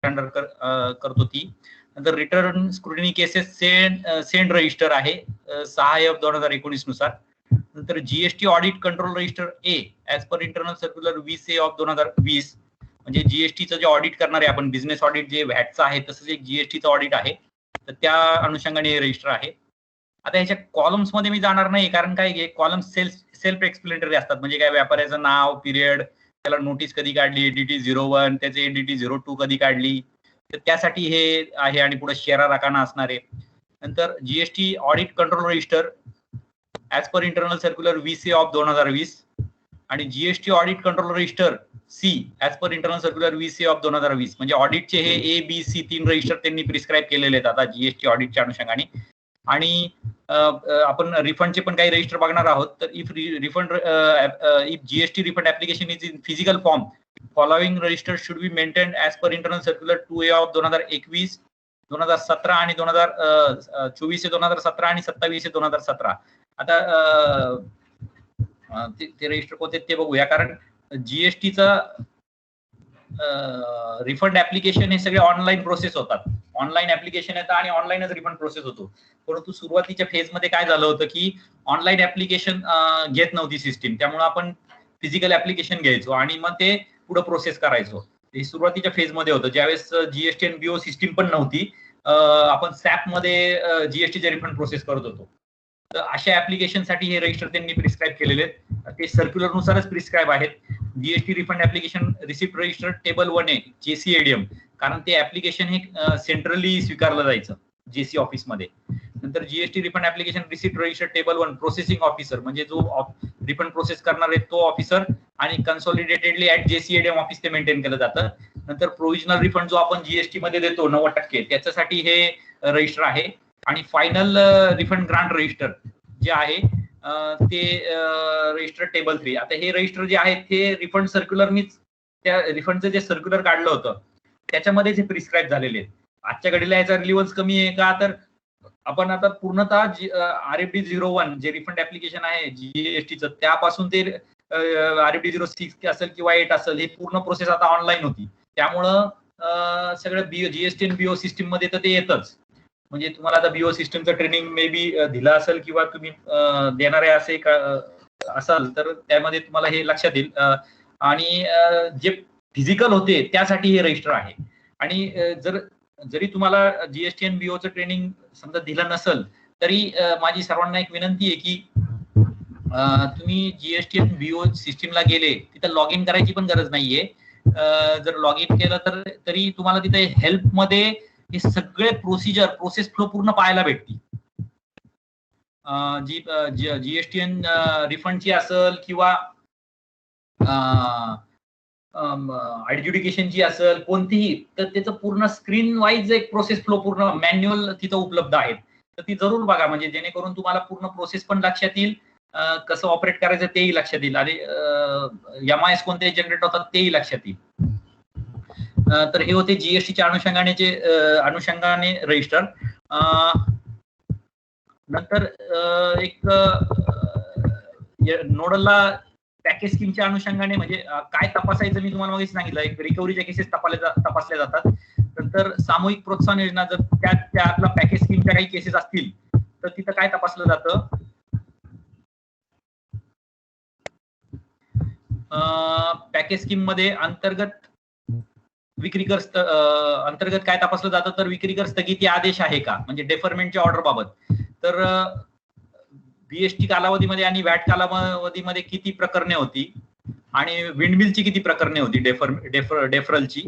करतो ती. नंतर return scrutiny cases send register आहे 6/2019 नुसार. नंतर GST audit control register A as per internal circular 20A of 2020, म्हणजे जीएसटीचं जे ऑडिट करणार आहे आपण, बिझनेस ऑडिट जे व्हॅटचं आहे तसंच एक जीएसटीचं ऑडिट आहे, तर त्या अनुषंगाने हे रजिस्टर आहे. आता ह्याच्या कॉलम्स मध्ये मी जाणार नाही, कारण काय कॉलम सेल्फ एक्सप्लेनेटरी असतात. म्हणजे काय, व्यापाऱ्याचं नाव, पिरियड, त्याला नोटीस कधी काढली, एडीटी 01, त्याचे एडीटी 02 कधी काढली, तर त्यासाठी हे आहे. आणि पुढे शेरा राखाना असणार आहे. नंतर GST audit control register as per internal circular 20A of 2020 आणि GST audit control register C as per internal circular 20A of 2020, म्हणजे ऑडिटचे हे A, B, C 3 रजिस्टर त्यांनी प्रिस्क्राईब केलेले आहेत आता जीएसटी ऑडिटच्या अनुषंगाने. आणि आपण रिफंडचे पण काही रजिस्टर बघणार आहोत. तर if GST refund application is in physical form, following register should be maintain as per internal circular 2A of 2021, 2017 आणि 24/2017 आणि 27/2017. आता ते रजिस्टर कोणते ते बघूया, कारण जीएसटीचा रिफंड ऍप्लिकेशन हे सगळे ऑनलाईन प्रोसेस होतात. ऑनलाईन ऍप्लिकेशन येतं आणि ऑनलाईनच रिफंड प्रोसेस होतो. परंतु सुरुवातीच्या फेजमध्ये काय झालं होतं की ऑनलाईन ऍप्लिकेशन घेत नव्हती सिस्टीम, त्यामुळे आपण फिजिकल ऍप्लिकेशन घ्यायचो आणि मग ते पुढे प्रोसेस करायचो. हे सुरुवातीच्या फेजमध्ये होतं, ज्यावेळेस जीएसटी आणि बीओ सिस्टीम पण नव्हती. आपण सॅप मध्ये जीएसटीचे रिफंड प्रोसेस करत होतो. तर अशा ऍप्लिकेशनसाठी हे रजिस्टर त्यांनी प्रिस्क्राईब केलेले आहेत. ते सर्क्युलर नुसारच प्रिस्क्राईब आहेत. GST refund application receipt register table 1A JCADM, कारण ते ऍप्लिकेशन हे सेंट्रली स्वीकारलं जायचं जेसी ऑफिसमध्ये. नंतर GST refund application receipt register table 1 processing officer, म्हणजे जो रिफंड प्रोसेस करणार आहे तो ऑफिसर, आणि कन्सॉलिडेटेडली ऍट JCADM ऑफिस ते मेंटेन केलं जातं. नंतर प्रोव्हिजनल रिफंड जो आपण जीएसटी मध्ये देतो 90%, त्याच्यासाठी हे रजिस्टर आहे. आणि फायनल रिफंड ग्रांट रजिस्टर जे आहे ते रजिस्टर टेबल 3. आता हे रजिस्टर जे आहेत ते रिफंड सर्क्युलरनीच, त्या रिफंडचं जे सर्क्युलर काढलं होतं त्याच्यामध्ये जे प्रिस्क्राईब झालेले आहेत. आजच्या घडीला याचा रिलिव्हन्स कमी आहे का, तर आपण आता पूर्णतः RFD 01 जे रिफंड ऍप्लिकेशन आहे जीएसटीचं, त्यापासून ते RFD 06 असेल किंवा 8 असेल, हे पूर्ण प्रोसेस आता ऑनलाईन होती. त्यामुळं सगळं जीएसटी आणि बीओ सिस्टीम मध्ये तर ते येतच. म्हणजे तुम्हाला आता बीओ सिस्टमचं ट्रेनिंग मे बी दिलं असेल किंवा तुम्ही देणारे असाल तर त्यामध्ये तुम्हाला हे लक्षात येईल. आणि जे फिजिकल होते त्यासाठी हे रजिस्टर आहे. आणि जरी तुम्हाला जीएसटी आणि बीओचं ट्रेनिंग समजा दिलं नसेल, तरी माझी सर्वांना एक विनंती आहे की तुम्ही जीएसटी आणि बीओ सिस्टीमला गेले, तिथं लॉग इन करायची पण गरज नाहीये. जर लॉग इन केलं तर तरी तुम्हाला तिथे हेल्प मध्ये हे सगळे प्रोसेस फ्लो पूर्ण पाहायला भेटतील. जी जीएसटी रिफंडची असेल किंवा ऍडज्युडिकेशनची असेल कोणतीही, तर त्याचं पूर्ण स्क्रीन वाईज एक प्रोसेस फ्लो पूर्ण मॅन्युअल तिथं उपलब्ध आहेत. तर ती जरूर बघा, म्हणजे जेणेकरून तुम्हाला पूर्ण प्रोसेस पण लक्षात येईल, कसं ऑपरेट करायचं तेही लक्षात येईल, आणि MIS कोणते जनरेट होतात तेही लक्षात येईल. तर हे होते जीएसटीच्या अनुषंगाने रजिस्टर. नंतर एक नोडलला पॅकेज स्कीमच्या अनुषंगाने म्हणजे काय तपासायचं मी तुम्हाला मागे सांगितलं. एक रिकव्हरीच्या केसेस तपासल्या जातात. नंतर सामूहिक प्रोत्साहन योजना, जर त्यातला पॅकेज स्कीमच्या काही केसेस असतील तर तिथं काय तपासलं जातं. पॅकेज स्कीम मध्ये अंतर्गत अंतर्गत काय तपासलं जातं, तर विक्रीकर स्थगिती आदेश आहे का, म्हणजे डेफरमेंटच्या ऑर्डर बाबत. तर बीएसटी कालावधीमध्ये आणि वॅट कालावधीमध्ये किती प्रकरणे होती आणि विंडमिलची किती प्रकरणे होती डेफरलची.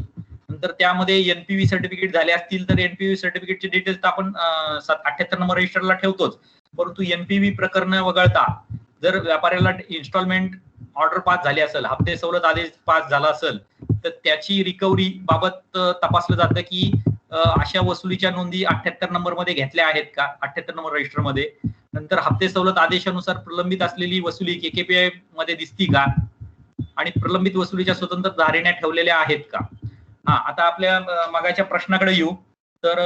नंतर त्यामध्ये एनपीव्ही सर्टिफिकेट झाले असतील तर एनपीव्ही सर्टिफिकेटचे डिटेल्स आपण 78 नंबर रजिस्टरला ठेवतोच. परंतु एनपीव्ही प्रकरण वगळता जर व्यापाऱ्याला इन्स्टॉलमेंट ऑर्डर पास झाली असेल, हप्ते सवलत आदेश पास झाला असेल, तर त्याची रिकव्हरी बाबत तपासलं जातं की अशा वसुलीच्या नोंदी 78 नंबर मध्ये घेतल्या आहेत का, 78 नंबर रजिस्टर मध्ये. नंतर हप्ते सवलत आदेशानुसार प्रलंबित असलेली वसुली KKPI मध्ये दिसती का, आणि प्रलंबित वसुलीच्या स्वतंत्र धारेण्या ठेवलेल्या आहेत का. आता आपल्या मागाच्या प्रश्नाकडे येऊ. तर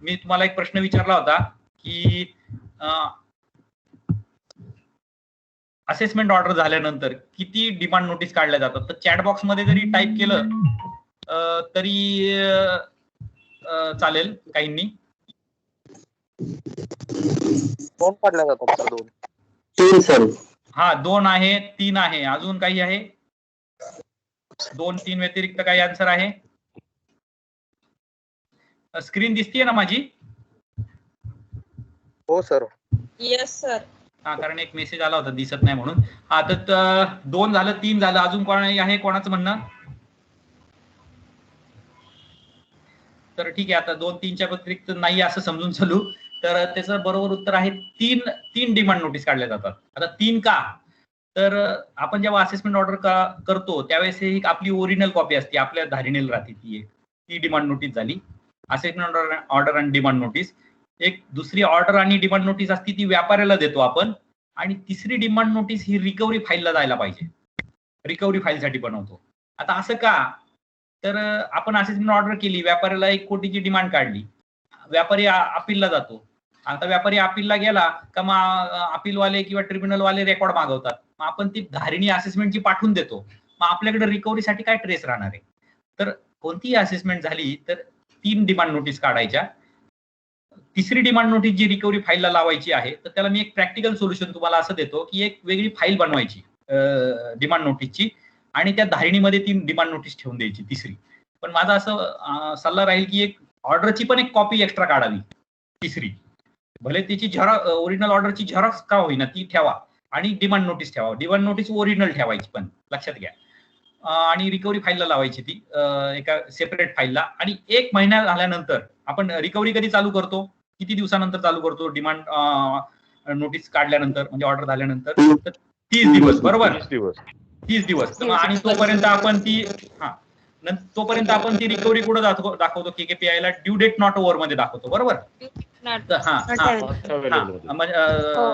मी तुम्हाला एक प्रश्न विचारला होता की असेसमेंट ऑर्डर झाल्यानंतर किती डिमांड नोटीस काढल्या जातात. तर चॅट बॉक्स मध्ये जरी टाईप केलं तरी चालेल काहींनी. 2 काढल्या जातात सर. 2 3 सर. हा 2 आहे, 3 आहे. अजून काही आहे? 2 3 व्यतिरिक्त काही आन्सर आहे? स्क्रीन दिसतीये ना माझी? हो सर. Yes sir. हा, कारण एक मेसेज आला होता दिसत नाही म्हणून. हा, तर 2 झालं, 3 झालं. अजून कोणाही आहे कोणाचं म्हणणं? तर ठीक आहे, आता 2 3च्या व्यतिरिक्त नाही असं समजून चालू. तर त्याचं बरोबर उत्तर आहे 3 डिमांड नोटीस काढल्या जातात. आता 3 का? तर आपण जेव्हा असेसमेंट ऑर्डर करतो त्यावेळेस ही आपली ओरिजिनल कॉपी असते, आपल्या धारिणीला राहते ती डिमांड नोटीस झाली. असेसमेंट ऑर्डर आणि डिमांड नोटीस. एक दुसरी ऑर्डर आणि डिमांड नोटीस असते ती व्यापाऱ्याला देतो आपण. आणि तिसरी डिमांड नोटीस ही रिकव्हरी फाईलला जायला पाहिजे, रिकव्हरी फाईलसाठी बनवतो. आता असं का? तर आपण असेसमेंट ऑर्डर केली, व्यापाऱ्याला 1 कोटीची डिमांड काढली, व्यापारी अपीलला जातो. आता व्यापारी अपीलला गेला का मग अपीलवाले किंवा ट्रिब्युनलवाले रेकॉर्ड मागवतात. मग आपण ती धारिणी असेसमेंटची पाठवून देतो. मग आपल्याकडे रिकव्हरीसाठी काय ट्रेस राहणार आहे? तर कोणतीही असेसमेंट झाली तर 3 डिमांड नोटीस काढायच्या. तिसरी डिमांड नोटीस जी रिकव्हरी फाईलला लावायची आहे, तर त्याला मी एक प्रॅक्टिकल सोल्युशन तुम्हाला असं देतो की एक वेगळी फाईल बनवायची डिमांड नोटीसची आणि त्या धारिणीमध्ये ती डिमांड नोटीस ठेवून द्यायची तिसरी. पण माझा असं सल्ला राहील की एक ऑर्डरची पण एक कॉपी एक्स्ट्रा काढावी तिसरी. भले त्याची ओरिजिनल ऑर्डरची झेरॉक्स का होईना ती ठेवा आणि डिमांड नोटीस ठेवा. डिमांड नोटीस ओरिजिनल ठेवायची पण लक्षात घ्या. आणि रिकव्हरी फाईलला लावायची ती एका सेपरेट फाईलला. आणि 1 महिना झाल्यानंतर आपण रिकव्हरी कधी चालू करतो? किती दिवसानंतर चालू करतो? डिमांड नोटीस काढल्यानंतर म्हणजे ऑर्डर झाल्यानंतर 30 दिवस, बरोबर? 30 दिवस. आणि तोपर्यंत आपण ती रिकव्हरी कुठं दाखवतो? KKPI ला ड्यू डेट नॉट ओव्हर मध्ये दाखवतो, बरोबर?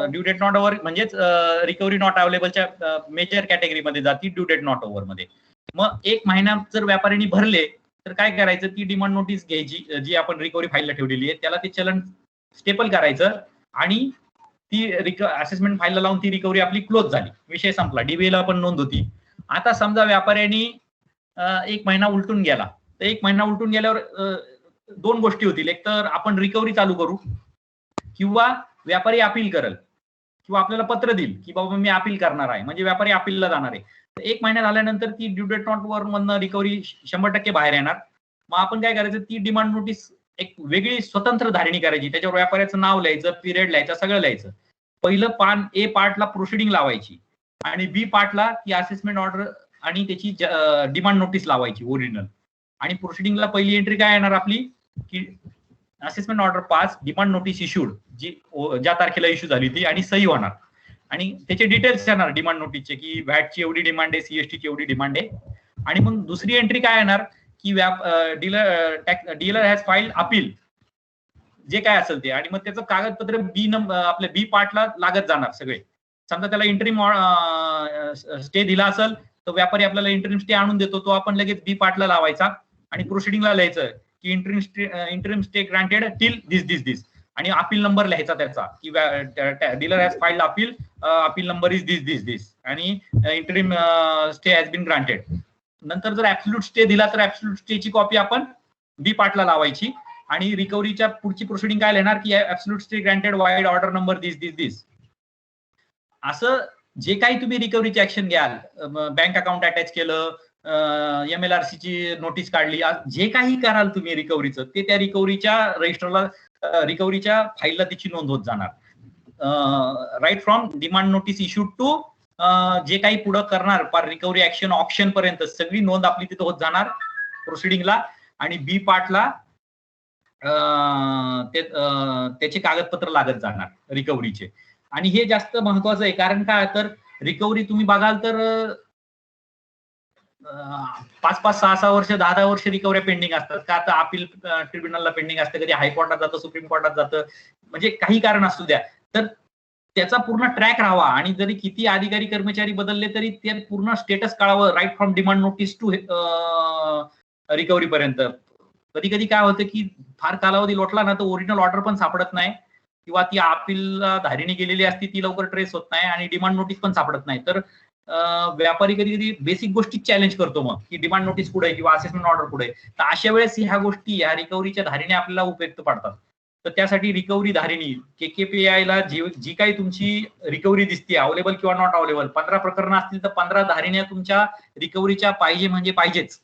ड्यू डेट नॉट ओव्हर म्हणजेच रिकव्हरी नॉट अवेलेबलच्या मेजर कॅटेगरीमध्ये जाती ड्यू डेट नॉट ओव्हर मध्ये. मग 1 महिना जर व्यापाऱ्यांनी भरले तर काय करायचं? ती डिमांड नोटीस घ्यायची जी आपण रिकव्हरी फाईलला ठेवलेली आहे, त्याला ते चलन स्टेपल करायचं आणि ती असेसमेंट फाईलला लावून ती रिकव्हरी आपली क्लोज झाली, विषय संपला. DBA पण नोंद होती. आता समजा व्यापाऱ्यांनी 1 महिना उलटून गेला, तर 1 महिना उलटून गेल्यावर 2 गोष्टी होतील. एक तर आपण रिकव्हरी चालू करू किंवा व्यापारी अपील करेल किंवा आपल्याला पत्र देईल की बाबा मी अपील करणार आहे, म्हणजे व्यापारी अपीलला जाणार आहे. तर 1 महिना झाल्यानंतर ती ड्यू डेट नॉट ओव्हर मधनं रिकव्हरी 100% बाहेर येणार. मग आपण काय करायचं? ती डिमांड नोटीस एक वेगळी स्वतंत्र धारिणी करायची, त्याच्यावर व्यापाऱ्याचं नाव लिहायचं, पिरियड लिहायचं, सगळं लिहायचं. पहिलं पान A पार्टला प्रोसिडिंग लावायची आणि B पार्टला ती असेसमेंट ऑर्डर आणि त्याची डिमांड नोटीस लावायची ओरिजिनल. आणि प्रोसिडिंगला पहिली एंट्री काय येणार आपली की assessment order pass, demand notice issued, जी ज्या तारखेला इश्यू झाली ती, आणि सही होणार आणि त्याचे डिटेल्स येणार डिमांड नोटीसचे की व्हॅटची एवढी डिमांड आहे, CST ची एवढी डिमांड आहे. आणि मग दुसरी एंट्री काय येणार की डीलर हॅज फाईल्ड अपील, जे काय असेल ते. आणि मग त्याचं कागदपत्र आपल्या B पार्टला लागत जाणार सगळे. समजा त्याला इंटरिम स्टे दिला असेल तर व्यापारी आपल्याला इंटरिम स्टे आणून देतो, तो आपण लगेच B पार्टला लावायचा आणि प्रोसिडिंगला लिहायचं की interim stay granted till this आणि अपील नंबर लिहायचा त्याचा की dealer has filed appeal number is this आणि interim stay has been granted. नंतर जर ऍब्सोल्यूट स्टे दिला तर ऍब्सोल्यूट स्टेची कॉपी आपण B पार्टला लावायची आणि रिकव्हरीच्या पुढची प्रोसिडिंग काय लिहिणार की absolute stay granted vide order number this. असं जे काही तुम्ही रिकव्हरीची ऍक्शन घ्याल, बँक अकाउंट अटॅच केलं, MLRC ची नोटीस काढली, जे काही कराल तुम्ही रिकव्हरीचं, ते त्या रिकव्हरीच्या रजिस्टरला, रिकव्हरीच्या फाईलला त्याची नोंद होत जाणार. Right from demand notice issued to जे काही पुढे करणार पार रिकव्हरी ऍक्शन ऑप्शन पर्यंत सगळी नोंद आपली तिथे होत जाणार प्रोसिडिंगला. आणि B पार्टला त्याचे कागदपत्र लागत जाणार रिकव्हरीचे. आणि हे जास्त महत्वाचं आहे, कारण काय तर रिकव्हरी तुम्ही बघाल तर 5-5, 6-6 वर्ष, 10-10 वर्ष रिकव्हरी पेंडिंग असतात. का आता अपील ट्रिब्युनलला पेंडिंग असतं, कधी हायकोर्टात जातं, सुप्रीम कोर्टात जातं, म्हणजे काही कारण असू द्या. तर त्याचा पूर्ण ट्रॅक राहावा आणि जरी किती अधिकारी कर्मचारी बदलले तरी ते पूर्ण स्टेटस कळावं, right from demand notice to recovery पर्यंत. कधी कधी काय होतं की फार कालावधी लोटला ना तर ओरिजिनल ऑर्डर पण सापडत नाही किंवा ती अपील धारिणी गेलेली असती ती लवकर ट्रेस होत नाही आणि डिमांड नोटीस पण सापडत नाही. तर व्यापारी कधी कधी बेसिक गोष्टी चॅलेंज करतो, मग की डिमांड नोटीस कुठे किंवा असेसमेंट ऑर्डर कुठे. तर अशा वेळेस ह्या गोष्टी ह्या रिकव्हरीच्या धारीने आपल्याला उपयुक्त पडतात. तर त्यासाठी रिकव्हरी धारिणी KKPI ला जी काही तुमची रिकव्हरी दिसते अवेलेबल किंवा नॉट अवेलेबल, 15 प्रकरणं असतील तर 15 धारिण्या तुमच्या रिकव्हरीच्या पाहिजे म्हणजे पाहिजेच.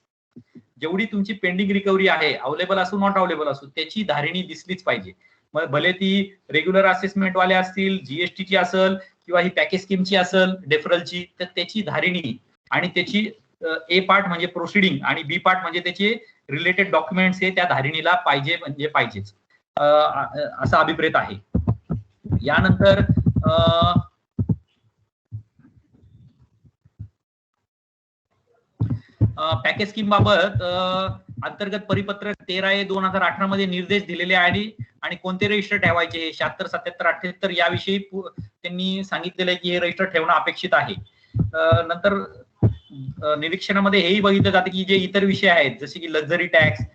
जेवढी तुमची पेंडिंग रिकव्हरी आहे अवेलेबल असो नॉट अवेलेबल असो त्याची धारिणी दिसलीच पाहिजे. मग भले ती रेग्युलर असेसमेंट वाले असतील, जीएसटीची असेल किंवा ही पॅकेज स्कीमची असेल डेफरलची, तर त्याची धारिणी आणि त्याची ए पार्ट म्हणजे प्रोसिडिंग आणि बी पार्ट म्हणजे त्याचे रिलेटेड डॉक्युमेंट्स हे त्या धारिणीला पाहिजे म्हणजे पाहिजेच, असा अभिप्रेत आहे. यानंतर पॅकेज स्कीम बाबत अंतर्गत परिपत्रक 13/2018 मध्ये निर्देश दिलेले आहे आणि कोणते रजिस्टर ठेवायचे 76, 77, 78 याविषयी त्यांनी सांगितलेलं आहे की हे रजिस्टर ठेवणं अपेक्षित आहे. नंतर निरीक्षणामध्ये हेही बघितलं जातं की जे इतर विषय आहेत जसे की लक्झरी टॅक्स,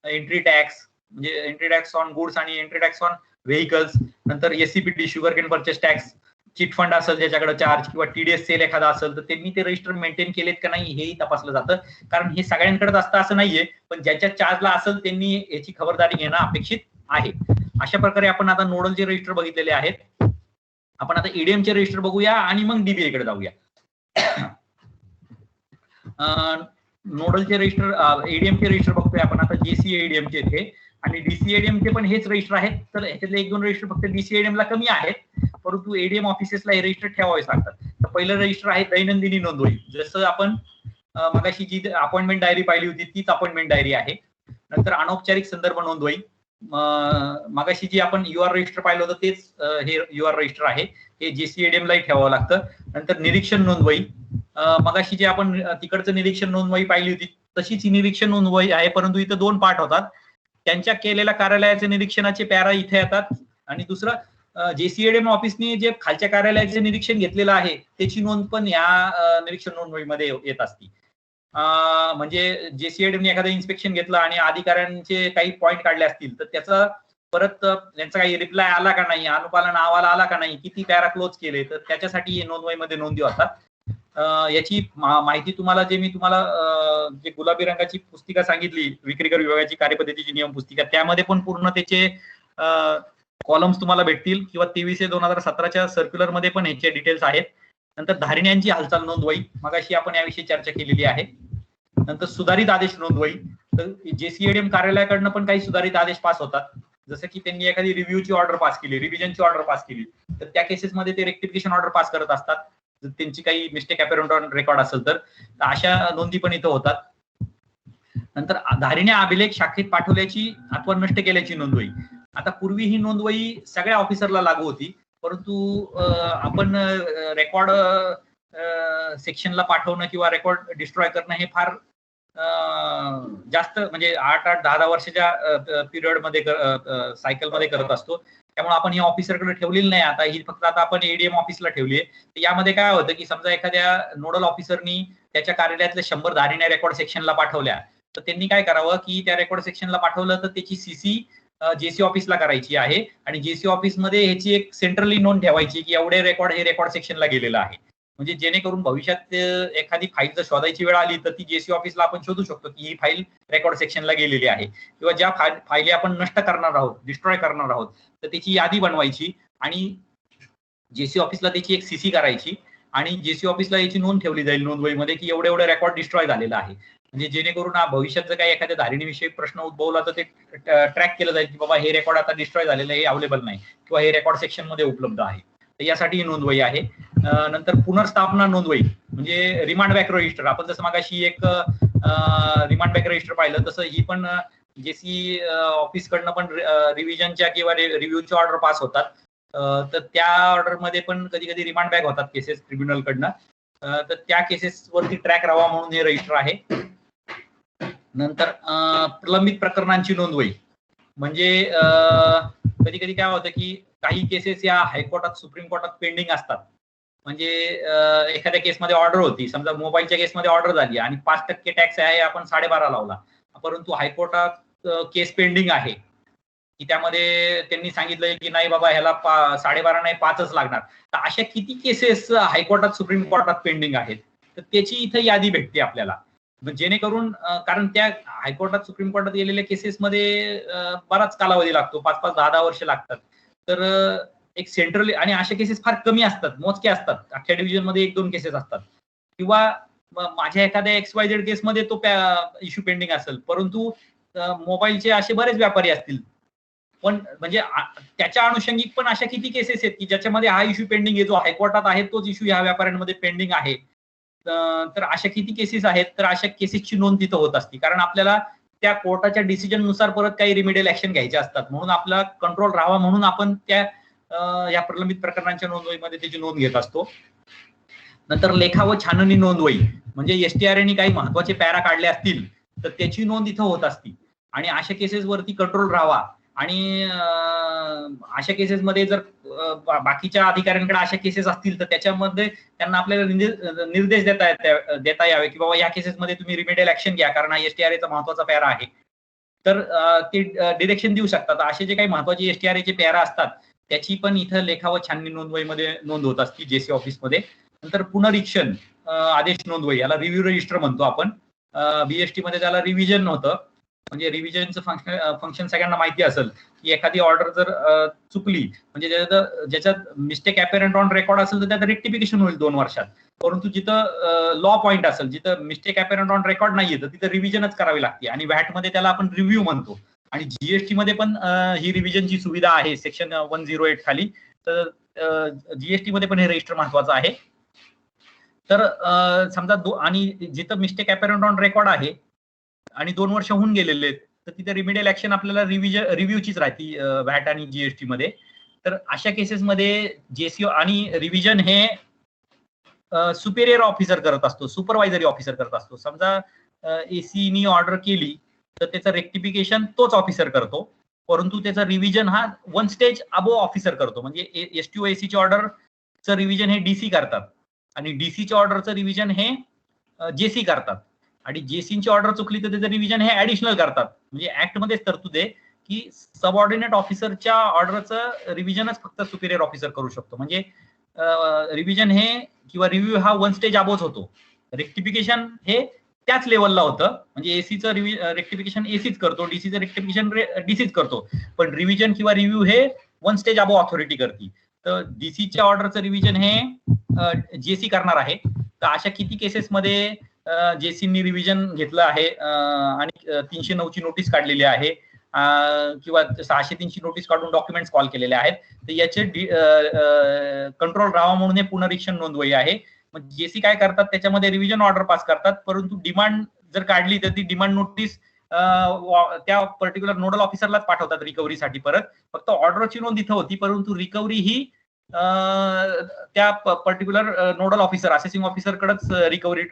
एंट्री टॅक्स म्हणजे एंट्री टॅक्स ऑन गुड्स आणि एंट्री टॅक्स ऑन व्हेकल्स, नंतर SCPT sugar cane purchase tax, chit fund असेल ज्याच्याकडे चार्ज किंवा TDS सेल एखादा असेल तर त्यांनी ते रजिस्टर मेंटेन केलेत का नाही हेही तपासलं जातं. कारण हे सगळ्यांकडेच असतं असं नाहीये, पण ज्याच्या चार्जला असेल त्यांनी याची खबरदारी घेणं अपेक्षित आहे. अशा प्रकारे आपण आता नोडलचे रजिस्टर बघितलेले आहेत. आपण आता EDMचे रजिस्टर बघूया आणि मग DBA कडे जाऊया. नोडलचे रजिस्टर EDMचे रजिस्टर बघतोय आपण आता JCA-EDM चे इथे आणि DCA-EDM चे पण हेच रजिस्टर आहेत. तर ह्याच्यातले 1-2 रजिस्टर फक्त DCA-EDM ला कमी आहेत, परंतु ADM ऑफिसेसला हे रजिस्टर ठेवावे लागतात. तर पहिलं रजिस्टर आहे दैनंदिनी नोंदवही. जसं आपण मगाशी जी अपॉइंटमेंट डायरी पाहिली होती तीच अपॉइंटमेंट डायरी आहे. नंतर अनौपचारिक संदर्भ नोंदवही, मगाशी जी आपण UR रजिस्टर पाहिलं होतं तेच हे UR रजिस्टर आहे, हे JCA-EDM लाही ठेवावं लागतं. नंतर निरीक्षण नोंदवही, मगाशी जे आपण तिकडचं निरीक्षण नोंदवही पाहिली होती तशीच ही निरीक्षण नोंदवही आहे, परंतु इथं 2 पार्ट होतात. त्यांच्या केलेल्या कार्यालयाचे निरीक्षणाचे पॅरा इथे येतात आणि दुसरं JCA-EDM ऑफिसने जे खालच्या कार्यालयाचे निरीक्षण घेतलेलं आहे त्याची नोंद पण या निरीक्षण नोंदवहीमध्ये येत असते. म्हणजे JCA-EDM ने एखादं इन्स्पेक्शन घेतलं आणि अधिकाऱ्यांचे काही पॉईंट काढले असतील तर त्याचं परत त्यांचा काही रिप्लाय आला का नाही, अनुपालन अहवाल आला का नाही, किती पॅरा क्लोज केले, तर त्याच्यासाठी नोंदवहीमध्ये नोंदी होतात. याची माहिती तुम्हाला जे मी तुम्हाला जे गुलाबी रंगाची पुस्तिका सांगितली विक्रीकर विभागाची कार्यपद्धतीची नियम पुस्तिका, त्यामध्ये पण पूर्ण त्याचे कॉलम्स तुम्हाला भेटतील किंवा 23/2017च्या सर्क्युलर मध्ये पण ह्याचे डिटेल्स आहेत. नंतर धारिण्यांची हालचाल नोंदवही, मगाशी आपण याविषयी चर्चा केलेली आहे. नंतर सुधारित आदेश नोंदवही, तर JCA-EDM कार्यालयाकडनं पण काही सुधारित आदेश पास होतात. जसं की त्यांनी एखादी रिव्ह्यूची ऑर्डर पास केली, रिव्हिजनची ऑर्डर पास केली, तर त्या केसेसमध्ये ते रेक्टिफिकेशन ऑर्डर पास करत असतात. जर त्यांची काही मिस्टेक अपॅरंट ऑन रेकॉर्ड असेल तर अशा नोंदी पण इथं होतात. नंतर धारिण्या अभिलेख शाखेत पाठवल्याची अथवा नष्ट केल्याची नोंदवही. आता पूर्वी ही नोंदवही सगळ्या ऑफिसरला लागू होती, परंतु आपण रेकॉर्ड सेक्शनला पाठवणं किंवा रेकॉर्ड डिस्ट्रॉय करणं हे फार जास्त म्हणजे 8-8, 10-10 वर्षाच्या पिरियड मध्ये सायकल मध्ये करत असतो. त्यामुळे आपण ही ऑफिसरकडे ठेवलेली नाही, आता ही फक्त आता आपण ADM ऑफिसला ठेवली आहे. तर यामध्ये काय होतं की समजा एखाद्या नोडल ऑफिसरनी त्याच्या कार्यालयातल्या 100 धारिण्या रेकॉर्ड सेक्शनला पाठवल्या, तर त्यांनी काय करावं की त्या रेकॉर्ड सेक्शनला पाठवलं तर त्याची CC JC ऑफिसला करायची आहे आणि JC ऑफिसमध्ये ह्याची एक सेंट्रली नोंद ठेवायची की एवढे रेकॉर्ड हे रेकॉर्ड सेक्शनला गेलेलं आहे. म्हणजे जेणेकरून भविष्यात एखादी फाईल जर शोधायची वेळ आली तर ती JC ऑफिसला आपण शोधू शकतो की ही फाईल रेकॉर्ड सेक्शनला गेलेली आहे, किंवा ज्या फाईली आपण नष्ट करणार आहोत, डिस्ट्रॉय करणार आहोत, तर त्याची यादी बनवायची आणि JC ऑफिसला त्याची एक CC करायची आणि JC ऑफिसला याची नोंद ठेवली जाईल नोंदवहीमध्ये की एवढे एवढे रेकॉर्ड डिस्ट्रॉय झालेला आहे. म्हणजे जेणेकरून भविष्यात जर काही एखाद्या धारिणीविषयी प्रश्न उद्भवला तर ते ट्रॅक केलं जाईल की बाबा हे रेकॉर्ड आता डिस्ट्रॉय झालेलं आहे, हे अवेलेबल नाही किंवा हे रेकॉर्ड सेक्शन मध्ये उपलब्ध आहे. तर यासाठी ही नोंदवही आहे. नंतर पुनर्स्थापना नोंदवही म्हणजे रिमांड बॅक रजिस्टर, आपण जसं मागाशी एक रिमांड बॅक रजिस्टर पाहिलं तसं ही पण JC ऑफिस कडनं पण रिव्हिजनच्या किंवा रिव्ह्यूच्या ऑर्डर पास होतात. तर त्या ऑर्डर मध्ये पण कधी कधी रिमांड बॅक होतात केसेस ट्रिब्युनल कडनं, तर त्या केसेस वरती ट्रॅक राहावा म्हणून हे रजिस्टर आहे. नंतर प्रलंबित प्रकरणांची नोंदवही म्हणजे कधी कधी काय होतं की काही केसेस या हायकोर्टात सुप्रीम कोर्टात पेंडिंग असतात. म्हणजे एखाद्या केसमध्ये ऑर्डर होती, समजा मोबाईलच्या केसमध्ये ऑर्डर झाली आणि 5% टॅक्स आहे आपण 12.5 लावला, परंतु हायकोर्टात केस पेंडिंग आहे की त्यामध्ये त्यांनी सांगितलंय की नाही बाबा ह्याला 12.5 नाही 5च लागणार. तर अशा किती केसेस हायकोर्टात सुप्रीम कोर्टात पेंडिंग आहेत, तर त्याची इथं यादी भेटते आपल्याला. जेणेकरून कारण त्या हायकोर्टात सुप्रीम कोर्टात गेलेल्या केसेसमध्ये बराच कालावधी लागतो, 5-5, 10-10 वर्ष लागतात. तर एक सेंट्रल आणि अशा केसेस फार कमी असतात, मोजके असतात. अख्ख्या डिव्हिजन मध्ये 1-2 केसेस असतात. किंवा माझ्या एखाद्या XYZ केसमध्ये तो इश्यू पेंडिंग असेल, परंतु मोबाईलचे असे बरेच व्यापारी असतील. पण म्हणजे त्याच्या अनुषंगिक पण अशा किती केसेस आहेत की ज्याच्यामध्ये हा इश्यू पेंडिंग आहे, जो हायकोर्टात आहे तोच इश्यू ह्या व्यापाऱ्यांमध्ये पेंडिंग आहे. तर अशा किती केसेस आहेत, तर अशा केसेसची नोंद तिथं होत असते. कारण आपल्याला त्या कोर्टाच्या डिसिजन नुसार परत काही रिमेडियल ऍक्शन घ्यायचे असतात, म्हणून आपला कंट्रोल राहावा म्हणून आपण त्या या प्रलंबित प्रकरणांच्या नोंदवहीमध्ये त्याची नोंद घेत असतो. नंतर लेखा व छाननी नोंदवही म्हणजे STRA काही महत्वाचे पॅरा काढले असतील तर त्याची नोंद इथं होत असती. आणि अशा केसेसवरती कंट्रोल राहावा आणि अशा केसेसमध्ये जर बाकीच्या अधिकाऱ्यांकडे अशा केसेस असतील तर त्याच्यामध्ये त्यांना आपल्याला निर्देश देता यावे की बाबा या केसेसमध्ये तुम्ही रिमेडियल ऍक्शन घ्या, कारण हा STRAचा महत्वाचा पॅरा आहे. तर ते डिरेक्शन देऊ शकतात. असे जे काही महत्वाचे STRAचे पॅरा असतात त्याची पण इथं लेखा व छाननी नोंदवहीमध्ये नोंद होत असते JC ऑफिसमध्ये. नंतर पुनरीक्षण आदेश नोंदवही, याला रिव्ह्यू रजिस्टर म्हणतो आपण. BST मध्ये त्याला रिव्हिजन होतं. म्हणजे रिव्हिजनचं फंक्शन सगळ्यांना माहिती असेल की एखादी ऑर्डर जर चुकली म्हणजे ज्याच्यात मिस्टेक अपॅरंट ऑन रेकॉर्ड असेल तर त्यात रेक्टिफिकेशन होईल 2 वर्षात. परंतु जिथं लॉ पॉईंट असेल, जिथं मिस्टेक अपॅरंट ऑन रेकॉर्ड नाहीये तर तिथं रिव्हिजनच करावी लागते. आणि व्हॅट मध्ये त्याला आपण रिव्ह्यू म्हणतो. आणि GST मध्ये पण ही रिव्हिजनची सुविधा आहे सेक्शन 108 खाली. तर GST मध्ये पण हे रजिस्टर महत्वाचं आहे. तर समजा आणि जिथं मिस्टेक अपॅरंट ऑन रेकॉर्ड आहे आणि 2 वर्ष होऊन गेलेले आहेत तर तिथे रिमेडियल ऍक्शन आपल्याला रिव्ह्यूचीच राहते व्हॅट आणि GST मध्ये. तर अशा केसेसमध्ये JC आणि रिव्हिजन हे सुपेरियर ऑफिसर करत असतो, सुपरवायझरी ऑफिसर करत असतो. समजा AC ऑर्डर केली तर त्याचं रेक्टिफिकेशन तोच ऑफिसर करतो, परंतु त्याचा रिव्हिजन हा 1 स्टेज अबो ऑफिसर करतो. म्हणजे STO AC ऑर्डरचं रिव्हिजन हे DC करतात आणि DCच्या ऑर्डरचं रिव्हिजन हे JC करतात. आणि JCची ऑर्डर चुकली तर त्याचं रिव्हिजन हे ऍडिशनल करतात. म्हणजे ऍक्ट मध्येच तरतूद आहे की सबऑर्डिनेट ऑफिसरच्या ऑर्डरचं रिव्हिजनच फक्त सुपेरियर ऑफिसर करू शकतो. म्हणजे रिव्हिजन हे किंवा रिव्ह्यू हा 1 स्टेज अबोच होतो. रेक्टिफिकेशन हे त्याच लेवलला होतं. म्हणजे ACचं रेक्टिफिकेशन ACच करतो, DCचं रेक्टिफिकेशन DCच करतो. पण रिव्हिजन किंवा रिव्ह्यू हे 1 स्टेज अबो ऑथॉरिटी करते. तर DCच्या ऑर्डरचं रिव्हिजन हे JC करणार आहे. तर अशा किती केसेसमध्ये JCनी रिव्हिजन घेतलं आहे आणि 309 ची नोटीस काढलेली आहे किंवा 603 ची नोटीस काढून डॉक्युमेंट्स कॉल केलेले आहेत. तर याचे कंट्रोल राहावा म्हणून हे पुनरीक्षण नोंदवही आहे. मग JC काय करतात, त्याच्यामध्ये रिव्हिजन ऑर्डर पास करतात, परंतु डिमांड जर काढली तर ती डिमांड नोटीस त्या पर्टिक्युलर नोडल ऑफिसरलाच पाठवतात रिकव्हरीसाठी. परत फक्त ऑर्डरची नोंद इथं होती, परंतु रिकव्हरी ही त्या पर्टिक्युलर नोडल ऑफिसर असेसिंग ऑफिसरकडेच रिकव्हरी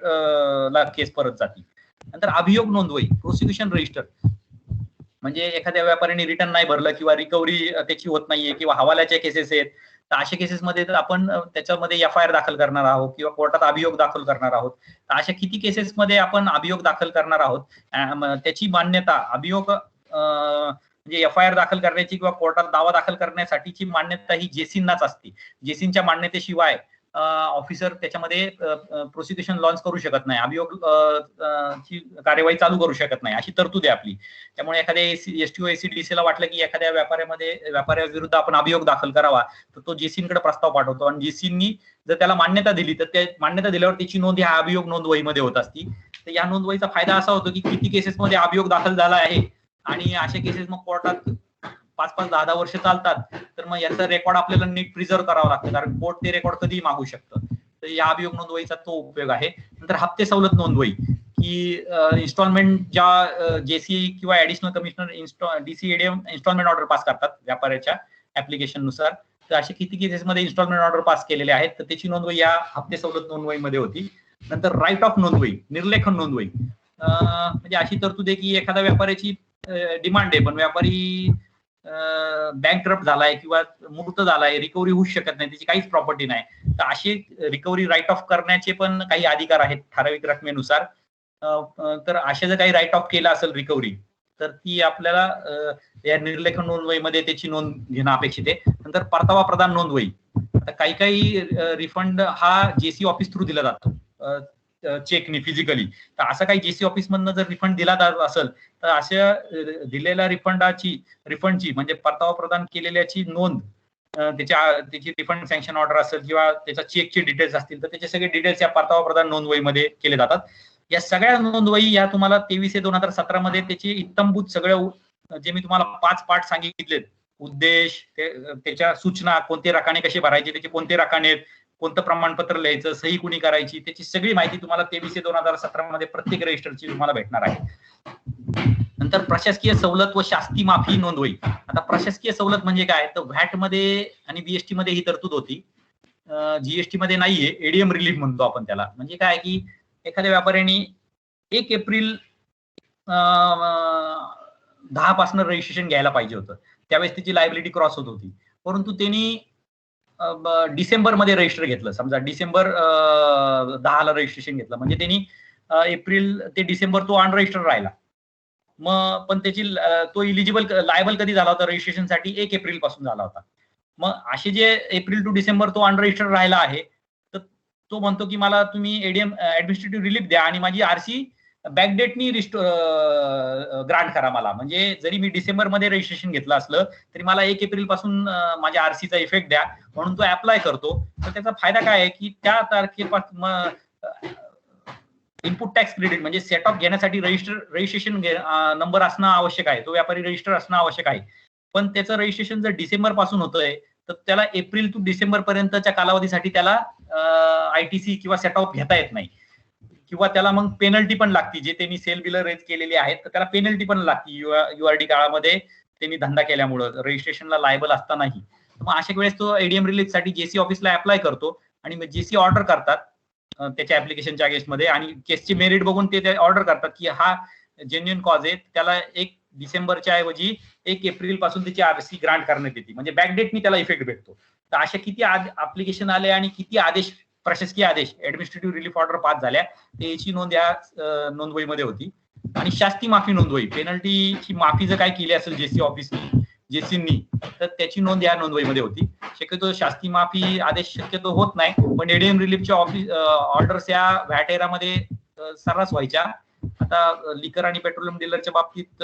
ला केस परत जाते. नंतर अभियोग नोंदवही, प्रोसिक्युशन रजिस्टर, म्हणजे एखाद्या व्यापाऱ्याने रिटर्न नाही भरलं किंवा रिकव्हरी त्याची होत नाहीये किंवा हवाल्याच्या केसेस आहेत तर अशा केसेसमध्ये आपण त्याच्यामध्ये FIR दाखल करणार आहोत किंवा कोर्टात अभियोग दाखल करणार आहोत. तर अशा किती केसेसमध्ये आपण अभियोग दाखल करणार आहोत, त्याची मान्यता अभियोग म्हणजे FIR दाखल करण्याची किंवा कोर्टात दावा दाखल करण्यासाठीची मान्यता ही JCनाच असते. JCच्या मान्यतेशिवाय ऑफिसर त्याच्यामध्ये प्रोसिक्युशन लॉन्च करू शकत नाही, अभियोग ची कार्यवाही चालू करू शकत नाही, अशी तरतूद आहे आपली. त्यामुळे एखाद्या STO AC DC ला वाटलं की एखाद्या व्यापाऱ्याविरुद्ध आपण अभियोग दाखल करावा तर तो JCकडे प्रस्ताव पाठवतो आणि JCनी जर त्याला मान्यता दिली तर त्या मान्यता दिल्यावर त्याची नोंद ह्या अभियोग नोंदवहीमध्ये होत असती. तर या नोंदवहीचा फायदा असा होतो की किती केसेसमध्ये अभियोग दाखल झाला आहे आणि अशा केसेस मग कोर्टात 5-5, 10-10 वर्ष चालतात. तर मग याचा रेकॉर्ड आपल्याला नीट प्रिझर्व करावा लागतं, कारण कोर्ट ते रेकॉर्ड कधीही मागू शकतं. तर या अभियोग नोंदवहीचा तो उपयोग आहे. नंतर हप्ते सवलत नोंदवही की इन्स्टॉलमेंट ज्या JC किंवा additional commissioner DC ADM instalment order pass करतात व्यापाऱ्याच्या ऍप्लिकेशन नुसार. तर असे किती केसेसमध्ये इन्स्टॉलमेंट ऑर्डर पास केलेले आहेत तर त्याची नोंदवही या हप्ते सवलत नोंदवहीमध्ये होती. नंतर राईट ऑफ नोंदवही, निर्लेखन नोंदवही, म्हणजे अशी तरतूद आहे की एखाद्या व्यापाऱ्याची डिमांड आहे पण व्यापारी बँकक्रप्ट झालाय किंवा मूर्त झालाय, रिकव्हरी होऊ शकत नाही, त्याची काहीच प्रॉपर्टी नाही, तर अशी रिकव्हरी राईट ऑफ करण्याचे पण काही अधिकार आहेत ठराविक रकमेनुसार. तर असे जर काही राईट ऑफ केला असेल रिकव्हरी तर ती आपल्याला या निर्लेखन नोंदवहीमध्ये त्याची नोंद घेणं अपेक्षित आहे. नंतर परतावा प्रदान नोंदवही. आता काही रिफंड हा जेसी ऑफिस थ्रू दिला जातो चेकनी फिजिकली. तर असं काही जेसी ऑफिस मधनं जर रिफंड दिला जात असेल तर अशा दिलेल्या रिफंडची म्हणजे परतावा प्रदान केलेल्याची नोंद त्याची रिफंड सँक्शन ऑर्डर असेल किंवा त्याच्या चेकचे डिटेल्स असतील तर त्याचे सगळे डिटेल्स या परतावा प्रदान नोंदवहीमध्ये केले जातात. या सगळ्या नोंदवही या तुम्हाला 23/2017 मध्ये त्याची इत्तमभूत सगळ्या जे मी तुम्हाला 5 पार्ट सांगितलेत, उद्देश, त्याच्या सूचना, कोणते रकाने कसे भरायचे, त्याचे कोणते रकाने, कोणतं प्रमाणपत्र लिहायचं, सही कुणी करायची, त्याची सगळी माहिती तुम्हाला 23/2017 मध्ये प्रत्येक रजिस्टरची तुम्हाला भेटणार आहे. नंतर प्रशासकीय सवलत व शास्ती माफी नोंदवही. आता प्रशासकीय सवलत म्हणजे काय, तर व्हॅट मध्ये आणि बीएसटी मध्ये ही तरतूद होती, जीएसटी मध्ये नाहीये. एडीएम रिलीफ म्हणतो आपण त्याला. म्हणजे काय की एखाद्या व्यापाऱ्यांनी 1 एप्रिल 10 पासून रजिस्ट्रेशन घ्यायला पाहिजे होतं, त्यावेळेस त्याची लायबिलिटी क्रॉस होत होती. परंतु त्यांनी डिसेंबर मध्ये रजिस्टर घेतलं. समजा डिसेंबर 10 ला रजिस्ट्रेशन घेतलं म्हणजे त्यांनी एप्रिल ते डिसेंबर तो अनरजिस्टर राहिला. मग पण त्याची तो इलिजिबल लायबल कधी झाला होता रजिस्ट्रेशनसाठी, 1 एप्रिल पासून झाला होता. मग असे जे एप्रिल टू डिसेंबर तो अनरजिस्टर राहिला आहे तर तो म्हणतो की मला तुम्ही एडीएम ऍडमिनिस्ट्रेटिव्ह रिलीफ द्या आणि माझी आरसी बॅकडेटनी ग्रांट करा मला. म्हणजे जरी मी डिसेंबर मध्ये रजिस्ट्रेशन घेतलं असलं तरी मला 1 एप्रिल पासून माझ्या आरसीचा इफेक्ट द्या म्हणून तो अप्लाय करतो. तर त्याचा फायदा काय आहे की त्या तारखेपासून इनपुट टॅक्स क्रेडिट म्हणजे सेट ऑफ घेण्यासाठी रजिस्ट्रेशन नंबर असणं आवश्यक आहे, तो व्यापारी रजिस्टर असणं आवश्यक आहे. पण त्याचं रजिस्ट्रेशन जर डिसेंबर पासून होतंय तर त्याला एप्रिल टू डिसेंबर पर्यंतच्या कालावधीसाठी त्याला आयटीसी किंवा सेट ऑफ घेता येत नाही, किंवा त्याला मग पेनल्टी पण लागते. जे त्यांनी सेल बिल रेज केलेली आहेत तर त्याला पेनल्टी पण लागते युआरडी काळामध्ये त्यांनी धंदा केल्यामुळं रजिस्ट्रेशनला लायबल असतानाही. मग अशा वेळेस तो एडीएम रिलीफ साठी जेसी ऑफिसला अप्लाय करतो आणि मग जेसी ऑर्डर करतात त्याच्या ऍप्लिकेशनच्या अगेन्स्टमध्ये आणि केसची मेरिट बघून ते ऑर्डर करतात की हा जेन्युइन कॉज आहे, त्याला 1 डिसेंबरच्या ऐवजी 1 एप्रिल पासून त्याची आरसी ग्रांट करण्यात येते. म्हणजे बॅकडेटनी त्याला इफेक्ट भेटतो. तर अशा किती ऍप्लिकेशन आले आणि किती आदेश, प्रशासकीय आदेश, ऍडमिनिस्ट्रेटिव्ह रिलीफ ऑर्डर पास झाल्या त्याची नोंद या नोंदवहीमध्ये होती. आणि शास्ती माफी नोंदवही, पेनल्टीची माफी जर काय केली असेल जेसीनी तर त्याची नोंद या नोंदवहीमध्ये होती. शक्यतो शास्ती माफी आदेश शक्यतो होत नाही, पण एडीएम रिलीफच्या ऑर्डर्स या व्हॅट एरामध्ये सर्रास व्हायच्या. आता लिकर आणि पेट्रोलियम डीलरच्या बाबतीत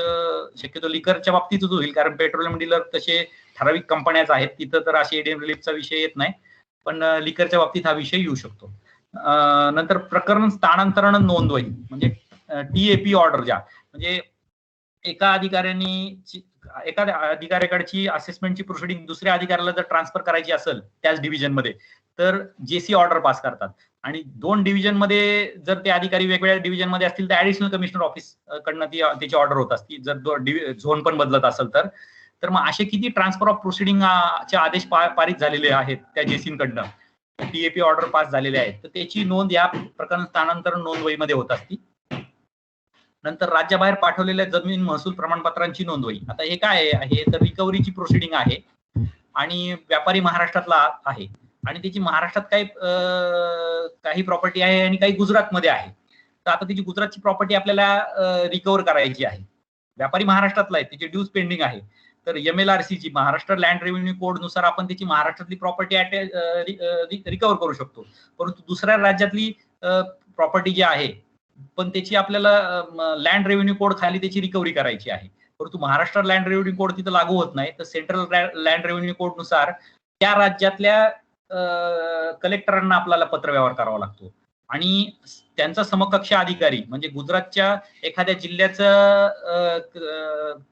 शक्यतो लिकरच्या बाबतीतच होईल, कारण पेट्रोलियम डीलर तसे ठराविक कंपन्याच आहेत, तिथं तर अशी एडीएम रिलीफचा विषय येत नाही. पण लिकरच्या बाबतीत हा विषय येऊ शकतो. नंतर प्रकरण स्थानांतरण नोंदवही म्हणजे टीएपी ऑर्डर ज्या म्हणजे एखाद्या अधिकाऱ्याकडची असेसमेंटची प्रोसिडिंग दुसऱ्या अधिकाऱ्याला जर ट्रान्सफर करायची असेल त्याच डिव्हिजन मध्ये तर जेसी ऑर्डर पास करतात. आणि 2 डिव्हिजन मध्ये जर ते अधिकारी वेगवेगळ्या डिव्हिजन मध्ये असतील तर ऍडिशनल कमिशनर ऑफिस कडनं त्याची ऑर्डर होत असती. जर झोन पण बदलत असेल तर मग असे किती ट्रान्सफर ऑफ प्रोसिडिंग चे आदेश पारित झालेले आहेत त्या जेसीकडनं, टीएपी ऑर्डर पास झालेले आहेत, तर त्याची नोंद या प्रकरण स्थानांतरण नोंदवहीमध्ये होत असती. नंतर राज्याबाहेर पाठवलेल्या जमीन महसूल प्रमाणपत्रांची नोंदवही. आता हे काय आहे तर रिकव्हरीची प्रोसिडिंग आहे आणि व्यापारी महाराष्ट्रातला आहे आणि त्याची महाराष्ट्रात काही प्रॉपर्टी आहे आणि काही गुजरातमध्ये आहे. तर आता त्याची गुजरातची प्रॉपर्टी आपल्याला रिकव्हर करायची आहे. व्यापारी महाराष्ट्रातला आहे, त्याची ड्यूज पेंडिंग आहे. तर MLRC ची महाराष्ट्र लँड रेव्हेन्यू कोड नुसार आपण त्याची महाराष्ट्रातली प्रॉपर्टी रिकव्हर करू शकतो. परंतु दुसऱ्या राज्यातली प्रॉपर्टी जी आहे पण त्याची आपल्याला लँड रेव्हेन्यू कोड खाली त्याची रिकव्हरी करायची आहे. परंतु महाराष्ट्र लँड रेव्हेन्यू कोड तिथं लागू होत नाही. तर सेंट्रल लँड रेव्हेन्यू कोड नुसार त्या राज्यातल्या कलेक्टरांना आपल्याला पत्रव्यवहार करावा लागतो आणि त्यांचा समकक्ष अधिकारी म्हणजे गुजरातच्या एखाद्या जिल्ह्याचं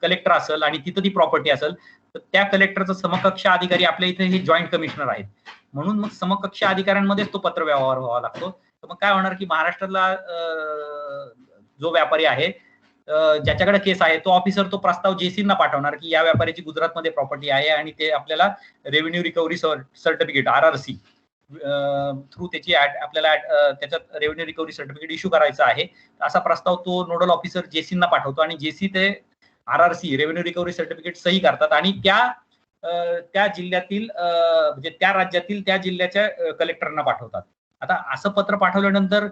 कलेक्टर असेल आणि तिथं ती प्रॉपर्टी असेल तर त्या कलेक्टरचा समकक्ष अधिकारी आपल्या इथे हे जॉईंट कमिशनर आहेत. म्हणून मग समकक्ष अधिकाऱ्यांमध्येच तो पत्रव्यवहार व्हावा लागतो. तर मग काय होणार की महाराष्ट्रातला जो व्यापारी आहे ज्याच्याकडे केस आहे तो ऑफिसर तो प्रस्ताव जेसीना पाठवणार की या व्यापाऱ्याची गुजरातमध्ये प्रॉपर्टी आहे आणि ते आपल्याला revenue recovery certificate RRC through त्याची आपल्याला त्याच्यात रेव्हेन्यू रिकव्हरी सर्टिफिकेट इश्यू करायचं आहे. असा प्रस्ताव तो नोडल ऑफिसर जेसीना पाठवतो आणि जेसी ते RRC रेव्हेन्यू रिकव्हरी सर्टिफिकेट सही करतात आणि त्या जिल्ह्यातील म्हणजे त्या राज्यातील त्या जिल्ह्याच्या कलेक्टरना पाठवतात. आता असं पत्र पाठवल्यानंतर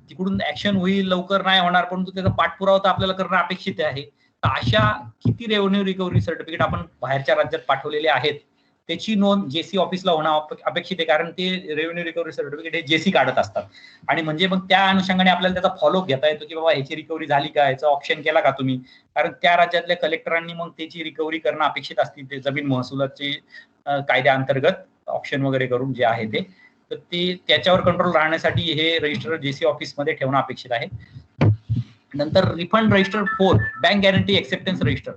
तिकडून ऍक्शन होईल लवकर नाही होणार, परंतु त्याचा पाठपुरावा तर आपल्याला करणं अपेक्षित आहे. तर अशा किती रेव्हेन्यू रिकव्हरी सर्टिफिकेट आपण बाहेरच्या राज्यात पाठवलेले आहेत त्याची नोंद जेसी ऑफिसला होणं अपेक्षित आहे, कारण ते रेव्हेन्यू रिकव्हरी सर्टिफिकेट हे जेसी काढत असतात. आणि म्हणजे मग त्या अनुषंगाने आपल्याला त्याचा फॉलोअप घेता येतो की बाबा ह्याची रिकव्हरी झाली का, याचा ऑप्शन केला का तुम्ही, कारण त्या राज्यातल्या कलेक्टरांनी मग त्याची रिकव्हरी करणं अपेक्षित असते ते जमीन महसुलाचे कायद्याअंतर्गत ऑप्शन वगैरे करून जे आहे ते, तर ते त्याच्यावर कंट्रोल राहण्यासाठी हे रजिस्टर जेसी ऑफिसमध्ये ठेवणं अपेक्षित आहे. नंतर refund register 4 bank guarantee acceptance register.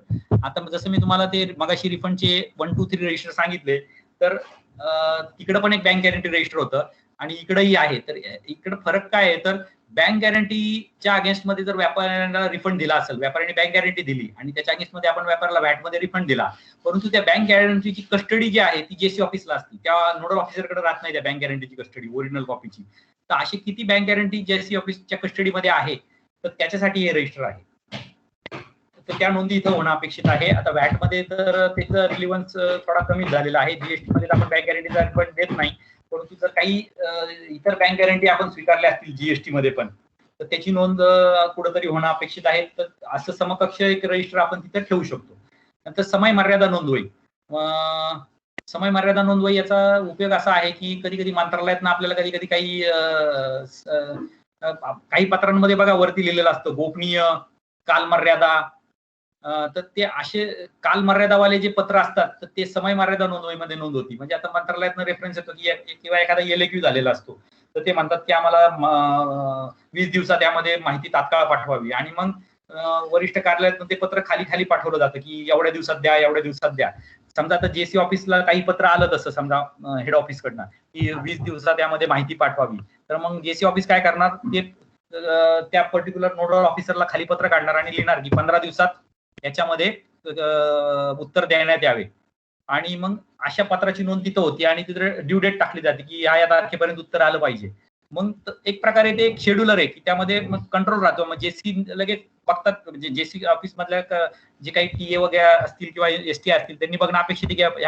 आता जसं मी तुम्हाला ते मगाशी रिफंडचे 1, 2, 3 रजिस्टर सांगितले, तर तिकडे पण एक बँक गॅरंटी रजिस्टर होतं आणि इकडेही आहे. तर इकडे फरक काय आहे, तर बँक गॅरंटीच्या अगेन्स्ट मध्ये जर व्यापाऱ्याला रिफंड दिला असेल, व्यापाऱ्याने बँक गॅरंटी दिली आणि त्याच्या अगेन्स्ट मध्ये आपण व्यापाऱ्याला व्हॅट मध्ये रिफंड दिला, परंतु त्या बँक गॅरंटीची कस्टडी जी आहे ती जेसी ऑफिसला असते, त्या नोडल ऑफिसरकडे राहत नाही त्या बँक गॅरंटीची कस्टडी ओरिजिनल कॉपीची. तर अशी किती बँक गॅरंटी जेसी ऑफिसच्या कस्टडीमध्ये आहे, तर त्याच्यासाठी हे रजिस्टर आहे. तर त्या नोंदी इथं होणं अपेक्षित आहे. आता व्हॅट मध्ये तर त्याचं रिलिव्हन्स थोडा कमी झालेला आहे. जीएसटी मध्ये आपण बँक गॅरंटीचा रिफंड देत नाही, परंतु जर काही इतर बँक गॅरंटी आपण स्वीकारल्या असतील जीएसटी मध्ये पण, तर त्याची नोंद कुठेतरी होणं अपेक्षित आहे. तर असं समकक्ष एक रजिस्टर आपण तिथे ठेवू शकतो. नंतर समय मर्यादा नोंदवही. समय मर्यादा नोंदवही याचा उपयोग असा आहे की कधी कधी मंत्रालयातनं आपल्याला कधी कधी काही पत्रांमध्ये बघा वरती लिहिलेलं असतं गोपनीय, कालमर्यादा. तर ते असे कालमर्यादावाले जे पत्र असतात तर ते समय मर्यादा नोंदवहीमध्ये नोंद होती. म्हणजे आता मंत्रालयातनं रेफरन्स येतो की किंवा एखादा एलएक्यू झालेला असतो, तर ते म्हणतात की आम्हाला 20 दिवसात यामध्ये माहिती तात्काळ पाठवावी, आणि मग वरिष्ठ कार्यालयातून ते पत्र खाली खाली पाठवलं जातं की एवढ्या दिवसात द्या, एवढ्या दिवसात द्या. समजा आता जेसी ऑफिसला काही पत्र आलं तसं समजा हेड ऑफिस कडनं की 20 दिवसात यामध्ये माहिती पाठवावी, तर मग जेसी ऑफिस काय करणार, ते त्या पर्टिक्युलर नोडल ऑफिसरला खाली पत्र काढणार आणि लिहिणार की 15 दिवसात याच्यामध्ये उत्तर देण्यात यावे, आणि मग अशा पत्राची नोंद तिथं होती आणि तिथे ड्यू डेट टाकली जाते की या तारखेपर्यंत उत्तर आलं पाहिजे. मग एक प्रकारे ते एक शेड्युलर आहे की त्यामध्ये मग कंट्रोल राहतो. मग जेसी लगेच बघतात, म्हणजे जेसी ऑफिस मधल्या जे काही टीए वगैरे असतील किंवा एसटी असतील त्यांनी बघणं अपेक्षित आहे की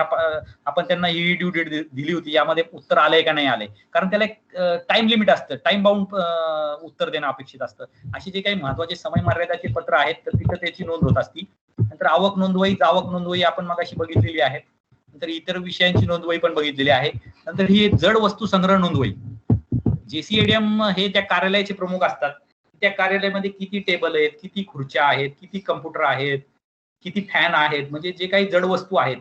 आपण त्यांना ही ड्यू डेट दिली होती, यामध्ये उत्तर आलंय का नाही आलंय, कारण त्याला एक टाइम लिमिट असतं, टाइम बाउंड उत्तर देणं अपेक्षित असतं. अशी जे काही महत्वाचे समय मर्यादाचे पत्र आहेत तर तिथं त्याची नोंद होत असती. नंतर आवक नोंदवही, जावक नोंदवही आपण मगाशी बघितलेली आहे. नंतर इतर विषयांची नोंदवही पण बघितलेली आहे. नंतर ही जड वस्तू संग्रह नोंदवही. जेसीएडीएम हे त्या कार्यालयाचे प्रमुख असतात. त्या कार्यालयामध्ये किती टेबल आहेत, किती खुर्च्या आहेत, किती कम्प्युटर आहेत, किती फॅन आहेत, म्हणजे जे काही जड वस्तू आहेत,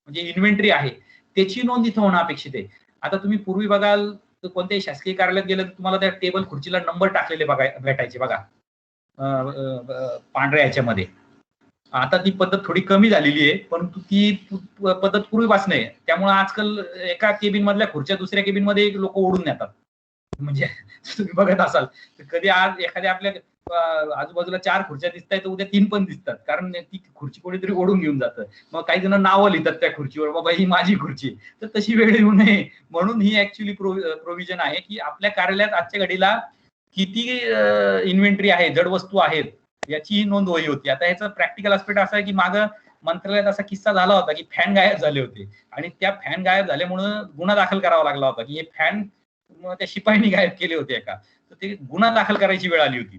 म्हणजे इन्व्हेंटरी आहे, त्याची नोंद इथं होणं अपेक्षित आहे. आता तुम्ही पूर्वी बघाल तर कोणत्याही शासकीय कार्यालयात गेलं तर तुम्हाला त्या टेबल खुर्चीला नंबर टाकलेले भेटायचे बघा पांढऱ्या ह्याच्यामध्ये. आता ती पद्धत थोडी कमी झालेली आहे, परंतु ती पद्धत पूर्वीपासून आहे. त्यामुळे आजकाल एका केबिन मधल्या खुर्च्या दुसऱ्या केबिन मध्ये लोक ओढून नेतात. म्हणजे तुम्ही बघत असाल तर कधी आज एखाद्या आपल्या आजूबाजूला 4 खुर्च्या दिसतायत तर उद्या 3 पण दिसतात, कारण ती खुर्ची कोणीतरी ओढून घेऊन जातं. मग काही जण नावं लिहितात त्या खुर्चीवर, बाबा ही माझी खुर्ची. तर तशी वेळ येऊ नये म्हणून ही ऍक्च्युली प्रोव्हिजन आहे की आपल्या कार्यालयात आजच्या घडीला किती इन्व्हेंटरी आहे, जड वस्तू आहेत, याची नोंद वही होती. आता याचं प्रॅक्टिकल आस्पेक्ट असा आहे की मागं मंत्रालयात असा किस्सा झाला होता की फॅन गायब झाले होते, आणि त्या फॅन गायब झाल्यामुळे गुन्हा दाखल करावा लागला होता की हे फॅन त्या शिपाईनी गायब केले होते का, तर ते गुन्हा दाखल करायची वेळ आली होती.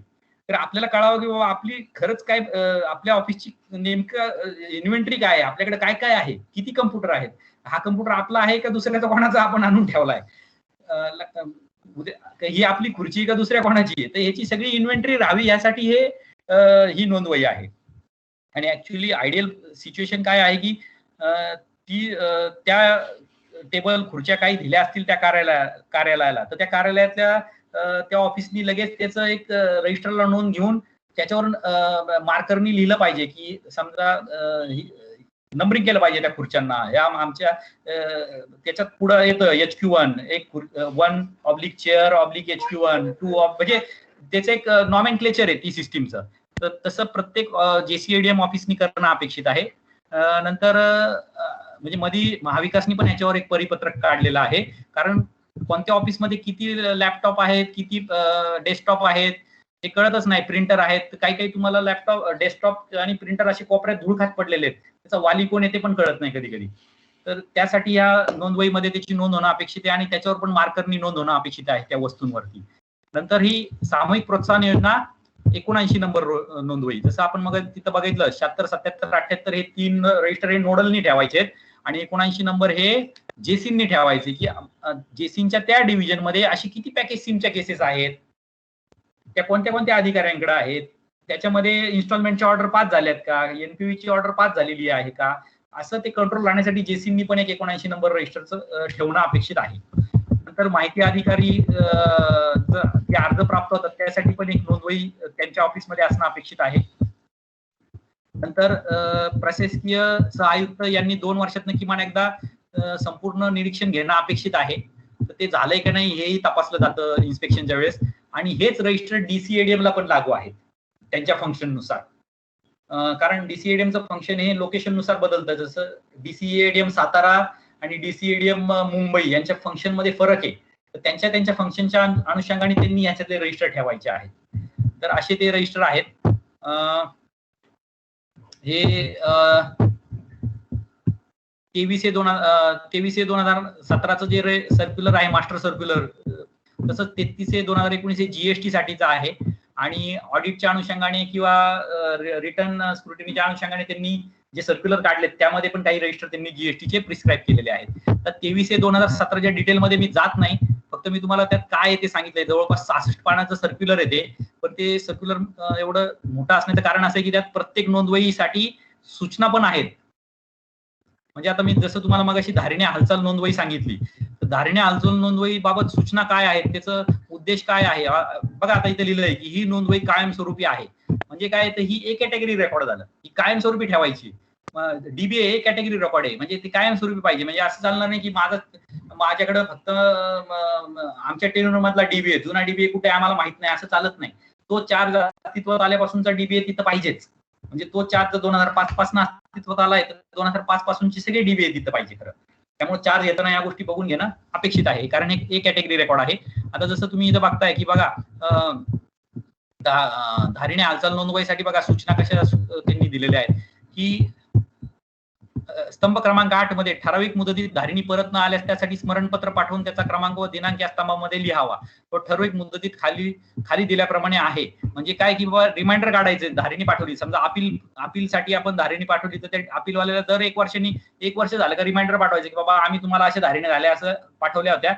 तर आपल्याला कळावं की बाबा आपली खरंच काय आपल्या ऑफिसची नेमकं इन्व्हेंटरी काय आहे, आपल्याकडे काय काय आहे, किती कम्प्युटर आहेत, हा कम्प्युटर आपला आहे का दुसऱ्याचा कोणाचा आपण आणून ठेवलाय, ही आपली खुर्ची का दुसऱ्या कोणाची आहे, तर याची सगळी इन्व्हेंटरी राहावी यासाठी हे ही नोंदवही आहे. आणि ऍक्च्युली आयडियल सिच्युएशन काय आहे की ती त्या टेबल खुर्च्या काही दिल्या असतील त्या कार्यालयाला, तर त्या कार्यालयातल्या त्या ऑफिसनी लगेच त्याचं एक रजिस्टरला नोंद घेऊन त्याच्यावर मार्करनी लिहिलं पाहिजे की समजा नंबरिंग केलं पाहिजे त्या खुर्च्यांना. या आमच्या त्याच्यात पुढं येतं HQ1, एक 1 चेअर HQ1, 2 म्हणजे त्याचं एक नॉमेनक्लेचर आहे ती सिस्टीमचं. तर तसं प्रत्येक जेसीएडीएम ऑफिसनी करणं अपेक्षित आहे. नंतर म्हणजे मध्ये महाविकासनी पण याच्यावर एक परिपत्रक काढलेलं आहे, कारण कोणत्या ऑफिसमध्ये किती लॅपटॉप आहेत, किती डेस्कटॉप आहेत हे कळतच नाही. प्रिंटर आहेत, काही काही तुम्हाला लॅपटॉप, डेस्कटॉप आणि प्रिंटर असे कोपऱ्यात धूळ खात पडलेले आहेत, त्याचा वाली कोण आहे ते पण कळत नाही कधी कधी. तर त्यासाठी या नोंदवहीमध्ये त्याची नोंद होणं अपेक्षित आहे, आणि त्याच्यावर पण मार्करनी नोंद होणं अपेक्षित आहे त्या वस्तूंवरती. नंतर ही सामूहिक प्रोत्साहन योजना 79 नंबर नोंदवही. जसं आपण मग तिथं बघितलं 76, 77, 78 हे 3 रजिस्टर हे नोडलनी ठेवायचे आणि 79 नंबर हे जेसीननी ठेवायचे, की जेसीनच्या त्या डिव्हिजन मध्ये अशी किती पॅकेज सिमच्या केसेस आहेत, त्या कोणत्या कोणत्या अधिकाऱ्यांकडे आहेत, त्याच्यामध्ये इन्स्टॉलमेंटच्या ऑर्डर पास झाल्यात का, एनपीव्हीची ऑर्डर पास झालेली आहे का, असं ते कंट्रोल राहण्यासाठी जेसीननी पण एक 79 नंबर रजिस्टरचं ठेवणं अपेक्षित आहे. नंतर माहिती अधिकारी जे अर्ज प्राप्त होतात त्यासाठी पण एक नोंदवही त्यांच्या ऑफिसमध्ये असणं अपेक्षित आहे. नंतर प्रशासकीय सहआयुक्त यांनी 2 वर्षातनं किमान एकदा संपूर्ण निरीक्षण घेणं अपेक्षित आहे. तर ते झालंय का नाही हेही तपासलं जातं इन्स्पेक्शनच्या वेळेस. आणि हेच रजिस्टर डीसीएडीएम ला पण लागू आहेत त्यांच्या फंक्शन नुसार. कारण डीसीएडीएमचं फंक्शन हे लोकेशन नुसार बदलतं. जसं डीसीएडीएम सातारा आणि डीसीएडीएम मुंबई यांच्या फंक्शन मध्ये फरक आहे. तर त्यांच्या फंक्शनच्या अनुषंगाने त्यांनी याच्यातले रजिस्टर ठेवायचे आहेत. तर असे ते रजिस्टर आहेत. हे 23/2017चं जे सर्क्युलर आहे मास्टर सर्क्युलर, तसंच 33/2019 जीएसटी साठीचं आहे. आणि ऑडिटच्या अनुषंगाने किंवा रिटर्न स्क्रुटिनीच्या अनुषंगाने त्यांनी जे सर्क्युलर काढलेत त्यामध्ये पण काही रजिस्टर त्यांनी जीएसटीचे प्रिस्क्राईब केलेले आहेत. तर 23/2017च्या डिटेलमध्ये मी जात नाही, फक्त मी तुम्हाला त्यात काय आहे ते सांगितलंय. जवळपास 66 पानाचं सर्क्युलर आहे ते. पण ते सर्क्युलर एवढं मोठं असण्याचं कारण असं आहे की त्यात प्रत्येक नोंदवहीसाठी सूचना पण आहेत. म्हणजे आता मी जसं तुम्हाला मगाशी धारिणे हालचाल नोंदवही सांगितली, तर धारिणे हालचाल नोंदवही बाबत सूचना काय आहेत, त्याचा उद्देश काय आहे. बघा आता इथे लिहिलंय की ही नोंदवही कायमस्वरूपी आहे. म्हणजे काय, तर ही ए कॅटेगरी रेकॉर्ड झालं, ही कायमस्वरूपी ठेवायची. डीबीए ए कॅटेगरी रेकॉर्ड आहे, म्हणजे ती कायमस्वरूपी पाहिजे. म्हणजे असं चालणार नाही की माझ्याकडे फक्त आमच्या टेनर मधला डीबीए, जुना डीबीए कुठे आम्हाला माहित नाही, असं चालत नाही. तो चार्ज अस्तित्वात आल्यापासूनचा डीबीए तिथं पाहिजेच. म्हणजे तो चार्ज 2005 पासून अस्तित्वात आलाय तर 2005 पासूनची सगळे डीबीए तिथं पाहिजे खरं. त्यामुळे चार्ज येताना या गोष्टी बघून घेणं अपेक्षित आहे, कारण एक ए कॅटेगरी रेकॉर्ड आहे. आता जसं तुम्ही इथं बघताय की बघा धारिणे हालचाल नोंदवहीसाठी बघा सूचना कशा त्यांनी दिलेल्या आहेत की स्तंभ क्रमांक 8 मध्ये ठराविक मुदतीत धारिणी परत न आल्यास त्यासाठी स्मरणपत्र पाठवून त्याचा क्रमांक व दिनांक या स्तंभामध्ये लिहावा. तो ठराविक मुदतीत खाली दिल्याप्रमाणे आहे. म्हणजे काय की बाबा रिमाइंडर काढायचे, धारिणी पाठवली, समजा अपीलसाठी आपण धारिणी पाठवली तर त्या अपीलवाल्याला दर 1 वर्षांनी 1 वर्ष झालं का रिमाइंडर पाठवायचे की बाबा आम्ही तुम्हाला अशा धारिणी झाल्या असं पाठवल्या होत्या,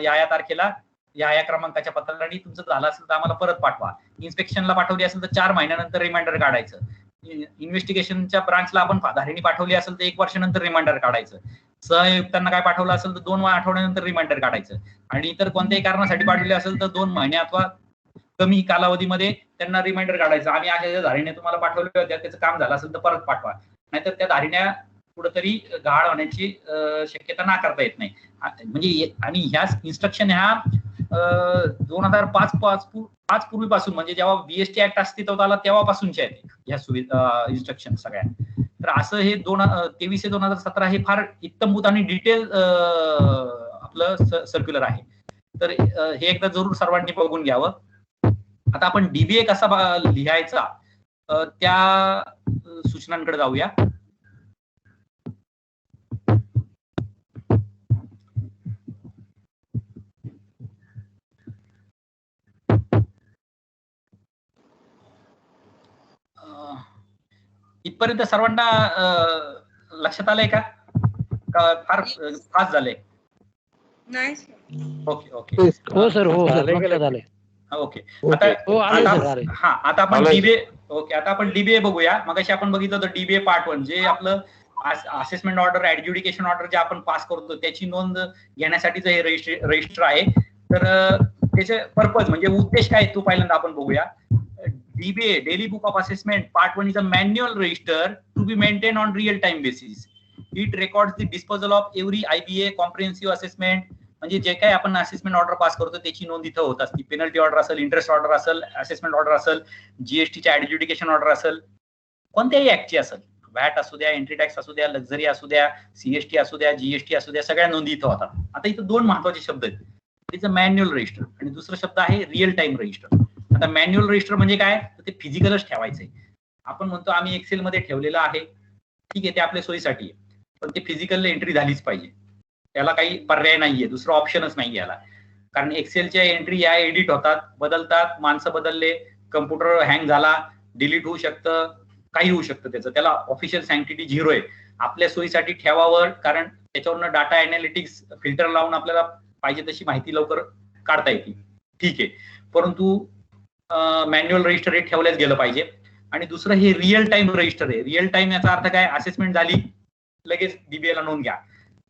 या तारखेला या क्रमांकाच्या पत्राने तुमचं झालं असेल तर आम्हाला परत पाठवा. इन्स्पेक्शनला पाठवली असेल तर 4 महिन्यानंतर रिमाइंडर काढायचं. इन्व्हेस्टिगेशनच्या ब्रांचला आपण धारिणी पाठवली असेल तर 1 वर्षानंतर रिमाइंडर काढायचं. सहआयुक्तांना काय पाठवलं असेल तर 2 आठवड्यानंतर रिमाइंडर काढायचं. आणि इतर कोणत्याही कारणासाठी पाठवले असेल तर 2 महिने अथवा कमी कालावधीमध्ये त्यांना रिमाइंडर काढायचं. आम्ही अशा धारिण्या तुम्हाला पाठवल्या होत्या, त्याचं काम झालं असेल तर परत पाठवा, नाहीतर त्या धारिण्या कुठंतरी गहाळ होण्याची शक्यता नाकारता येत नाही. म्हणजे आणि ह्या इन्स्ट्रक्शन ह्या 2005 पूर्वीपासून, म्हणजे जेव्हा बीएसटी ऍक्ट अस्तित्वात आला तेव्हापासूनच्या आहेत ह्या सुविधा इन्स्ट्रक्शन सगळ्या. तर असं हे 23/2017 हे फार इत्तमभूत आणि डिटेल आपलं सर्क्युलर आहे. तर हे एकदा जरूर सर्वांनी बघून घ्यावं. आता आपण डीबीए कसा लिहायचा त्या सूचनांकडे जाऊया. इथपर्यंत सर्वांना लक्षात आलंय का? फार फास्ट झालंय? नाही. Okay okay. हो सर, हो सर, लक्षात आलंय. ओके. आता आपण डीबीए, ओके, आता आपण डीबीए बघूया. मगाशी आपण बघितलं होतं डीबीए पार्ट 1, जे आपलं असेसमेंट ऑर्डर, ऍडज्युडिकेशन ऑर्डर जे आपण पास करतो त्याची नोंद घेण्यासाठीचं हे रजिस्टर आहे. तर त्याचे पर्पज म्हणजे उद्देश काय तो पहिल्यांदा आपण बघूया. DBA, Daily Book of Assessment, Part 1 is a manual register to be maintained on real-time basis. It records the disposal of every IBA comprehensive assessment. म्हणजे जे काही आपण असेसमेंट ऑर्डर पास करतो त्याची नोंद इथं होत असते. पेनल्टी ऑर्डर असेल, इंटरेस्ट ऑर्डर असेल, असेसमेंट ऑर्डर असेल, जीएसटीच्या ऍडज्युडिकेशन ऑर्डर असेल, कोणत्याही ऍक्टची असेल, व्हॅट असू द्या, एंट्री टॅक्स असू द्या, लक्झरी असू द्या, सीएसटी असू द्या, जीएसटी असू द्या, सगळ्या नोंदी इथं होतात. आता इथं 2 महत्वाचे शब्द आहेत. इट्स अ मॅन्युअल रजिस्टर आणि दुसरा शब्द आहे रिअल टाइम रजिस्टर. आता मॅन्युअल रजिस्टर म्हणजे काय, तर ते फिजिकलच ठेवायचंय. आपण म्हणतो आम्ही एक्सेल मध्ये ठेवलेलं आहे, ठीक आहे, ते आपल्या सोयीसाठी आहे, पण ते फिजिकल एंट्री झालीच पाहिजे. त्याला काही पर्याय नाहीये, दुसरा ऑप्शनच नाही याला. कारण एक्सेलच्या एंट्री या एडिट होतात, बदलतात, माणसं बदलले, कम्प्युटर हँग झाला, डिलीट होऊ शकतं, काही होऊ शकतं त्याला ऑफिशियल सँक्टिटी 0 आहे. आपल्या सोयीसाठी ठेवावं, कारण त्याच्यावरनं डाटा अॅनालिटिक्स फिल्टर लावून आपल्याला पाहिजे तशी माहिती लवकर काढता येते. ठीक आहे, परंतु मॅन्युअल रजिस्टर हे ठेवल्याच गेलं पाहिजे. आणि दुसरं हे रिअल टाइम रजिस्टर आहे. रिअल टाइम याचा अर्थ काय, असेसमेंट झाली लगेच डीबीए ला नोंद घ्या.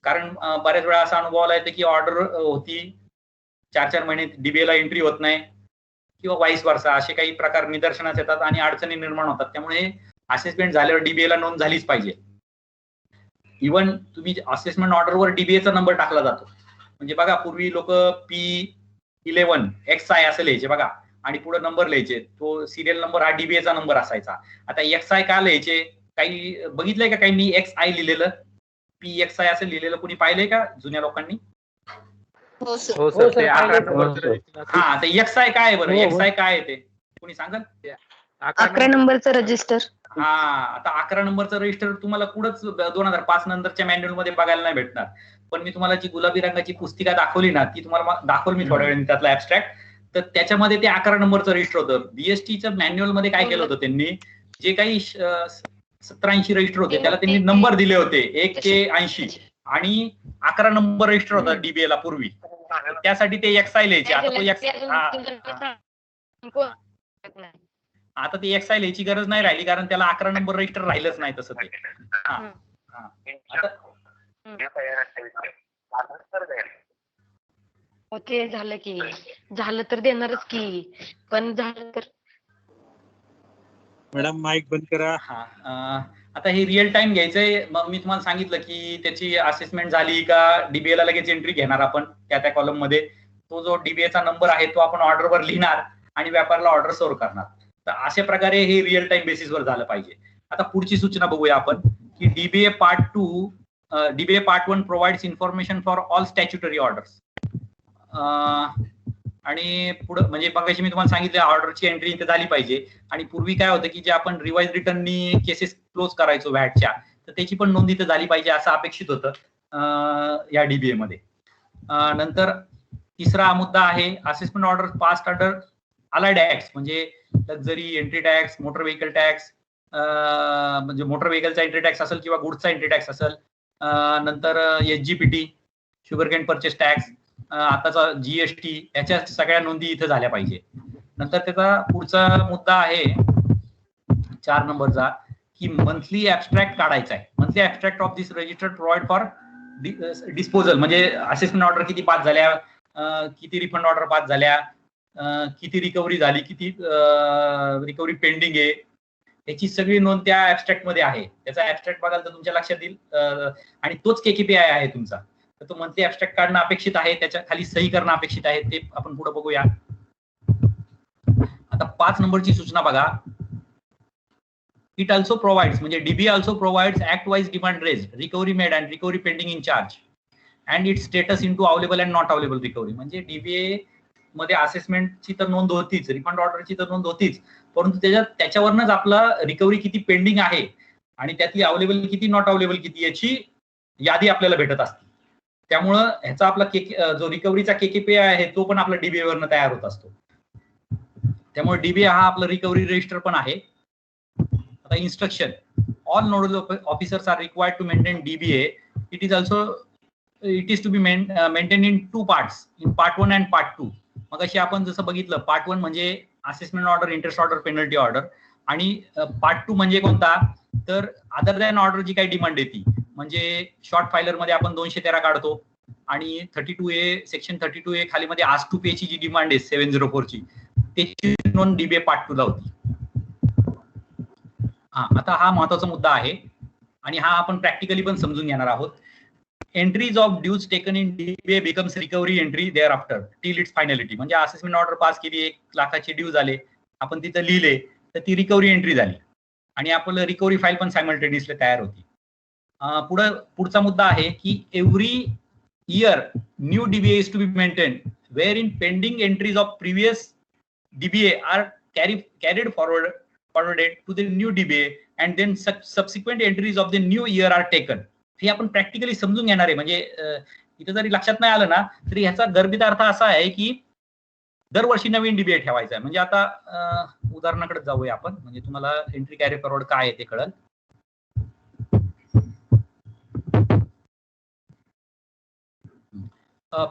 कारण बऱ्याच वेळा असा अनुभव आला की ऑर्डर होती 4-4 महिने डीबीए ला एंट्री होत नाही, किंवा वाईस वर्सा, असे काही प्रकार निदर्शनास येतात आणि अडचणी निर्माण होतात. त्यामुळे असेसमेंट झाल्यावर डीबीए ला नोंद झालीच पाहिजे. इव्हन तुम्ही असेसमेंट ऑर्डरवर डीबीएचा नंबर टाकला जातो. म्हणजे बघा, पूर्वी लोक P11 XI असं लिहायचे बघा, आणि पुढे नंबर लिहायचे, तो सिरियल नंबर हा डीबीएचा नंबर असायचा. आता XI का लिहायचे, काही बघितलंय का काही XI लिहिलेलं, PXI असं लिहिलेलं कोणी पाहिलंय का जुन्या लोकांनी? हो सर. हो सर, ते पाहिलंय अकरा- सर. हा, ते XI काय आहे बरं? हो, हो. XI काय आहे ते कोणी सांगाल? 11 नंबरचं रजिस्टर. हा, आता 11 नंबरचं रजिस्टर तुम्हाला कुठंच 2005 नंतरच्या मॅन्युअल मध्ये बघायला नाही भेटणार. पण मी तुम्हाला जी गुलाबी रंगाची पुस्तिका दाखवली ना, ती तुम्हाला दाखवली मी थोड्या वेळाने, त्यातला ऍबस्ट्रॅक्ट. तर त्याच्यामध्ये ते 11 नंबरचं रजिस्टर होतं. बीएसटीच्या मॅन्युअल मध्ये काय केलं होतं त्यांनी, जे काही 70-80 रजिस्टर होते त्याला त्यांनी नंबर दिले होते 1 ते 80, आणि 11 नंबर रजिस्टर होता डीबीए ला पूर्वी. त्यासाठी ते XI लिहायचे. आता ते XI लिहायची गरज नाही राहिली, कारण त्याला 11 नंबर रजिस्टर राहिलंच नाही तसं ते. ते झालं की झालं तर देणारच की, पण झालं तर मॅडम माईक बंद करा. आता हे रिअल टाइम घ्यायचंय. मग मी तुम्हाला सांगितलं की त्याची असेसमेंट झाली का डीबीए ला लगेच एंट्री घेणार आपण त्या कॉलम मध्ये. तो जो डीबीएचा नंबर आहे तो आपण ऑर्डरवर लिहिणार आणि व्यापाराला ऑर्डर सर्व्ह करणार. तर अशा प्रकारे हे रिअल टाइम बेसिसवर झालं पाहिजे. आता पुढची सूचना बघूया आपण, की dBA part 1 provides information for all statutory orders. आणि पुढे म्हणजे मगाशी मी तुम्हाला सांगितलं ऑर्डरची एंट्री इथे झाली पाहिजे. आणि पूर्वी काय होतं की जे आपण रिवाइज रिटर्ननी केसेस क्लोज करायचो व्हॅटच्या, तर त्याची पण नोंद इथे झाली पाहिजे असं अपेक्षित होतं या डीबीए मध्ये. नंतर तिसरा मुद्दा आहे assessment order passed under allied acts, म्हणजे luxury entry tax, motor vehicle tax, म्हणजे मोटर व्हेकलचा एंट्री टॅक्स असेल किंवा गुड्सचा एंट्री टॅक्स असेल. नंतर SGPT, sugarcane purchase tax, आताचा GST, याच्या सगळ्या नोंदी इथे झाल्या पाहिजे. नंतर त्याचा पुढचा मुद्दा आहे 4 नंबरचा, की मंथली ऍबस्ट्रॅक्ट काढायचा आहे. Monthly abstract of this register provide for disposal, म्हणजे असेसमेंट ऑर्डर किती पास झाल्या, किती रिफंड ऑर्डर पास झाल्या, किती रिकव्हरी झाली, किती रिकव्हरी पेंडिंग आहे, याची सगळी नोंद त्या ऍबस्ट्रॅक्ट मध्ये आहे. त्याचा ऍबस्ट्रॅक्ट बघाल तर तुमच्या लक्षात येईल. आणि तोच KKPI आहे तुमचा. तर तो मंथली ऍबस्ट्रॅक्ट काढणं अपेक्षित आहे, त्याच्या खाली सही करणं अपेक्षित आहे. ते आपण पुढे बघूया. आता 5 नंबरची सूचना बघा. इट ऑल्सो प्रोव्हाइड्स, म्हणजे DBA also provides act wise demand raise, recovery made and recovery pending in charge and it status in to available and not available recovery. म्हणजे डीबीए मध्ये असेसमेंटची तर नोंद होतीच, रिफंड ऑर्डरची तर नोंद होतीच, परंतु त्याच्यावरनच आपला रिकव्हरी किती पेंडिंग आहे आणि त्यातली अवेलेबल किती, नॉट अवेलेबल किती, याची यादी आपल्याला भेटत असते. त्यामुळं ह्याचा आपला जो रिकव्हरीचा KKPI आहे तो पण आपला डीबीए वरनं तयार होत असतो. त्यामुळे डीबीए हा आपला रिकव्हरी रजिस्टर पण आहे. आता instruction, all nodal officers are required to maintain DBA. It is to be maintain in 2 parts, in part 1 and part 2. मग अशी आपण जसं बघितलं, पार्ट 1 म्हणजे assessment order, interest order, penalty order, आणि पार्ट 2 म्हणजे कोणता, तर अदर दॅन ऑर्डर जी काही डिमांड येते, म्हणजे शॉर्ट फायलर मध्ये आपण 213 काढतो, आणि 32A सेक्शन 32A खाली मध्ये आस्क टू पे ची जी डिमांड आहे 704 ची, त्याची नोंद डीबीए पार्ट 2 ला होती. आता हा महत्वाचा मुद्दा आहे आणि हा आपण प्रॅक्टिकली पण समजून घेणार आहोत. Entries of dues taken in DBA becomes recovery entry thereafter till its finality. म्हणजे असेसमेंट ऑर्डर पास केली, 1 लाखाचे ड्यू झाले, आपण तिथं लिहिले, तर ती रिकव्हरी एंट्री झाली आणि आपलं रिकव्हरी फाईल पण सायमल्टेनियसली तयार होती. पुढचा मुद्दा आहे की every year new DBA is to be maintain where in pending entries of previous DBA are carried forwarded to the new DBA and then subsequent entries of the new year are taken. हे आपण practically समजून घेणार आहे. म्हणजे इथे जरी लक्षात नाही आलं ना, तरी ह्याचा गर्भित अर्थ असा आहे की दरवर्षी नवीन डीबीए ठेवायचा आहे. म्हणजे आता उदाहरणाकडे जाऊया आपण, म्हणजे तुम्हाला एंट्री कॅरी फॉरवर्ड काय आहे ते कळेल.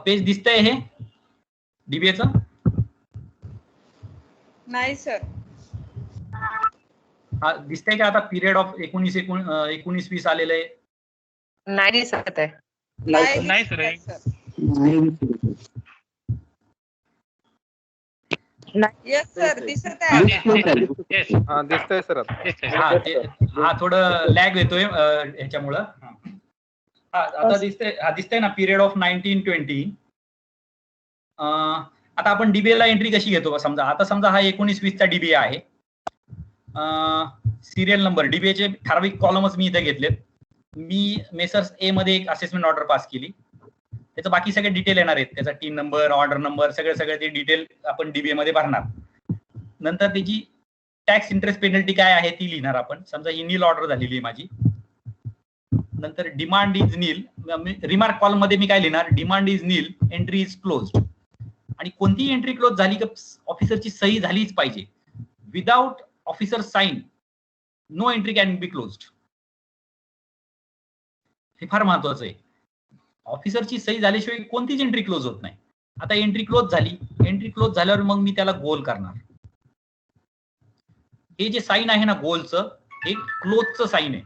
पेज दिसतंय हे डीबीएचं? नाही सर. हा दिसतंय का आता पिरियड ऑफ 19-20 आलेलं आहे? नाही दिसत आहे. नाही सर. येस सर, दिसत आहे. दिसतंय सर हा थोडं लॅग येतोय ह्याच्यामुळं. आता दिसतंय ना पिरियड ऑफ 19-20. आता आपण डीबीए ला एंट्री कशी घेतो? समजा हा 19-20 चा डीबीए आहे. सिरियल नंबर डीबीएचे ठराविक कॉलमच मी इथे घेतलेत. मी मेसर्स ए मध्ये एक असेसमेंट ऑर्डर पास केली. त्याचं बाकी सगळे डिटेल येणार आहेत, त्याचा टीम नंबर, ऑर्डर नंबर, सगळे ते डिटेल आपण डीबीए मध्ये भरणार. नंतर त्याची टॅक्स इंटरेस्ट पेनल्टी काय आहे ती लिहिणार आपण. समजा ही नील ऑर्डर झालेली आहे माझी. नंतर demand is nil. Remark column मध्ये मी काय लिहिणार? Demand is nil, entry is closed. आणि कोणतीही एंट्री क्लोज झाली की ऑफिसरची सही झालीच पाहिजे. Without officer sign no entry can be closed. हे फार महत्वाचं आहे. ऑफिसरची सही झाल्याशिवाय कोणतीच एंट्री क्लोज होत नाही. आता एंट्री क्लोज झाली. एंट्री क्लोज झाल्यावर मग मी त्याला गोल करणार. हे जे साइन आहे ना गोलचं, हे क्लोजचं साइन आहे.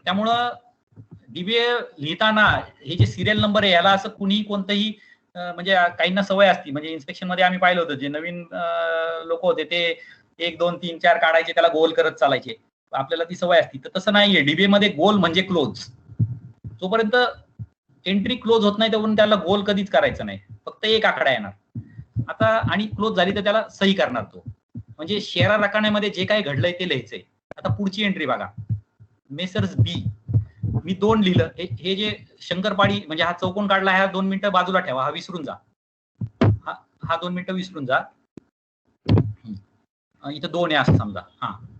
त्यामुळं डीबीए लिहिताना हे जे सिरियल नंबर आहे याला असं कुणी कोणतंही म्हणजे काहींना सवय असती, म्हणजे इन्स्पेक्शन मध्ये आम्ही पाहिलं होतं जे नवीन लोक होते ते 1, 2, 3, 4 काढायचे, त्याला गोल करत चालायचे. आपल्याला ती सवय असती. तर तसं नाहीये. डीबीए मध्ये गोल म्हणजे क्लोज. जोपर्यंत एंट्री क्लोज होत नाही तोपर्यंत त्याला गोल कधीच करायचं नाही. फक्त एक आकडा येणार. आता आणि क्लोज झाली तर त्याला सही करणार तो. म्हणजे शेअर रकान्यामध्ये जे काही घडलंय ते लिहायचंय. आता पुढची एंट्री बघा. मेसर्स बी मी 2 लिहिलं. हे जे शंकरपाळी म्हणजे हा चौकोन काढला, हा 2 मिनिटं बाजूला ठेवा, हा विसरून जा. हा 2 मिनिटं विसरून जा. इथं 2 आहे असं समजा.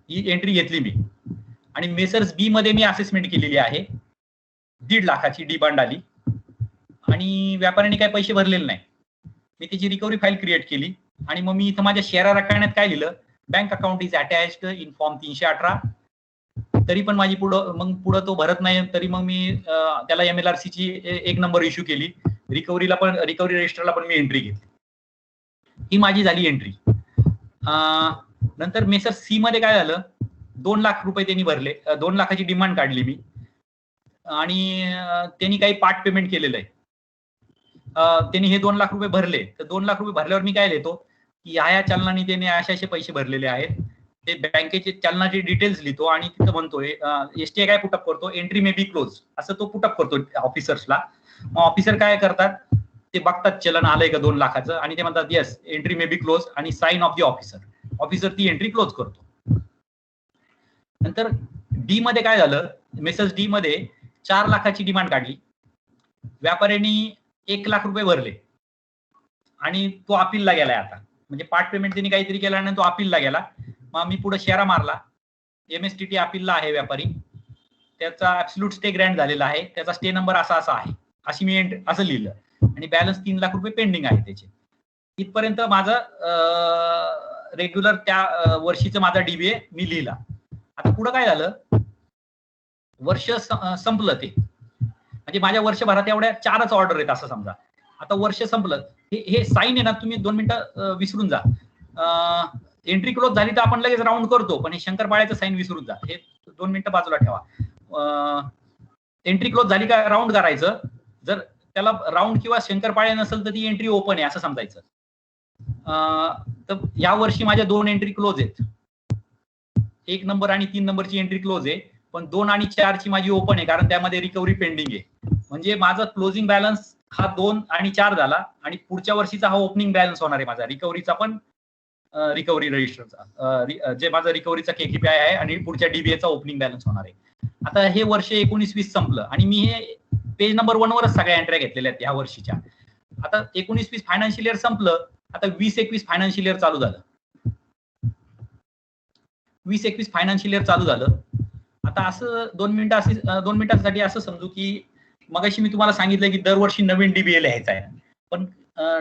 ही एंट्री घेतली मी. आणि मेसर्स बी मध्ये मी असेसमेंट केलेली आहे. 1.5 लाखाची डिमांड आली आणि व्यापाऱ्यांनी काही पैसे भरलेले नाही. मी त्याची रिकव्हरी फाईल क्रिएट केली आणि मग मी इथं माझ्या शेअर रकान्यात काय लिहिलं? Bank account is attached in form 318. तरी पण माझी पुढं तो भरत नाही. तरी मग मी त्याला MLRC ची 1 नंबर इश्यू केली. रिकव्हरी रजिस्टरला पण मी एंट्री घेतली. ही माझी झाली एंट्री. नंतर मेसर सी मध्ये काय झालं? 2 लाख रुपये त्यांनी भरले. 2 लाखाची डिमांड काढली मी आणि त्यांनी काही पार्ट पेमेंट केलेलं आहे. त्यांनी हे 2 लाख रुपये भरले. तर 2 लाख रुपये भरल्यावर मी काय लिहितो की ह्या चलनाने त्याने असे पैसे भरलेले आहेत. ते बँकेचे चलनाचे डिटेल्स लिहितो आणि तिथं म्हणतोय STI काय पुटअप करतो? एंट्री मे बी क्लोज असं तो पुटअप करतो ऑफिसर्सला. मग ऑफिसर काय करतात? ते बघतात चलन आलंय का 2 लाखाचं आणि ते म्हणतात yes entry may be close आणि sign of the officer. Officer ती एंट्री क्लोज करतो. नंतर डी मध्ये काय झालं? मेसर्स डी मध्ये 4 लाखाची डिमांड काढली. व्यापाऱ्यांनी 1 लाख रुपये भरले आणि तो अपीलला गेलाय. आता म्हणजे पार्ट पेमेंट त्यांनी काहीतरी केला आणि तो अपीलला गेला. मग मी पुढे शेरा मारला. MSTT अपीलला आहे व्यापारी. त्याचा ऍब्सोल्यूट स्टे ग्रँट झालेला आहे. त्याचा स्टे नंबर असा आहे. अशी मी असं लिहिलं आणि बॅलन्स 3 लाख रुपये पेंडिंग आहे त्याचे. इथपर्यंत माझं रेग्युलर त्या वर्षीचं माझा डीबीए मी लिहिला. आता पुढे काय झालं? वर्ष संपलं ते. म्हणजे माझ्या वर्षभरात एवढ्या 4च ऑर्डर आहेत असं समजा. आता वर्ष संपलं. हे साइन आहे ना, तुम्ही 2 मिनिटं विसरून जा. एंट्री क्लोज झाली तर आपण लगेच राऊंड करतो, पण हे शंकरपाळ्याचं साइन विसरून जा. हे 2 मिनिटं बाजूला ठेवा. एंट्री क्लोज झाली का राऊंड करायचं. जर त्याला राऊंड किंवा शंकरपाळ्या नसेल तर ती एंट्री ओपन आहे असं समजायचं. तर या वर्षी माझ्या 2 एंट्री क्लोज आहेत. 1 नंबर आणि 3 नंबरची एंट्री क्लोज आहे, पण 2 आणि 4 ची माझी ओपन आहे कारण त्यामध्ये रिकव्हरी पेंडिंग आहे. म्हणजे माझा क्लोजिंग बॅलन्स हा 2 आणि 4 झाला आणि पुढच्या वर्षीचा हा ओपनिंग बॅलन्स होणार आहे माझा रिकव्हरीचा पण. रिकव्हरी रजिस्टरचा जे माझा रिकव्हरीचा KPI आहे आणि पुढच्या डीबीएचा ओपनिंग बॅलन्स होणार आहे. आता हे वर्ष 19-20 संपलं आणि मी हे पेज नंबर 1 वरच सगळ्या एंट्र्या घेतलेल्या आहेत या वर्षीच्या. आता 19-20 फायनान्शियल इयर संपलं. आता 20-21 फायनान्शियल इयर चालू झालं. 20-21 फायनान्शियल इयर चालू झालं. आता असं 2 मिनिटांसाठी असं समजू की मगाशी मी तुम्हाला सांगितलं की दरवर्षी नवीन डीबीए लिहायचा आहे, पण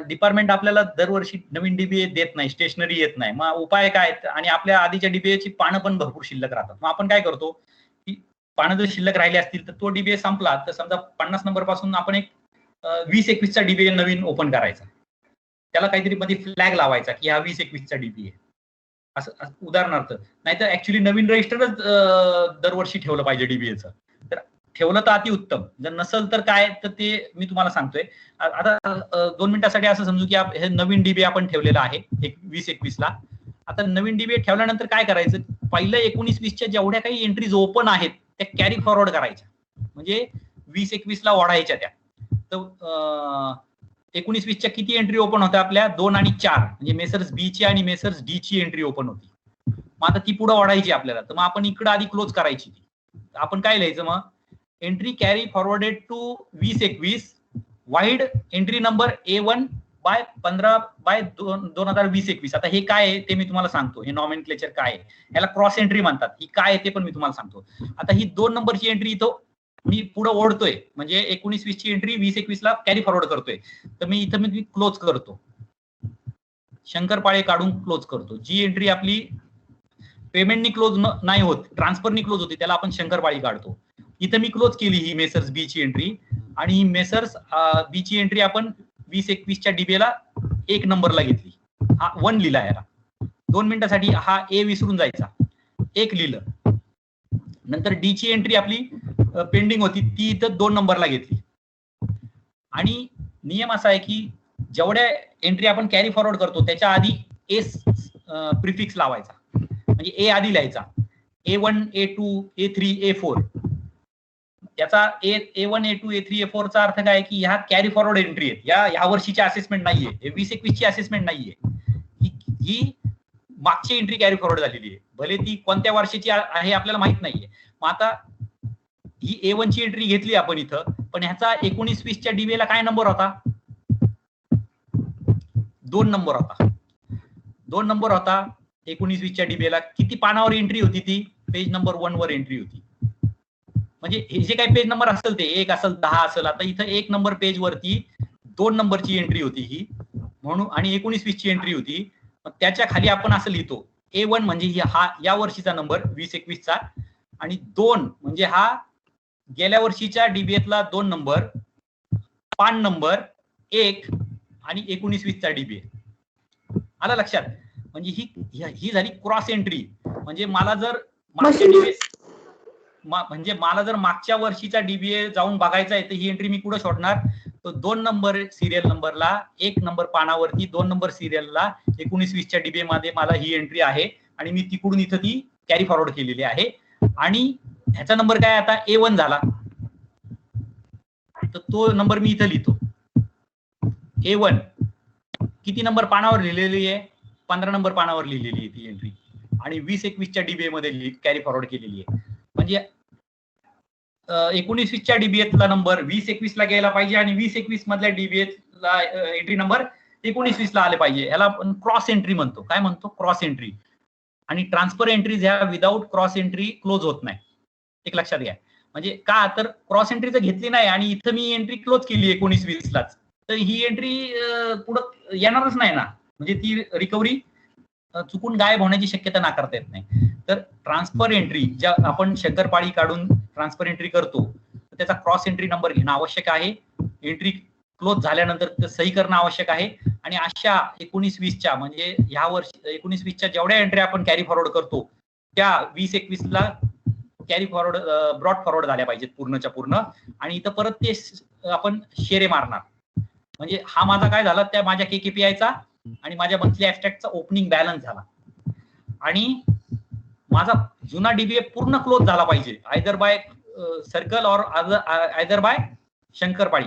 डिपार्टमेंट आपल्याला दरवर्षी नवीन डीबीए देत नाही, स्टेशनरी येत नाही. मग उपाय काय? आणि आपल्या आधीच्या डीबीएची पानं पण भरपूर शिल्लक राहतात. मग आपण काय करतो की पानं जर शिल्लक राहिली असतील तर तो डीबीए संपला तर समजा 50 नंबर पासून आपण एक 20-21 चा डीबीए नवीन ओपन करायचा. त्याला काहीतरी मध्ये फ्लॅग लावायचा की हा 20-21 चा डीबीए असं उदाहरणार्थ. नाहीतर ऍक्च्युली नवीन रजिस्टरच दरवर्षी ठेवलं पाहिजे डीबीएचं. तर ठेवलं तर अति उत्तम. जर नसेल तर काय, तर ते मी तुम्हाला सांगतोय. आता 2 मिनिटासाठी असं समजू की हे नवीन डीबीए आपण ठेवलेलं आहे 20-21 ला. आता नवीन डीबीए ठेवल्यानंतर काय करायचं? पहिलं 19-20 च्या जेवढ्या काही एंट्रीज ओपन आहेत त्या कॅरी फॉरवर्ड करायच्या, म्हणजे 20-21 ला वाढायच्या त्या. तर 19-20 च्या किती एंट्री ओपन होत्या आपल्या? 2 आणि 4, म्हणजे मेसर्स बी ची आणि मेसर्स डी ची एंट्री ओपन होती. मग आता ती पुढे वाढायची आपल्याला. तर मग आपण इकडे आधी क्लोज करायची ती. आपण काय लिहायचं मग? Entry carry forwarded to 20-21 vide entry number A1 by 15/2021. आता हे काय आहे ते मी तुम्हाला सांगतो. हे नॉमेनक्लेचर काय आहे, याला क्रॉस एंट्री म्हणतात. ही काय आहे ते पण मी तुम्हाला सांगतो. आता ही 2 नंबरची एंट्री इथं मी पुढे ओढतोय, म्हणजे 19-20 ची एंट्री 20-21 ला कॅरी फॉरवर्ड करतोय. तर मी इथं मी क्लोज करतो, शंकरपाळे काढून क्लोज करतो. जी एंट्री आपली पेमेंटनी क्लोज नाही होत, ट्रान्सफरनी क्लोज होती, त्याला आपण शंकरपाळी काढतो. इथं मी क्लोज केली ही मेसर्स बी ची एंट्री, आणि ही मेसर्स बी ची एंट्री आपण 20-21 च्या डीबीएला 1 नंबरला घेतली. हा 1 लिहिला याला. 2 मिनिटासाठी हा ए विसरून जायचा, 1 लिहिलं. नंतर डी ची एंट्री आपली पेंडिंग होती, ती इथं 2 नंबरला घेतली. आणि नियम असा आहे की जेवढ्या एंट्री आपण कॅरी फॉरवर्ड करतो त्याच्या आधी ए प्रिफिक्स लावायचा, म्हणजे ए आधी लिहायचा. A1, A2, A3, A4. याचा A1, A2, A3, A4 चा अर्थ काय की ह्या कॅरी फॉरवर्ड एंट्री आहेत. या वर्षीची असेसमेंट नाहीये, 20-21 ची असेसमेंट नाहीये. ही मागची एंट्री कॅरी फॉरवर्ड झालेली आहे, भले ती कोणत्या वर्षाची आहे आपल्याला माहित नाहीये. मग आता ही A1 ची एंट्री घेतली आपण इथं, पण ह्याचा 19-20 च्या डीबीएला काय नंबर होता? 2 नंबर होता. 2 नंबर होता 19-20 च्या डीबीएला. किती पानावर एंट्री होती? ती पेज नंबर 1 वर एंट्री होती. म्हणजे हे जे काही पेज नंबर असेल ते 1 असेल 10 असेल. आता इथं 1 नंबर पेज वरती 2 नंबरची एंट्री होती ही, म्हणून, आणि 19-20 ची एंट्री होती. मग त्याच्या खाली आपण असं लिहितो A1 म्हणजे हा या वर्षीचा नंबर 20-21 चा, आणि 2 म्हणजे हा गेल्या वर्षीच्या डीबीएतला 2 नंबर, पान नंबर 1 आणि 19-20 चा डीबीए. आला लक्षात? म्हणजे ही झाली क्रॉस एंट्री. म्हणजे मला जर मागच्या डीबीए म्हणजे मला जर मागच्या वर्षीचा डीबीए जाऊन बघायचा आहे तर ही एंट्री मी कुठे शोधणार? तर 2 नंबर सिरियल नंबरला, 1 नंबर पानावरती 2 नंबर सिरियलला 19-20 च्या डीबीए मध्ये मला ही एंट्री आहे, आणि मी तिकडून इथं ती कॅरी फॉरवर्ड केलेली आहे. आणि ह्याचा नंबर काय आता? A1 झाला, तर तो नंबर मी इथं लिहितो A1. किती नंबर पानावर लिहिलेली आहे? 15 नंबर पानावर लिहिलेली आहे ती एंट्री, आणि 20-21 च्या डीबीए मध्ये कॅरी फॉरवर्ड केलेली आहे. म्हणजे 19-20 च्या डीबीएतला नंबर 20-21 ला गेला पाहिजे, आणि 20-21 मधल्या डीबीएतला एंट्री नंबर 19-20 ला आले पाहिजे. ह्याला आपण क्रॉस एंट्री म्हणतो. काय म्हणतो? Cross entry. आणि ट्रान्सफर एंट्रीज ह्या विदाऊट क्रॉस एंट्री क्लोज होत नाही, एक लक्षात घ्या. म्हणजे का? तर क्रॉस एंट्री जर घेतली नाही आणि इथं मी एंट्री क्लोज केली 19-20 लाच, तर ही एंट्री पुढे येणारच नाही ना, म्हणजे ती रिकव्हरी चुकून गायब होण्याची शक्यता नाकारता येत नाही. तर ट्रान्सफर एंट्री ज्या आपण शंकरपाळी काढून ट्रान्सफर एंट्री करतो, त्याचा क्रॉस एंट्री नंबर घेणं आवश्यक आहे. एंट्री क्लोज झाल्यानंतर सही करणं आवश्यक आहे. आणि अशा 19-20 च्या, म्हणजे ह्या वर्षी 19-20 च्या जेवढ्या एंट्री आपण कॅरी फॉरवर्ड करतो त्या 20-21 ला कॅरी फॉरवर्ड ब्रॉड फॉरवर्ड झाल्या पाहिजेत पूर्णच्या पूर्ण. आणि इथं परत ते आपण शेरे मारणार. म्हणजे हा माझा काय झाला? त्या माझ्या KKPI आणि माझ्या मंथली ऍबस्ट्रॅक्टचा ओपनिंग बॅलन्स झाला, आणि माझा जुना डीबीए पूर्ण क्लोज झाला पाहिजे, आयदर बाय सर्कल और आयदर बाय शंकरपाळी.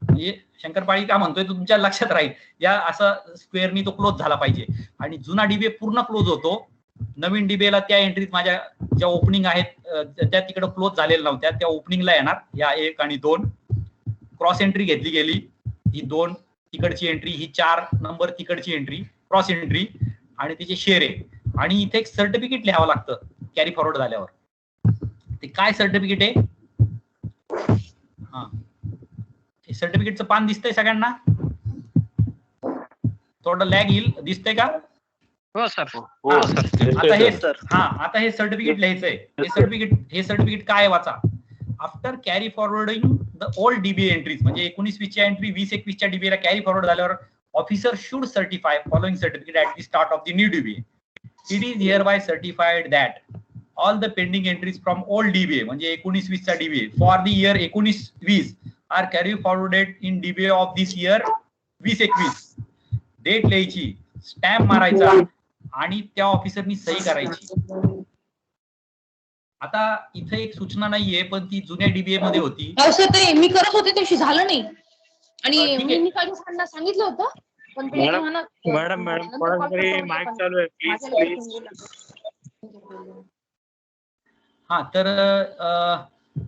म्हणजे शंकरपाळी का म्हणतोय तुमच्या लक्षात राहील, या असं स्क्वेअरनी तो क्लोज झाला पाहिजे. आणि जुना डीबीए पूर्ण क्लोज होतो, नवीन डीबीएला त्या एंट्रीज माझ्या ज्या ओपनिंग आहेत त्या तिकडे क्लोज झालेल्या नव्हत्या, त्या ओपनिंगला येणार. या 1 आणि 2 क्रॉस एंट्री घेतली गेली, ही 2 तिकडची एंट्री, ही 4 नंबर तिकडची एंट्री क्रॉस एंट्री, आणि तिचे शेरे. आणि इथे एक सर्टिफिकेट लिहावं लागतं कॅरी फॉरवर्ड झाल्यावर. ते काय सर्टिफिकेट आहे? हा, हे सर्टिफिकेटचं पान दिसतंय सगळ्यांना? थोडं लॅग येईल, दिसतंय का? हो सर. आता हे सर्टिफिकेट लिहायचंय. हे सर्टिफिकेट काय आहे वाचा. After carry forwarding the old DBA entries, म्हणजे 19-20च्या एंट्री 20-21च्या डीबीए ला कॅरी फॉरवर्ड झाल्यावर officer should certify following certificate at the start of the new DBA. It is hereby certified that all the pending entries from old DBA, म्हणजे 19-20चा DBA for the year 19-20 are carry forwarded in DBA of this year 20-21. Date लिहायची, stamp मारायचा आणि त्या ऑफिसरनी सही करायची. आता इथे एक सूचना नाहीये, पण ती जुन्या डीबीए मध्ये होती. ते मी करत होते त्याशी झालं नाही आणि ठीक आहे. मी काही सांगितलं होतं पण ते मॅडम कोणातरी माईक चालू आहे प्लीज. हा, तर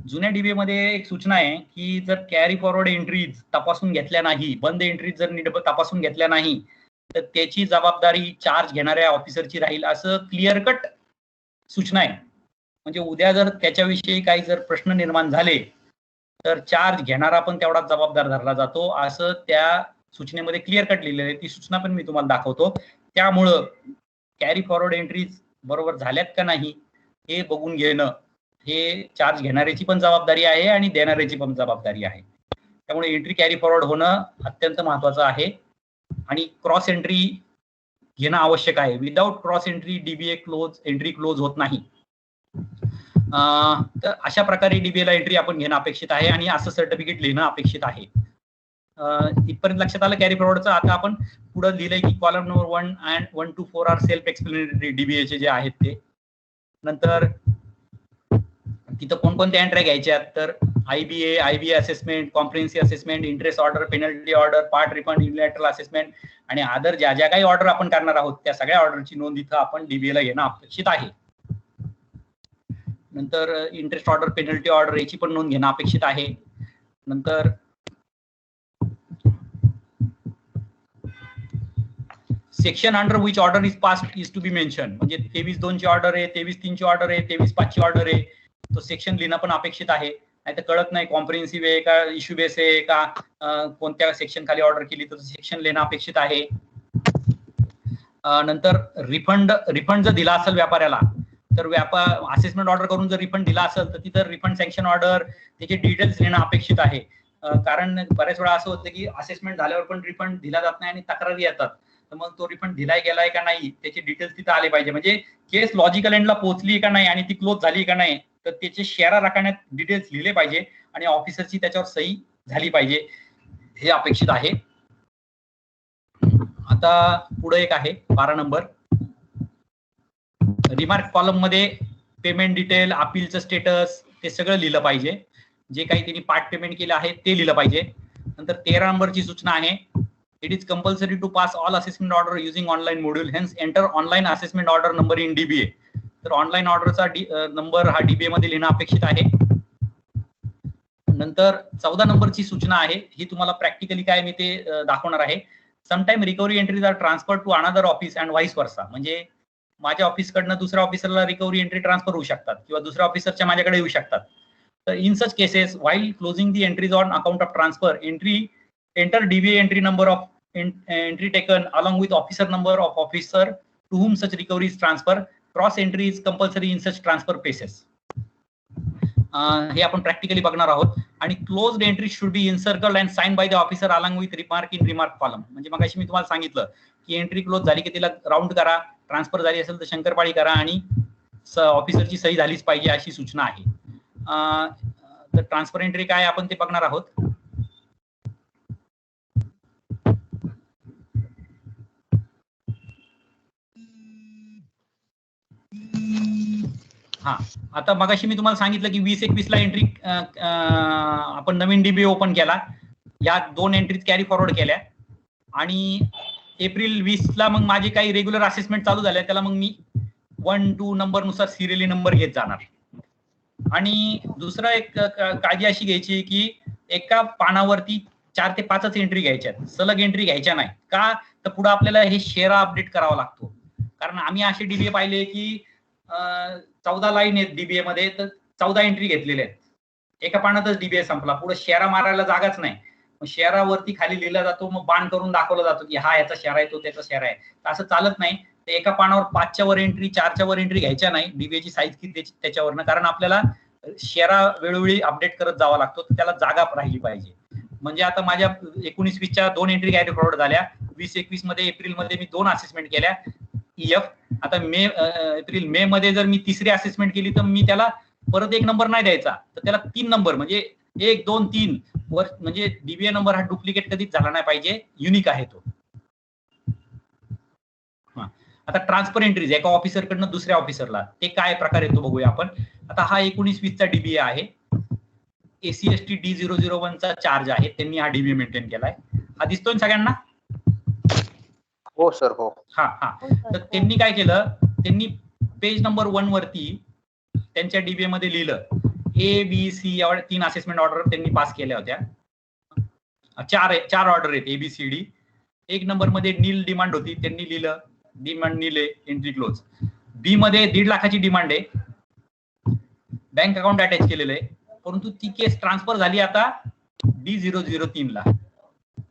जुन्या डीबीए मध्ये एक सूचना आहे की जर कॅरी फॉरवर्ड एंट्रीज तपासून घेतल्या नाही, बंद एंट्रीज जर नीट तपासून घेतल्या नाही, तर त्याची जबाबदारी चार्ज घेणाऱ्या ऑफिसरची राहील, असं क्लिअर कट सूचना आहे. म्हणजे उद्या जर त्याच्याविषयी काही जर प्रश्न निर्माण झाले तर चार्ज घेणारा पण तेवढाच जबाबदार धरला जातो, असं त्या सूचनेमध्ये क्लिअर कट लिहिलेलं आहे. ती सूचना पण मी तुम्हाला दाखवतो. त्यामुळं कॅरी फॉरवर्ड एंट्रीज बरोबर झाल्यात का नाही हे बघून घेणं हे चार्ज घेणाऱ्याची पण जबाबदारी आहे आणि देणाऱ्याची पण जबाबदारी आहे. त्यामुळे एंट्री कॅरी फॉरवर्ड होणं अत्यंत महत्वाचं आहे आणि क्रॉस एंट्री घेणं आवश्यक आहे. Without cross entry dBA entry close होत नाही. तर अशा प्रकारे डीबीए ला एंट्री आपण घेणं अपेक्षित आहे आणि असं सर्टिफिकेट लिहिणं अपेक्षित आहे. इथपर्यंत लक्षात आलं कॅरी फॉरवर्डचं. आता आपण पुढे लिहिलंय की column number 1 and 1 to 4 are self explanatory डीबीएचे जे आहेत ते. नंतर तिथं कोणकोणत्या एंट्री घ्यायच्यात, तर IBA assessment, comprehensive assessment, interest order, penalty order, part refund, unilateral assessment आणि अदर ज्या ज्या काही ऑर्डर आपण करणार आहोत त्या सगळ्या ऑर्डरची नोंद इथं आपण डीबीए ला घेणं अपेक्षित आहे. नंतर इंटरेस्ट ऑर्डर, पेनल्टी ऑर्डर याची पण नोंद घेणं अपेक्षित आहे. नंतर section under which order is passed is to be mention, म्हणजे 23-2 ची ऑर्डर आहे, 23-3 ची ऑर्डर आहे, 23-5 ची ऑर्डर आहे, तो सेक्शन लिहिणं पण अपेक्षित आहे. नाही तर कळत नाही कॉम्प्रिहेन्सिव्ह आहे का इश्यू बेस आहे का कोणत्या सेक्शन खाली ऑर्डर केली, तर सेक्शन लिहिणं अपेक्षित आहे. नंतर रिफंड जर दिला असेल व्यापाऱ्याला तर असेसमेंट ऑर्डर करून जर रिफंड दिला असेल तर तिथं रिफंड सँक्शन ऑर्डर त्याचे डिटेल्स लिहिणं अपेक्षित आहे. कारण बऱ्याच वेळा असं होतं की असेसमेंट झाल्यावर पण रिफंड दिला जात नाही आणि तक्रारी येतात, तर मग तो रिफंड दिलाय गेलाय का नाही त्याचे डिटेल्स तिथं आले पाहिजे. म्हणजे केस लॉजिकल एंडला पोहोचली का नाही आणि ती क्लोज झाली का नाही तर त्याचे शेअर राखण्यात डिटेल्स लिहिले पाहिजे आणि ऑफिसरची त्याच्यावर सही झाली पाहिजे, हे अपेक्षित आहे. आता पुढे एक आहे 12 नंबर. रिमार्क कॉलम मध्ये पेमेंट डिटेल, अपीलचं स्टेटस ते सगळं लिहिलं पाहिजे. जे काही त्यांनी पार्ट पेमेंट केलं आहे ते लिहिलं पाहिजे. नंतर 13 नंबरची सूचना आहे, it is compulsory to pass all assessment order using online module, hence enter online assessment order number in DBA. तर ऑनलाईन ऑर्डरचा नंबर हा डीबीए मध्ये लिहिणं अपेक्षित आहे. नंतर 14 नंबरची सूचना आहे, ही तुम्हाला प्रॅक्टिकली काय मी ते दाखवणार आहे. Sometime recovery entries are transfer to another office and vice versa, म्हणजे माझ्या ऑफिसकडनं दुसऱ्या ऑफिसरला रिकव्हरी एंट्री ट्रान्सफर होऊ शकतात किंवा दुसऱ्या ऑफिसरच्या माझ्याकडे येऊ शकतात. तर in such cases while closing the entries on account of transfer enter DBA entry number of entry taken along with officer number of officer to whom such recovery is transfer. Cross entry is compulsory in such transfer cases. हे आपण practically बघणार आहोत. आणि closed entry should be encircled and sign by the officer along with remark in remark column. म्हणजे मगाशी मी तुम्हाला सांगितलं की एंट्री क्लोज झाली की तिला राऊंड करा, ट्रान्सफर झाली असेल तर शंकरपाळी करा आणि ऑफिसरची सही झालीच पाहिजे अशी सूचना आहे. तर ट्रान्सफर एंट्री काय आपण ते बघणार आहोत. हा, आता मगाशी मी तुम्हाला सांगितलं की 20-21 ला एंट्री आपण नवीन डीबीए ओपन केला, या 2 एंट्रीज कॅरी फॉरवर्ड केल्या आणि एप्रिल 20 ला मग माझे काही रेग्युलर असेसमेंट चालू झाले, त्याला मग मी 1-2 नंबर नुसार सिरियली नंबर घेत जाणार. आणि दुसरं एक काळजी अशी घ्यायची की एका पानावरती 4 ते 5च एंट्री घ्यायच्या, सलग एंट्री घ्यायच्या नाही. का तर पुढे आपल्याला हे शेअर अपडेट करावा लागतो. कारण आम्ही असे डीबीए पाहिले की 14 लाईन आहेत डीबीए मध्ये, तर 14 एंट्री घेतलेल्या आहेत, एका पानातच डीबीए संपला, पुढे शेअरा मारायला जागाच नाही. शेअरावरती खाली लिहिला जातो, मग बाण करून दाखवला जातो की हा याचा शेअर आहे, तो त्याचा शेअर आहे. तर असं चालत नाही. ते एका पानावर 5च्या वर एंट्री 4च्या वर एंट्री घ्यायच्या नाही, डीबीएची साईज किती त्याच्यावरनं, कारण आपल्याला शेअरा वेळोवेळी अपडेट करत जावा लागतो, तर त्याला जागा राहिली पाहिजे. म्हणजे आता माझ्या 19-20च्या 2 एंट्री काय रेकॉर्ड झाल्या, 20-21 मध्ये एप्रिलमध्ये मी 2 असेसमेंट केल्या EF. आता एप्रिल मे मध्ये जर मी 3री असेसमेंट केली तर मी त्याला परत 1 नंबर नाही द्यायचा, तर त्याला 3 नंबर म्हणजे 1, 2, 3 वर, म्हणजे डीबीए नंबर हा डुप्लिकेट कधीच झाला नाही पाहिजे, युनिक आहे तो. आता ट्रान्सफर एंट्रीज एका ऑफिसर कडनं दुसऱ्या ऑफिसरला, ते काय प्रकार येतो बघूया आपण. आता हा 19-20चा डीबीए आहे. ACST D001चा चार्ज आहे, त्यांनी हा डीबीए मेंटेन केलाय. हा दिसतोय सगळ्यांना? हो सर, हो. हा. तर त्यांनी काय केलं, त्यांनी पेज नंबर 1 वरती त्यांच्या डीबीए मध्ये लिहिलं ABC या 3 असेसमेंट ऑर्डर त्यांनी पास केल्या होत्या. 4 ऑर्डर आहेत ABCD. 1 नंबर मध्ये नील डिमांड होती, त्यांनी लिहिलं डिमांड नील आहे, एंट्री क्लोज. बी मध्ये 1.5 लाखाची डिमांड आहे, बँक अकाउंट अटॅच केलेलं आहे, परंतु ती केस ट्रान्सफर झाली आता D003 ला.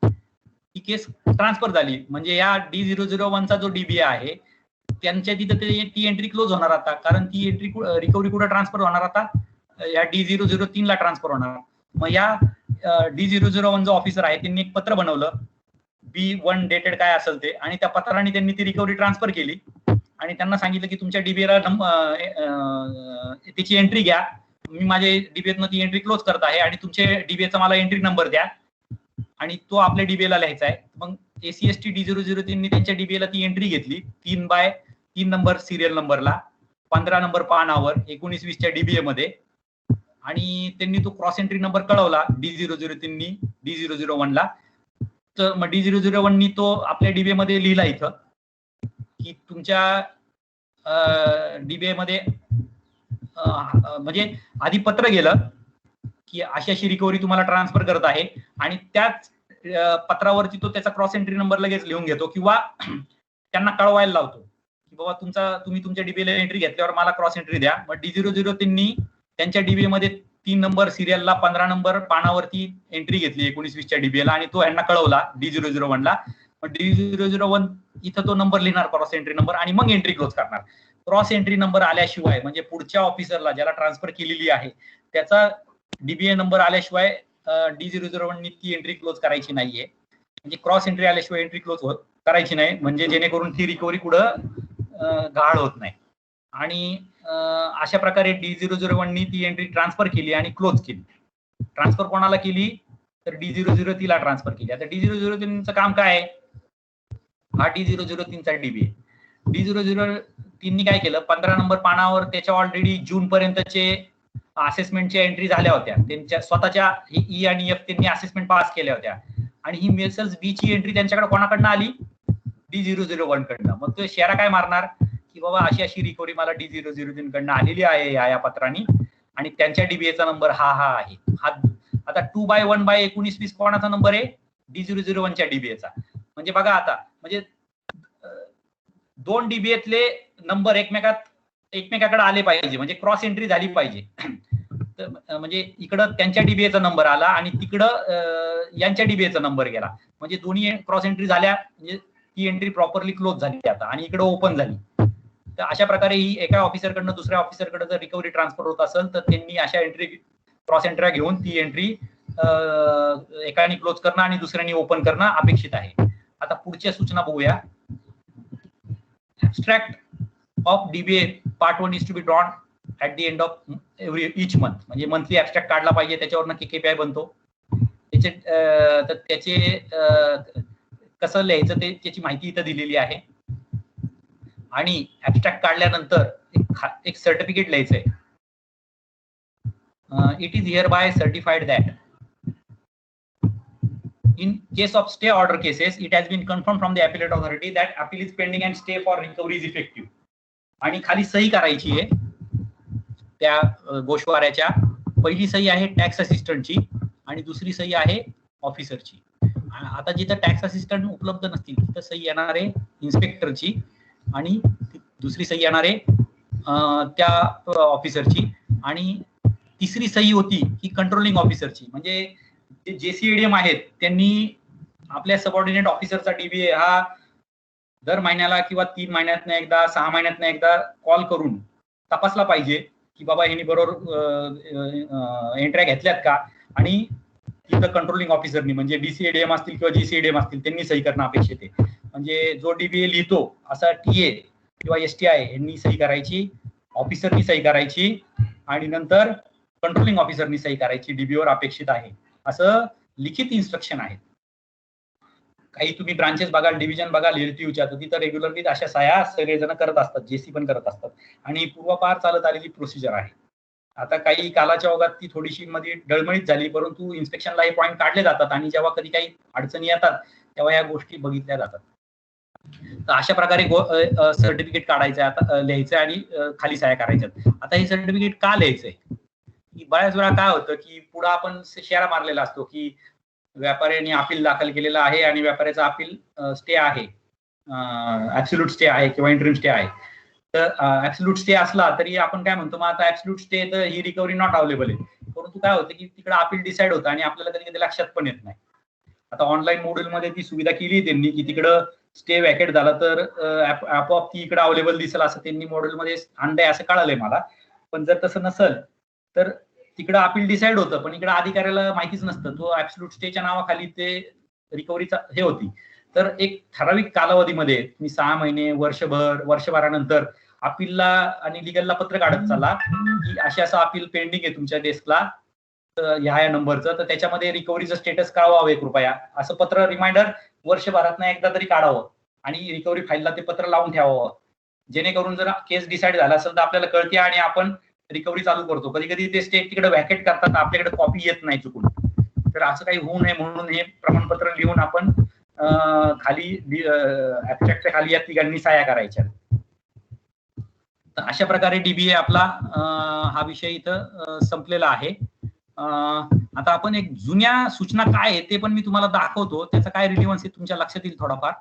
ती केस ट्रान्सफर झाली, म्हणजे या D001चा जो डीबीए आहे त्यांच्या तिथं ती एंट्री क्लोज होणार आता, कारण ती एंट्री रिकव्हरी कुठे ट्रान्सफर होणार आता, या D003 ला ट्रान्सफर होणार. मग या D001 जो ऑफिसर आहे त्यांनी एक पत्र बनवलं, B1 डेटेड काय असेल ते, आणि त्या पत्राने त्यांनी ती रिकव्हरी ट्रान्सफर केली आणि त्यांना सांगितलं की तुमच्या डीबीएला त्याची एंट्री घ्या, मी माझ्या डीबीएतनं ती एंट्री क्लोज करत आहे आणि तुमच्या डीबीएचा मला एंट्री नंबर द्या, आणि तो आपल्या डीबीएला लिहायचा आहे. मग ACST D003 त्यांच्या डीबीएला ती एंट्री घेतली 3/3 नंबर सिरियल नंबरला, 15 नंबर पानावर 19-20च्या डीबीए मध्ये, आणि त्यांनी तो क्रॉस एंट्री नंबर कळवला D003 D001 ला. तर मग D001 तो आपल्या डीबीए मध्ये लिहिला इथं की तुमच्या डीबीए मध्ये म्हणजे आधी पत्र गेलं की अशी रिकव्हरी तुम्हाला ट्रान्सफर करत आहे, आणि त्याच पत्रावरती तो त्याचा क्रॉस एंट्री नंबर लगेच लिहून घेतो किंवा त्यांना कळवायला लावतो की बाबा तुम्ही तुमच्या डीबीएला एंट्री घेतल्यावर मला क्रॉस एंट्री द्या. मग D003 त्यांच्या डीबीए मध्ये 3 नंबर सिरियलला 15 नंबर पानावरती एंट्री घेतली 19-20च्या डीबीएला, आणि तो यांना कळवला D001 ला. मग D001 इथं तो नंबर लिहिणार क्रॉस एंट्री नंबर, आणि मग एंट्री क्लोज करणार. क्रॉस एंट्री नंबर आल्याशिवाय, म्हणजे पुढच्या ऑफिसरला ज्याला ट्रान्सफर केलेली आहे त्याचा डीबीए नंबर आल्याशिवाय D001 ती एंट्री क्लोज करायची नाहीये. म्हणजे क्रॉस एंट्री आल्याशिवाय एंट्री क्लोज करायची नाही, म्हणजे जेणेकरून ती रिकव्हरी कुठं गहाळ होत नाही. आणि अशा प्रकारे D001 ती एंट्री ट्रान्सफर केली आणि क्लोज केली. ट्रान्सफर कोणाला केली, तर D003 ला ट्रान्सफर केली. आता D003चं काम काय आहे, हा D003चा डीबीए. D003 काय केलं, 15 नंबर पानावर त्याच्या ऑलरेडी जून पर्यंतचे असेसमेंटच्या एंट्री झाल्या होत्या, त्यांच्या स्वतःच्या E आणि F त्यांनी असेसमेंट पास केल्या होत्या, आणि ही मेसल्स बी ची एंट्री त्यांच्याकडे कोणाकडनं आली, D001 कडनं. मग तो शेअरा काय मारणार की बाबा अशी रिकव्हरी मला D003 कडनं आलेली आहे या पत्राने, आणि त्यांच्या डीबीएचा नंबर हा आहे. हा आता 2/1/19-20 कोणाचा नंबर आहे, D001च्या डीबीएचा. म्हणजे बघा आता, म्हणजे 2 डीबीएतले नंबर एकमेकाकडे आले पाहिजे, म्हणजे क्रॉस एंट्री झाली पाहिजे. म्हणजे इकडं त्यांच्या डीबीएचा नंबर आला आणि तिकडं यांच्या डीबीएचा नंबर गेला, म्हणजे दोन्ही क्रॉस एंट्री झाल्या, म्हणजे ती एंट्री प्रॉपरली क्लोज झाली आता, आणि इकडे ओपन झाली. तर अशा प्रकारे ही एका ऑफिसरकडनं दुसऱ्या ऑफिसरकडे जर रिकव्हरी ट्रान्सफर होत असेल तर त्यांनी अशा एंट्री क्रॉस एंट्री घेऊन ती एंट्री एकाने क्लोज करणं आणि दुसऱ्याने ओपन करणं अपेक्षित आहे. आता पुढच्या सूचना बघूया. Abstract of DBA part 1 is to be drawn at the end of each month. म्हणजे मंथली ऍब्स्ट्रॅक्ट काढला पाहिजे, त्याच्यावर नक्की KPI बनतो. त्याचे कसं लिहायचं त्याची माहिती इथं दिलेली आहे, आणि ऍब्स्ट्रॅक्ट काढल्यानंतर एक सर्टिफिकेट लिहायचंय. It is hereby certified that in case of stay order cases it has been confirmed from the appellate authority that appeal is pending and stay for recovery is effective. आणि खाली सही करायची आहे त्या गोषवाऱ्याच्या. पहिली सही आहे टॅक्स असिस्टंटची आणि दुसरी सही आहे ऑफिसरची. आता जिथं टॅक्स असिस्टंट उपलब्ध नसतील तिथं सही येणार आहे इन्स्पेक्टरची, आणि दुसरी सही येणार आहे त्या ऑफिसरची, आणि तिसरी सही होती ही कंट्रोलिंग ऑफिसरची. म्हणजे जे JCADM आहेत त्यांनी आपल्या सबऑर्डिनेट ऑफिसरचा DBA हा दर महिन्याला किंवा 3 महिन्यातनं एकदा 6 महिन्यातनं एकदा कॉल करून तपासला पाहिजे की बाबा ह्यांनी बरोबर एंट्र्या घेतल्यात का, आणि तिथं कंट्रोलिंग ऑफिसरनी म्हणजे DCADM असतील किंवा JCADM असतील त्यांनी सही करणं अपेक्षित आहे. म्हणजे जो DBA लिहितो असा TA किंवा STI यांनी सही करायची, ऑफिसरनी सही करायची आणि नंतर कंट्रोलिंग ऑफिसरनी सही करायची DBA वर अपेक्षित आहे, असं लिखित इन्स्ट्रक्शन आहे. काही तुम्ही ब्रांचेस बघाल, डिव्हिजन बघाल LTUच्या, तर तिथं रेग्युलरली अशा सह्या सगळेजण करत असतात, JC पण करत असतात आणि पूर्वापार चालत आलेली प्रोसिजर आहे. आता काही कालाच्या ओघात ती थोडीशी मध्ये डळमळीत झाली, परंतु इन्स्पेक्शनला हे पॉईंट काढले जातात आणि जेव्हा कधी काही अडचणी येतात तेव्हा या गोष्टी बघितल्या जातात. तर अशा प्रकारे सर्टिफिकेट काढायचं, आता लिहायचं आणि खाली सह्या करायच्यात. आता हे सर्टिफिकेट का लिहायचंय? की बऱ्याच वेळा काय होतं की पुढे आपण शेरा मारलेला असतो की व्यापाऱ्यांनी अपील दाखल केलेलं आहे आणि व्यापाऱ्याचा अपील स्टे आहे, ऍब्सोल्यूट स्टे आहे किंवा इंटरिम स्टे आहे. तर ऍब्सोल्यूट स्टे असला तरी आपण काय म्हणतो, मग आता ऍब्सोल्यूट स्टे तर ही रिकव्हरी नॉट अवेलेबल आहे, परंतु काय होतं की तिकडे अपील डिसाईड होतं आणि आपल्याला कधी कधी लक्षात पण येत नाही. आता ऑनलाईन मॉड्यूलमध्ये ती सुविधा केली त्यांनी की तिकडं स्टे वॅकेट झाला तर आपोआप ती इकडे अवेलेबल दिसेल असं त्यांनी मॉड्यूलमध्ये आणलंय असं कळालंय मला. पण जर तसं नसेल तर तिकडे अपील डिसाईड होतं पण इकडे अधिकाऱ्याला माहितीच नसतं, तो ऍब्सोल्यूट स्टेच्या नावाखाली ते रिकव्हरीचा हे होती. तर एक ठराविक कालावधीमध्ये तुम्ही 6 महिने, वर्षभरानंतर अपीलला आणि लिगलला पत्र काढत चाला की अशा असं अपील पेंडिंग आहे तुमच्या डेस्कला ह्या नंबरचं, तर त्याच्यामध्ये रिकव्हरीचं स्टेटस कळवावं कृपया, असं पत्र रिमाइंडर वर्षभरातनं एकदा तरी काढावं आणि रिकव्हरी फाईलला ते पत्र लावून ठेवावं, जेणेकरून जर केस डिसाईड झाला असेल तर आपल्याला कळते आणि आपण रिकव्हरी चालू करतो. कधी कधी ते स्टेट तिकडे वॅकेट करतात, आपल्याकडे कॉपी येत नाही चुकून, तर असं काही होऊ नये म्हणून हे प्रमाणपत्र लिहून आपण खाली ऍब्स्ट्रॅक्टच्या खाली या तिघांनी सह्या करायच्या. तर अशा प्रकारे DBA आपला हा विषय इथं संपलेला आहे. आता आपण एक जुन्या सूचना काय आहे ते पण मी तुम्हाला दाखवतो, त्याचा काय रिलेव्हन्स आहे तुमच्या लक्षात येईल थोडाफार.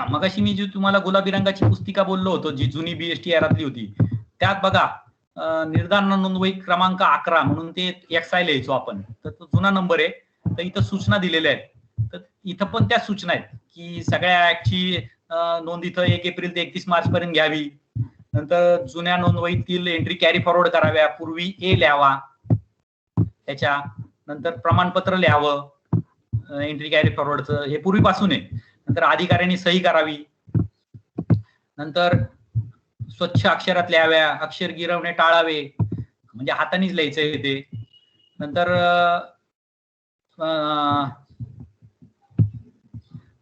मगाशी मी जी तुम्हाला गुलाबी रंगाची पुस्तिका बोललो होतो जी जुनी BST एरातली होती, त्यात बघा निर्धारण नोंदवही क्रमांक 11 म्हणून ते XI लिहायचो आपण, तर तो जुना नंबर आहे. तर इथं सूचना दिलेल्या आहेत, तर इथं पण त्या सूचना आहेत की सगळ्या ऍक्टची नोंद इथं 1 एप्रिल ते 31 मार्च पर्यंत घ्यावी. नंतर जुन्या नोंदवहीतील एंट्री कॅरी फॉरवर्ड कराव्या, पूर्वी A लिहावा, त्याच्या नंतर प्रमाणपत्र लिहावं एंट्री कॅरी फॉरवर्डचं, हे पूर्वीपासून आहे. नंतर अधिकाऱ्यांनी सही करावी, नंतर स्वच्छ अक्षरात लिहाव्या, अक्षर गिरवणे टाळावे, म्हणजे हातानेच लिहायचंय ते. नंतर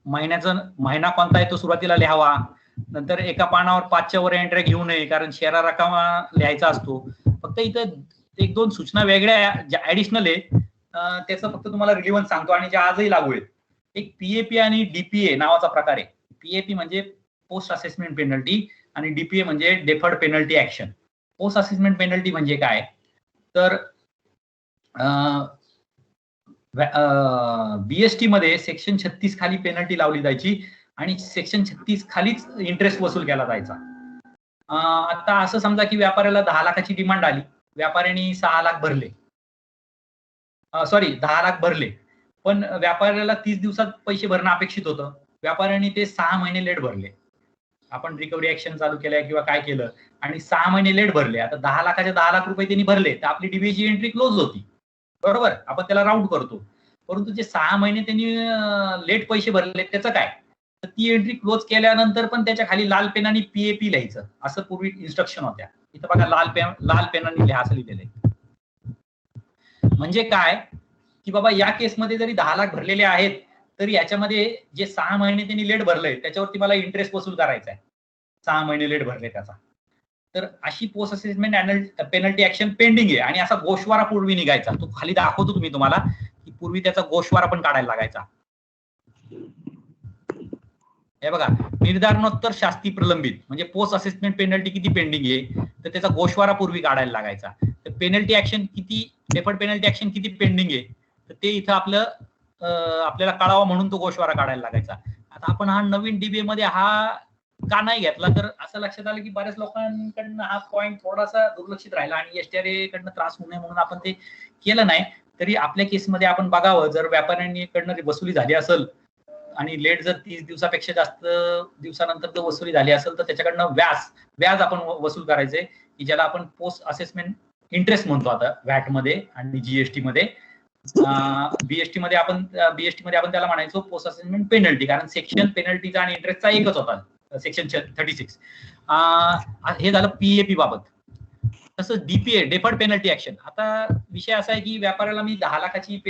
महिना कोणता आहे तो सुरुवातीला लिहावा. नंतर एका पानावर 5च्या वर एंट्री घेऊ नये कारण शेरा रकामा लिहायचा असतो. फक्त इथं 1-2 सूचना वेगळ्या ऍडिशनल आहे, त्याचं फक्त तुम्हाला रिलेव्हन्स सांगतो आणि ज्या आजही लागू आहेत. एक PAP आणि DPA नावाचा प्रकार आहे. PAP म्हणजे पोस्ट असेसमेंट पेनल्टी आणि DPA म्हणजे deferred penalty action. Post assessment penalty म्हणजे काय, तर BST मध्ये सेक्शन 36 खाली पेनल्टी लावली जायची आणि सेक्शन 36 खालीच इंटरेस्ट वसूल केला जायचा. आता असं समजा की व्यापाऱ्याला 10 लाखाची डिमांड आली, व्यापाऱ्याने 6 लाख भरले, 10 लाख भरले, पण व्यापाऱ्याला 30 दिवसात पैसे भरणं अपेक्षित होतं, व्यापाऱ्याने ते 6 महिने लेट भरले. आपण रिकव्हरी ऍक्शन चालू केल्या किंवा काय केलं आणि 6 महिने लेट भरले. आता 10 लाखाचे 10 लाख रुपये त्यांनी भरले तर आपली DBAची एंट्री क्लोज होती, बरोबर, आपण त्याला राऊंड करतो. परंतु जे 6 महिने त्यांनी लेट पैसे भरले त्याचं काय, तर ती एंट्री क्लोज केल्यानंतर पण त्याच्या खाली लाल पेनाने PAP लिहायचं, असं पूर्वी इन्स्ट्रक्शन होत्या. इथं बघा लाल पेनाने लिहा असं लिहिलेलं आहे. म्हणजे काय की बाबा या केसमध्ये जरी 10 लाख भरलेले आहेत तरी याच्यामध्ये जे 6 महिने त्यांनी लेट भरलंय त्याच्यावरती मला इंटरेस्ट वसूल करायचा आहे, 6 महिने लेट भरले त्याचा. तर अशी post assessment penalty action pending आहे आणि असा गोषवारा पूर्वी निघायचा. तो खाली दाखवतो तुम्ही तुम्हाला की पूर्वी त्याचा गोषवारा पण काढायला लागायचा. हे बघा, निर्धारणोत्तर शास्ती प्रलंबित म्हणजे पोस्ट असेसमेंट पेनल्टी किती पेंडिंग आहे तर त्याचा गोषवारा पूर्वी काढायला लागायचा. तर पेनल्टी ऍक्शन किती, डेफर्ड पेनल्टी ऍक्शन किती पेंडिंग आहे तर ते इथं आपल्याला कळावं म्हणून तो गोषवारा काढायला लागायचा. आता आपण हा नवीन DBA मध्ये हा का नाही घेतला, तर असं लक्षात आलं की बऱ्याच लोकांकडनं हा पॉईंट थोडासा दुर्लक्षित राहिला आणि एसटीआर कडनं त्रास होऊ नये म्हणून आपण ते केलं नाही. तरी आपल्या केसमध्ये आपण बघावं, जर व्यापाऱ्यांकडनं वसुली झाली असेल आणि लेट जर 30 दिवसापेक्षा जास्त दिवसानंतर जर वसुली झाली असेल तर त्याच्याकडनं व्याज आपण वसूल करायचंय, की ज्याला आपण पोस्ट असेसमेंट इंटरेस्ट म्हणतो आता व्हॅट मध्ये आणि जीएसटी मध्ये. बीएसटी मध्ये आपण त्याला म्हणायचो पोस्ट असेसमेंट पेनल्टी, कारण सेक्शन पेनल्टीचा आणि इंटरेस्टचा एकच होता, सेक्शन 36. हे झालं पीएपी बाबत. तसं डीपीए डेफर्ड पेनल्टी ऍक्शन. आता विषय असा आहे की व्यापाऱ्याला मी 10 लाखाची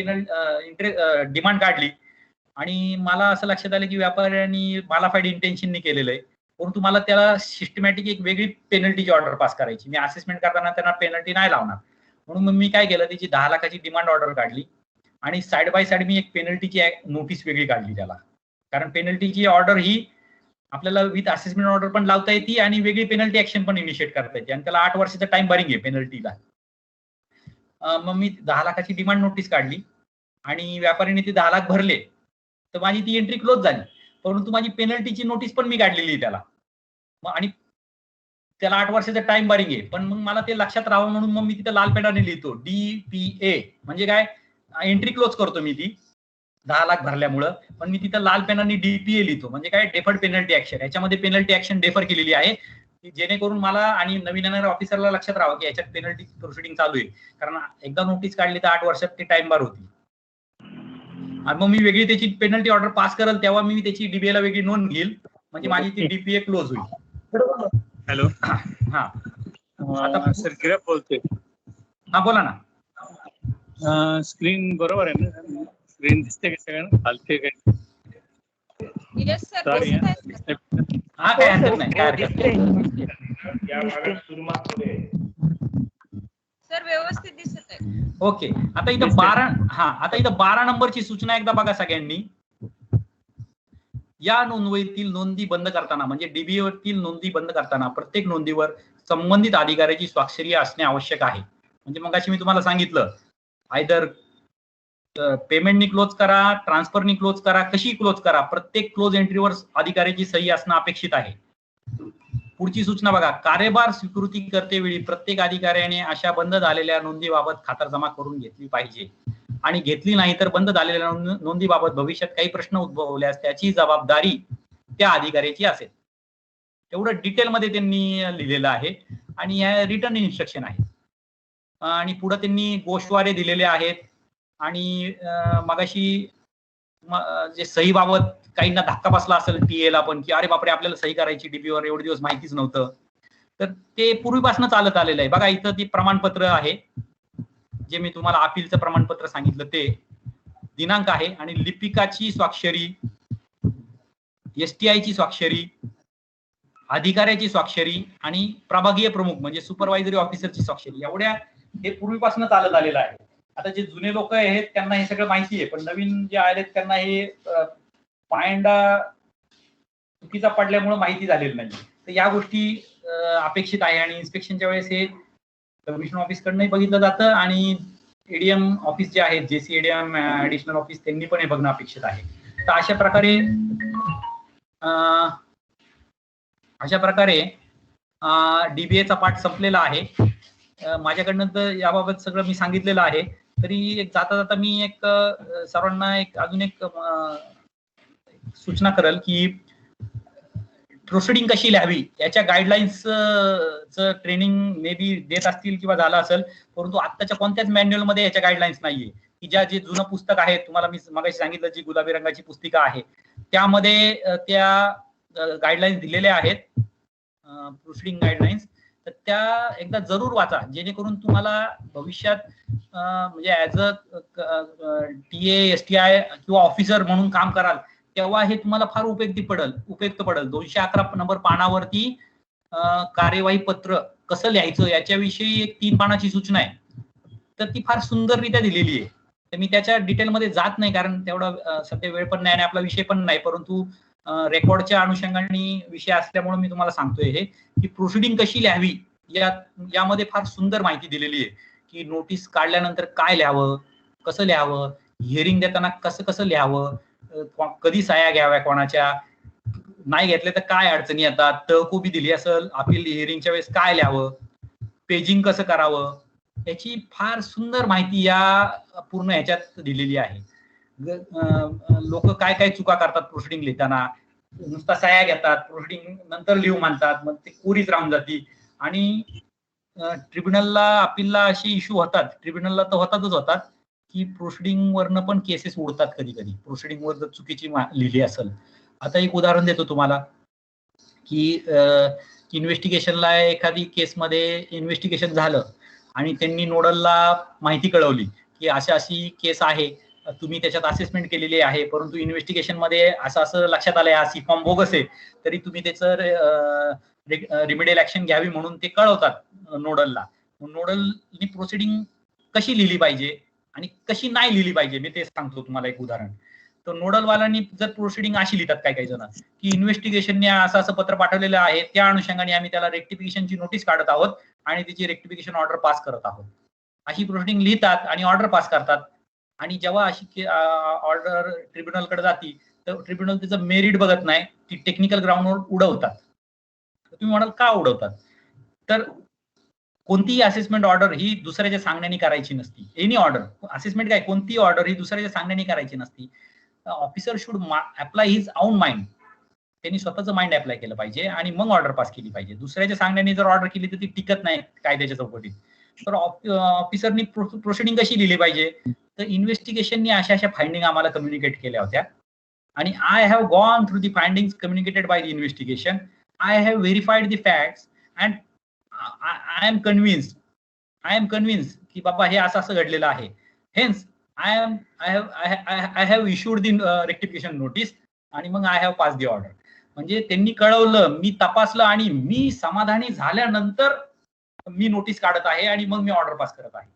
डिमांड काढली आणि मला असं लक्षात आलं की व्यापाऱ्यांनी मालाफाईड इंटेन्शननी केलेलं आहे, परंतु मला त्याला सिस्टमॅटिक एक वेगळी पेनल्टीची ऑर्डर पास करायची. मी असेसमेंट करताना त्यांना पेनल्टी नाही लावणार, म्हणून मग मी काय केलं, त्याची 10 लाखाची डिमांड ऑर्डर काढली आणि साइड बाय साइड मी एक पेनल्टीची नोटीस वेगळी काढली त्याला. कारण पेनल्टीची ऑर्डर ही आपल्याला विथ असेसमेंट ऑर्डर पण लावता येते आणि वेगळी पेनल्टी ऍक्शन पण इनिशिएट करता येते, आणि त्याला 8 वर्षाचा टाइम बारिंग आहे पेनल्टीला. मग मी 10 लाखाची डिमांड नोटीस काढली आणि व्यापाऱ्याने ते 10 लाख भरले, तर माझी ती एंट्री क्लोज झाली. परंतु माझी पेनल्टीची नोटीस पण मी काढलेली त्याला, आणि त्याला 8 वर्षाचा टाइम बारिंग आहे. पण मग मला ते लक्षात राहावं म्हणून मग मी तिथे लाल पेनाने लिहितो डीपीए, म्हणजे काय, एंट्री क्लोज करतो मी ती 10 लाख भरल्यामुळं, पण मी तिथं लाल पेनाने डीपीए लिहितो, म्हणजे काय, डेफर्ड पेनल्टी ऍक्शन. याच्यामध्ये पेनल्टी ऍक्शन डेफर केलेली आहे, की जेणेकरून मला आणि नवीन येणाऱ्या ऑफिसरला लक्षात राहावं की याच्यात पेनल्टी प्रोसिडिंग चालू आहे. कारण एकदा नोटीस काढली तर 8 वर्षात ती टाइम बार होती. आणि मग मी वेगळी त्याची पेनल्टी ऑर्डर पास करेल तेव्हा मी त्याची डीबीए ला वेगळी नोंद घेईल, म्हणजे माझी ती डीपीए क्लोज होईल. हॅलो, हा आता सर किरण बोलतोय. हा बोला ना. स्क्रीन बरोबर आहे ना? स्क्रीन दिसते का सगळ्यांना? चालते काय? येस सर, सॉरी, हा काय हरकत नाही, काय हरकत नाही. सर व्यवस्थित दिसत आहे. ओके, आता इथं 12 नंबरची सूचना एकदा बघा सगळ्यांनी. या नोंदवहीतील नोंदी बंद करताना, म्हणजे डीबीएवरील नोंदी बंद करताना प्रत्येक नोंदीवर संबंधित अधिकाऱ्याची स्वाक्षरी असणे आवश्यक आहे. म्हणजे मगाशी मी तुम्हाला सांगितलं, आयदर पेमेंटनी क्लोज करा, ट्रान्सफरनी क्लोज करा, कशी क्लोज करा, प्रत्येक क्लोज एंट्रीवर अधिकाऱ्याची सही असणं अपेक्षित आहे. पुढची सूचना बघा, कार्यभार स्वीकृती करतेवेळी प्रत्येक अधिकाऱ्याने अशा बंद झालेल्या नोंदीबाबत खातरजमा करून घेतली पाहिजे, आणि घेतली नाही तर बंद झालेल्या नोंदीबाबत भविष्यात काही प्रश्न उद्भवल्यास त्याची जबाबदारी त्या अधिकाऱ्याची असेल. एवढं डिटेलमध्ये त्यांनी लिहिलेलं आहे, आणि या रिटर्न इन्स्ट्रक्शन आहे. आणि पुढे त्यांनी गोष्टवारे दिलेले आहेत. आणि मगाशी जे सही बाबत काहींना धक्का बसला असेल टीएला पण, की अरे बापरे आपल्याला सही करायची डीबीवर, एवढे दिवस माहितीच नव्हतं. तर ते पूर्वीपासून चालत आलेलं आहे. बघा इथं ती प्रमाणपत्र आहे, जे मी तुम्हाला अपीलचं प्रमाणपत्र सांगितलं ते, दिनांक आहे, आणि लिपिकाची स्वाक्षरी, एसटीआयची स्वाक्षरी, अधिकाऱ्याची स्वाक्षरी आणि प्रभागीय प्रमुख म्हणजे सुपरवायझरी ऑफिसरची स्वाक्षरी. एवढ्या हे पूर्वीपासून चालत आलेलं आहे. आता जे जुने लोक आहेत त्यांना हे सगळं माहिती आहे, पण नवीन जे आलेत त्यांना हे पायंडा चुकीचा पडल्यामुळे माहिती झालेली नाही. तर या गोष्टी अपेक्षित आहे, आणि इन्स्पेक्शनच्या वेळेस हे कमिशन ऑफिसकडनंही बघितलं जातं, आणि एडीएम ऑफिस जे आहेत, जेसी एडीएम ऍडिशनल ऑफिस, त्यांनी पण हे बघणं अपेक्षित आहे. तर अशा प्रकारे डीबीएचा पाठ संपलेला आहे. माझ्याकडनं तर याबाबत सगळं मी सांगितलेलं आहे. तरी एक जाता जाता मी एक सर्वांना अजून एक सूचना करेल की प्रोसिडिंग कशी लिहावी याच्या गाईडलाईन्स ट्रेनिंग मे बी देत असतील किंवा झालं असेल, परंतु आत्ताच्या कोणत्याच मॅन्युअल मध्ये याच्या गाईडलाईन्स नाहीये. की जे जुनं पुस्तक आहे, तुम्हाला मी मगाशी सांगितलं जी गुलाबी रंगाची पुस्तिका आहे, त्यामध्ये त्या गाईडलाईन्स दिलेल्या आहेत, प्रोसिडिंग गाईडलाईन्स. तर त्या एकदा जरूर वाचा, जेणेकरून तुम्हाला भविष्यात म्हणजे ऍज अ टीए, एसटीआय किंवा ऑफिसर म्हणून काम कराल तेव्हा हे तुम्हाला फार उपयुक्त पडेल. 211 नंबर पानावरती कार्यवाही पत्र कसं लिहायचं याच्याविषयी एक 3 पानाची सूचना आहे. तर ती फार सुंदररित्या दिलेली आहे. तर मी त्याच्या डिटेलमध्ये जात नाही, कारण तेवढा सध्या वेळ पण नाही आणि आपला विषय पण नाही, परंतु रेकॉर्डच्या अनुषंगाने विषय असल्यामुळे मी तुम्हाला सांगतोय हे की प्रोसिडिंग कशी लिहावी यामध्ये फार सुंदर माहिती दिलेली आहे. की नोटीस काढल्यानंतर काय लिहावं, कसं लिहावं, हिअरिंग देताना कसं लिहावं, कधी सह्या घ्याव्या कोणाच्या, नाही घेतले तर काय अडचणी येतात, तहकुबी दिली असेल अपील हिअरिंगच्या वेळेस काय लिहावं, पेजिंग कसं करावं, याची फार सुंदर माहिती या पूर्ण ह्याच्यात दिलेली आहे. लोक काय काय चुका करतात प्रोसिडिंग लिहिताना, नुसता सह्या घेतात, प्रोसिडिंग नंतर लिहू म्हणतात, मग ते कोरीच राहून जाती आणि ट्रिब्युनलला अपीलला असे इश्यू होतात, ट्रिब्युनलला तर होतात की प्रोसिडिंग वरनं पण केसेस उडतात कधी कधी, प्रोसिडिंग वर जर चुकीची लिहिली असेल. आता एक उदाहरण देतो तुम्हाला की इन्व्हेस्टिगेशनला एखादी केसमध्ये इन्व्हेस्टिगेशन झालं आणि त्यांनी नोडलला माहिती कळवली की अशी केस आहे, तुम्ही त्याच्यात असेसमेंट केलेली आहे, परंतु इन्व्हेस्टिगेशन मध्ये असं लक्षात आलंय हा सी फॉर्म बोगस आहे, तरी तुम्ही त्याचं रिमेडियल ऍक्शन घ्यावी म्हणून ते कळवतात नोडलला. नोडलनी प्रोसिडिंग कशी लिहिली पाहिजे आणि कशी नाही लिहिली पाहिजे मी ते सांगतो तुम्हाला एक उदाहरण. तर नोडलवाल्यांनी जर प्रोसिडिंग अशी लिहितात काही जण की इन्व्हेस्टिगेशनने असं पत्र पाठवलेलं आहे, त्या अनुषंगाने आम्ही त्याला रेक्टिफिकेशनची नोटीस काढत आहोत आणि त्याची रेक्टिफिकेशन ऑर्डर पास करत आहोत, अशी प्रोसिडिंग लिहितात आणि ऑर्डर पास करतात. आणि जेव्हा अशी ऑर्डर ट्रिब्युनलकडे जाती तर ट्रिब्युनल त्याचं मेरिट बघत नाही, ती टेक्निकल ग्राउंडवर उडवतात. तुम्ही म्हणाल का उडवतात? तर कोणतीही असेसमेंट ऑर्डर ही दुसऱ्याच्या सांगण्याने करायची नसती. एनी ऑर्डर, असेसमेंट काय, कोणतीही ऑर्डर ही दुसऱ्याच्या सांगण्याने करायची नसती. Officer should apply his on mind, त्यांनी स्वतःचं माइंड अप्लाय केलं पाहिजे आणि मग ऑर्डर पास केली पाहिजे. दुसऱ्याच्या सांगण्याने जर ऑर्डर केली तर ती टिकत नाही कायद्याच्या चौकटीत. तर ऑफिसरनी प्रोसिडिंग कशी लिहिली पाहिजे, तर इन्व्हेस्टिगेशननी अशा फाइंडिंग आम्हाला कम्युनिकेट केल्या होत्या आणि I have gone through the findings communicated by the investigation, I have verified the facts and I am convince की बाबा हे असं घडलेलं आहे. Hence I have issued the rectification notice आणि मग I have pass the order. म्हणजे त्यांनी कळवलं, मी तपासलं आणि मी समाधानी झाल्यानंतर मी नोटीस काढत आहे आणि मग मी ऑर्डर पास करत आहे.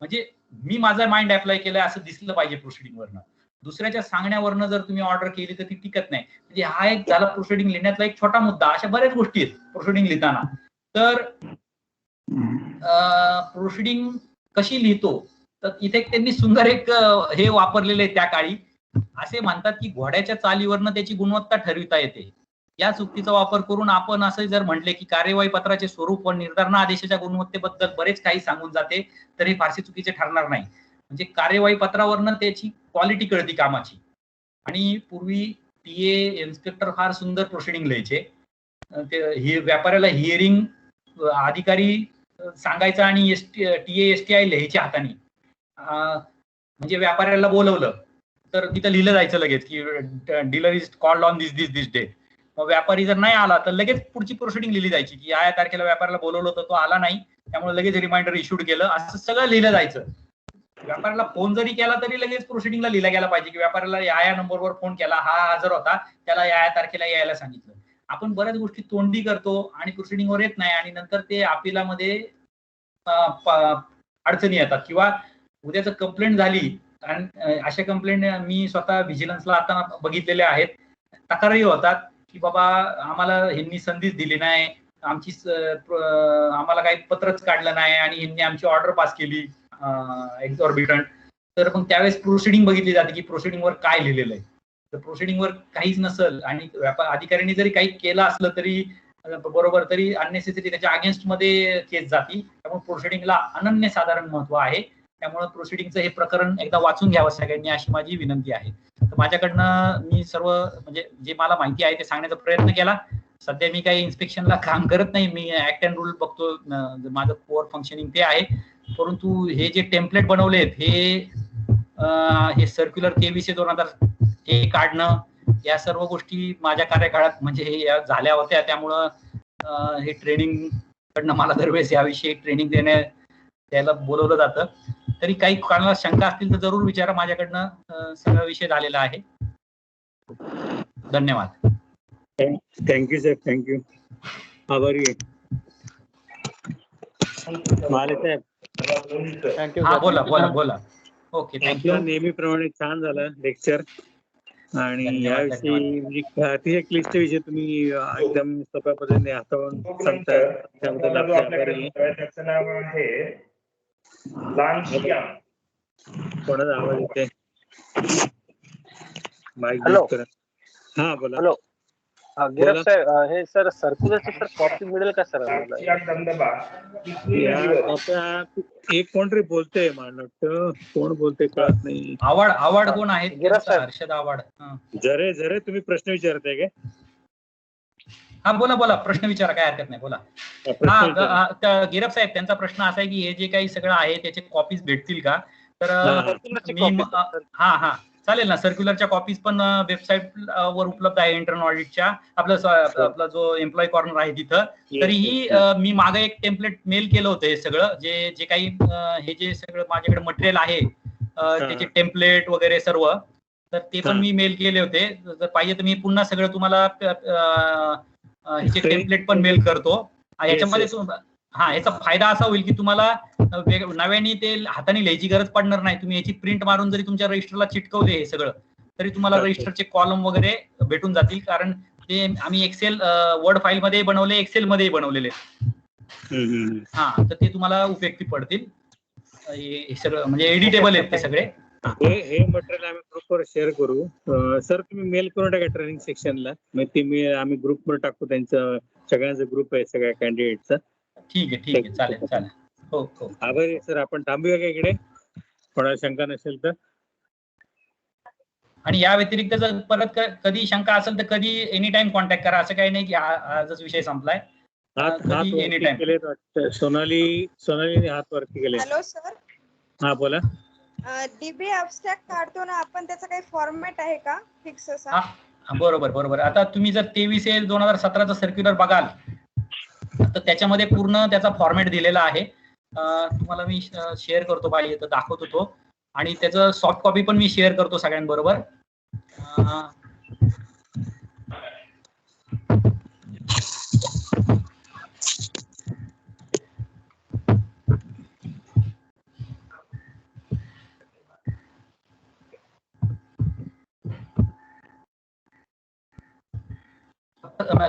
म्हणजे मी माझा माइंड अप्लाय केलाय असं दिसलं पाहिजे प्रोसिडिंग वरनं. दुसऱ्याच्या सांगण्यावरनं जर तुम्ही ऑर्डर केली तर ती टिकत नाही. म्हणजे हा एक झाला प्रोसिडिंग लिहिण्यातला एक छोटा मुद्दा. अशा बऱ्याच गोष्टी आहेत प्रोसिडिंग लिहिताना. तर प्रोसिडिंग कशी लिहितो, तर इथे त्यांनी सुंदर एक हे वापरलेले त्या काळी. असे म्हणतात की घोड्याच्या चालीवरनं त्याची गुणवत्ता ठरविता येते. या चुकीचा वापर करून आपण असं जर म्हटले की कार्यवाही पत्राचे स्वरूप व निर्धारणा आदेशाच्या गुणवत्तेबद्दल बरेच काही सांगून जाते, तर हे फारसे चुकीचे ठरणार नाही. म्हणजे कार्यवाही पत्रावरनं त्याची क्वालिटी कळती कामाची. आणि पूर्वी टीए इन्स्पेक्टर फार सुंदर प्रोसिडिंग लिहायचे. ते व्यापाऱ्याला हिअरिंग अधिकारी सांगायचा आणि टीए एसटीआय लिहायच्या हाताने. म्हणजे व्यापाऱ्याला बोलवलं तर तिथं लिहिलं जायचं लगेच की dealer is called on this day. मग व्यापारी जर नाही आला तर लगेच पुढची प्रोसिडिंग लिहिली जायची की या तारखेला व्यापाऱ्याला बोलवलं होतं, तो आला नाही, त्यामुळे लगेच रिमाइंडर इश्यूड केलं, असं सगळं लिहिलं जायचं. व्यापाऱ्याला फोन जरी केला तरी लगेच प्रोसिडिंगला लिहिला गेला पाहिजे की व्यापाऱ्याला या नंबरवर फोन केला, हा हजर होता, त्याला या तारखेला यायला सांगितलं. आपण बऱ्याच गोष्टी तोंडी करतो आणि प्रोसिडिंगवर येत नाही आणि नंतर ते अपिलामध्ये अडचणी येतात. किंवा उद्याच कंप्लेंट झाली आणि अशा कंप्लेंट मी स्वतः व्हिजिलन्सला आता बघितलेल्या आहेत, तक्रारी होतात की बाबा आम्हाला ह्यांनी संधीच दिली नाही, आम्हाला काही पत्रच काढलं नाही आणि ह्यांनी आमची ऑर्डर पास केली एक्झॉर्बिटंट. तर मग त्यावेळेस प्रोसिडिंग बघितली जाते की प्रोसिडिंगवर काय लिहिलेलं आहे. तर प्रोसिडिंगवर काहीच नसेल आणि अधिकाऱ्यांनी जरी काही केलं असलं तरी बरोबर, तरी अननेसेसरी त्याच्या अगेन्स्ट मध्ये केस जाती. त्यामुळे प्रोसिडिंगला अनन्यसाधारण महत्व आहे. त्यामुळे प्रोसिडिंगचं हे प्रकरण एकदा वाचून घ्यावं सगळ्यांनी, अशी माझी विनंती आहे. तर माझ्याकडनं मी सर्व म्हणजे जे मला माहिती आहे ते सांगण्याचा प्रयत्न केला. सध्या मी काही इन्स्पेक्शनला काम करत नाही, मी ऍक्ट अँड रूल बघतो, माझं कोर फंक्शनिंग ते आहे. परंतु हे जे टेम्पलेट बनवलेत हे सर्क्युलर KVC 2001 काढणं, या सर्व गोष्टी माझ्या कार्यकाळात म्हणजे हे झाल्या होत्या. त्यामुळं हे ट्रेनिंग कडनं मला दरवेळेस याविषयी ट्रेनिंग द्यायला बोलवलं जातं. तरी काही कोणाला शंका असतील तर जरूर विचारा, माझ्याकडनं सगळा विषय झालेला आहे. धन्यवाद. Thank you sir, thank you. आभारी आहे. माले साहेब, थँक्यू. हा बोला. Okay, thank you. आपलं नेहमीप्रमाणे छान झालं लेक्चर आणि याविषयी म्हणजे अतिशय क्लिष्ट विषय तुम्ही एकदम सोप्या पद्धतीने हाताळून सांगताय, त्याबद्दल आपले आभारी आहे. कोणाचा आवाज येते? Mic hello. म्यूट करा. हा बोला. हॅलो. गिरफ बोला. साहेब हे सर सर्क्युलरची सर कॉपी मिळेल का सर आम्हाला? या कॉप्या एक कोणतरी बोलतंय मला वाटतं, कोण बोलतंय कळत नाही. आवाड कोण आहेत? गिरफ साहेब. हर्षद आवाड. हा. जरे तुम्ही प्रश्न विचारताय काय? हा बोला प्रश्न विचारा, काय हरकत नाही, बोला. प्रश्न विचारा. गिरफ साहेब, त्यांचा प्रश्न असा आहे की हे जे काही सगळं आहे त्याचे कॉपीज भेटतील का? तर हा चालेल ना. सर्क्युलरच्या कॉपीज पण वेबसाईट वर उपलब्ध आहे, इंटर्न ऑडिटच्या. आपला जो एम्प्लॉई कॉर्नर आहे तिथं. तरीही मी मागे एक टेम्पलेट मेल केलं होतं हे सगळं, जे काही हे जे सगळं माझ्याकडे मटेरियल आहे त्याचे टेम्पलेट वगैरे सर्व, तर ते पण मी मेल केले होते. जर पाहिजे तर मी पुन्हा सगळं तुम्हाला ह्याचे टेम्पलेट पण मेल करतो. याच्यामध्ये याचा फायदा असा होईल की तुम्हाला नव्याने ते हाताने लिहायची गरज पडणार नाही. तुम्ही याची प्रिंट मारून जरी तुमच्या रजिस्टरला चिटकवले हे सगळं, तरी तुम्हाला रजिस्टरचे कॉलम वगैरे भेटून जातील. कारण ते आम्ही एक्सेल वर्ड फाईल मध्ये बनवले, एक्सेल मध्ये बनवलेले. तर ते तुम्हाला उपयोगी पडतील. हे सगळं म्हणजे एडिटेबल आहेत ते सगळे. हे मटेरियल आम्ही ग्रुपवर शेअर करू. सर तुम्ही मेल करून टाका ट्रेनिंग सेक्शनला, मग ते आम्ही ग्रुपवर टाकू. त्यांचं सगळ्यांचा ग्रुप आहे सगळ्या कॅन्डिडेटचा. ठीक आहे, चालेल. हो. आभारी सर. आपण थांबूया का इकडे, कोणाला शंका नसेल तर? आणि या व्यतिरिक्त जर परत कधी शंका असेल तर कधी एनी टाइम कॉन्टॅक्ट करा. असं काही नाही की आजच विषय संपलाय. Any time. सोनालीने हात वरती केले. हॅलो सर, हा बोला. डीबी ऍब्स्ट्रॅक्ट काढतो ना आपण, त्याचा काही फॉर्मॅट आहे का फिक्स असा? बरोबर. आता तुम्ही जर 23/2017 सर्क्युलर बघाल तर त्याच्यामध्ये पूर्ण त्याचा फॉर्मॅट दिलेला आहे. तुम्हाला मी शेअर करतो, पाहिजे तर दाखवतो तो. आणि त्याचं सॉफ्ट कॉपी पण मी शेअर करतो सगळ्यांबरोबर.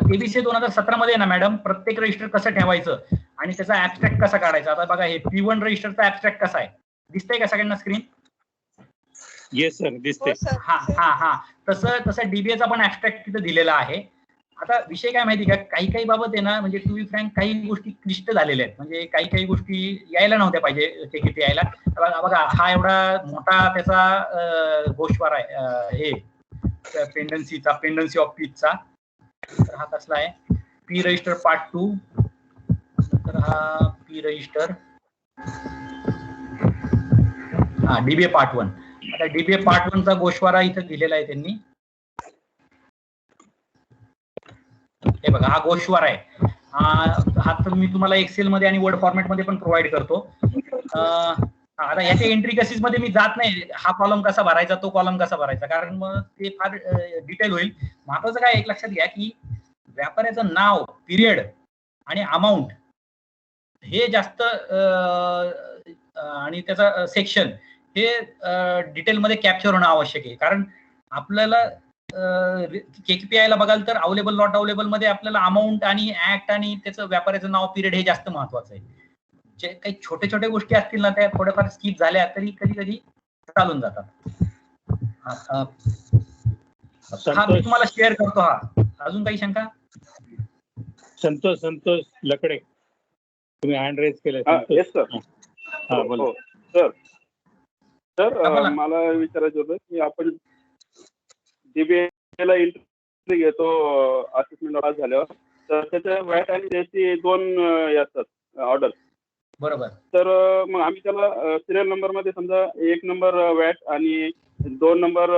(23/2017) मध्ये ना मॅडम, प्रत्येक रजिस्टर कसं ठेवायचं आणि त्याचा ऍब्स्ट्रॅक्ट कसा काढायचा. आता बघा, हे P1 रजिस्टरचा ऍब्स्ट्रॅक्ट कसा आहे, दिसतंय का सगळ्यांना स्क्रीन? येस सर, दिसते. तसं डीबीएचा पण ऍब्स्ट्रॅक्ट तिथे दिलेला आहे. आता विषय काय माहिती का, काही बाबत आहे ना, म्हणजे टू बी फ्रँक काही गोष्टी क्लिष्ट झालेल्या आहेत. म्हणजे काही गोष्टी यायला नव्हत्या पाहिजे किती यायला. बघा, हा एवढा मोठा त्याचा गोषवार आहे, हे पेंडन्सी ऑफ पीचचा. तर हा कसला आहे, पी रजिस्टर पार्ट 2. तर हा पी रजिस्टर, डीबीए पार्ट 1. आता डीबीए पार्ट 1 चा गोषवारा इथं दिलेला आहे त्यांनी. हे बघा, हा गोषवारा आहे. हा तर मी तुम्हाला एक्सेल मध्ये आणि वर्ड फॉर्मॅट मध्ये पण प्रोव्हाइड करतो. आता याच्या एंट्री मध्ये मी जात नाही, हा कॉलम कसा भरायचा, तो कॉलम कसा भरायचा, कारण मग ते फार डिटेल होईल. महत्वाचं काय, एक लक्षात घ्या की व्यापाऱ्याचं नाव, पिरियड आणि अमाऊंट हे जास्त आणि त्याचा सेक्शन हे डिटेलमध्ये कॅप्चर होणं आवश्यक आहे. कारण आपल्याला KPI ला बघाल तर अवेलेबल नॉट अवेलेबल मध्ये आपल्याला अमाऊंट आणि ऍक्ट आणि त्याचं व्यापाऱ्याचं नाव, पिरियड हे जास्त महत्वाचं आहे. जे काही छोट्या गोष्टी असतील ना, त्या थोड्याफार स्किप झाल्या तरी कधी चालून जातात. हा मी तुम्हाला शेअर करतो. अजून काही शंका? संतोष लकडे, तुम्ही हँड रेज केलं. Yes sir. बोला. सर मला विचारायचं होतं की आपण डीबीएला एंट्री घेतो असेसमेंट पास झाल्यावर, तर त्याच्या वॅट आणि त्याची 2 असतात ऑर्डर. बरोबर. तर मग आम्ही त्याला सिरियल नंबर मध्ये समजा 1 नंबर वॅट आणि 2 नंबर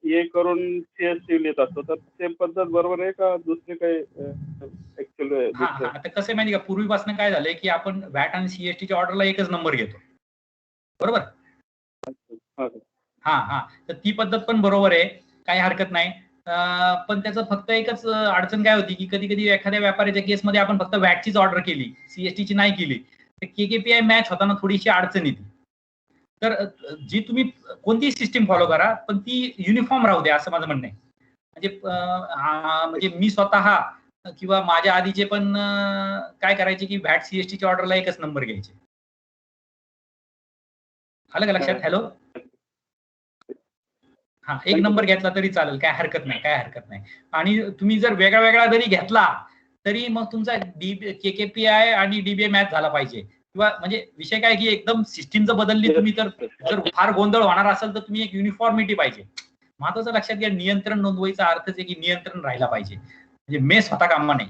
ए करून सीएसटी लिहित असतो, तर ते पद्धत बरोबर आहे का दुसरी काही ऍक्च्युअली? आता कसं माहिती का, पूर्वीपासून काय झालंय की आपण वॅट आणि सीएसटीच्या ऑर्डरला एकच नंबर घेतो, बरोबर? तर ती पद्धत पण बरोबर आहे, काही हरकत नाही. पण त्याचं फक्त एकच अडचण काय होती की कधी एखाद्या व्यापाऱ्याच्या केसमध्ये आपण फक्त वॅटचीच ऑर्डर केली, सीएसटीची नाही केली, तर KPI मॅच होताना थोडीशी अडचण येते. तर जी तुम्ही कोणतीही सिस्टीम फॉलो करा, पण ती युनिफॉर्म राहू द्या, असं माझं म्हणणं आहे. म्हणजे मी स्वतः किंवा माझ्या आधीचे पण काय करायचे की वॅट सीएसटीच्या ऑर्डरला एकच नंबर घ्यायचे. आलं का लक्षात? हॅलो हा एक नंबर घेतला तरी चालेल, काय हरकत नाही. आणि तुम्ही जर वेगळा वेगळा जरी घेतला तरी मग तुमचा KKPI आणि DBA मॅच झाला पाहिजे. किंवा म्हणजे विषय काय की एकदम सिस्टीम जर बदलली तुम्ही तर जर फार गोंधळ होणार असेल तर तुम्ही एक युनिफॉर्मिटी पाहिजे. महत्वाचं लक्षात घ्या, नियंत्रण नोंदवायचा अर्थच आहे की नियंत्रण राहायला पाहिजे, म्हणजे मेस होता कामा नाही,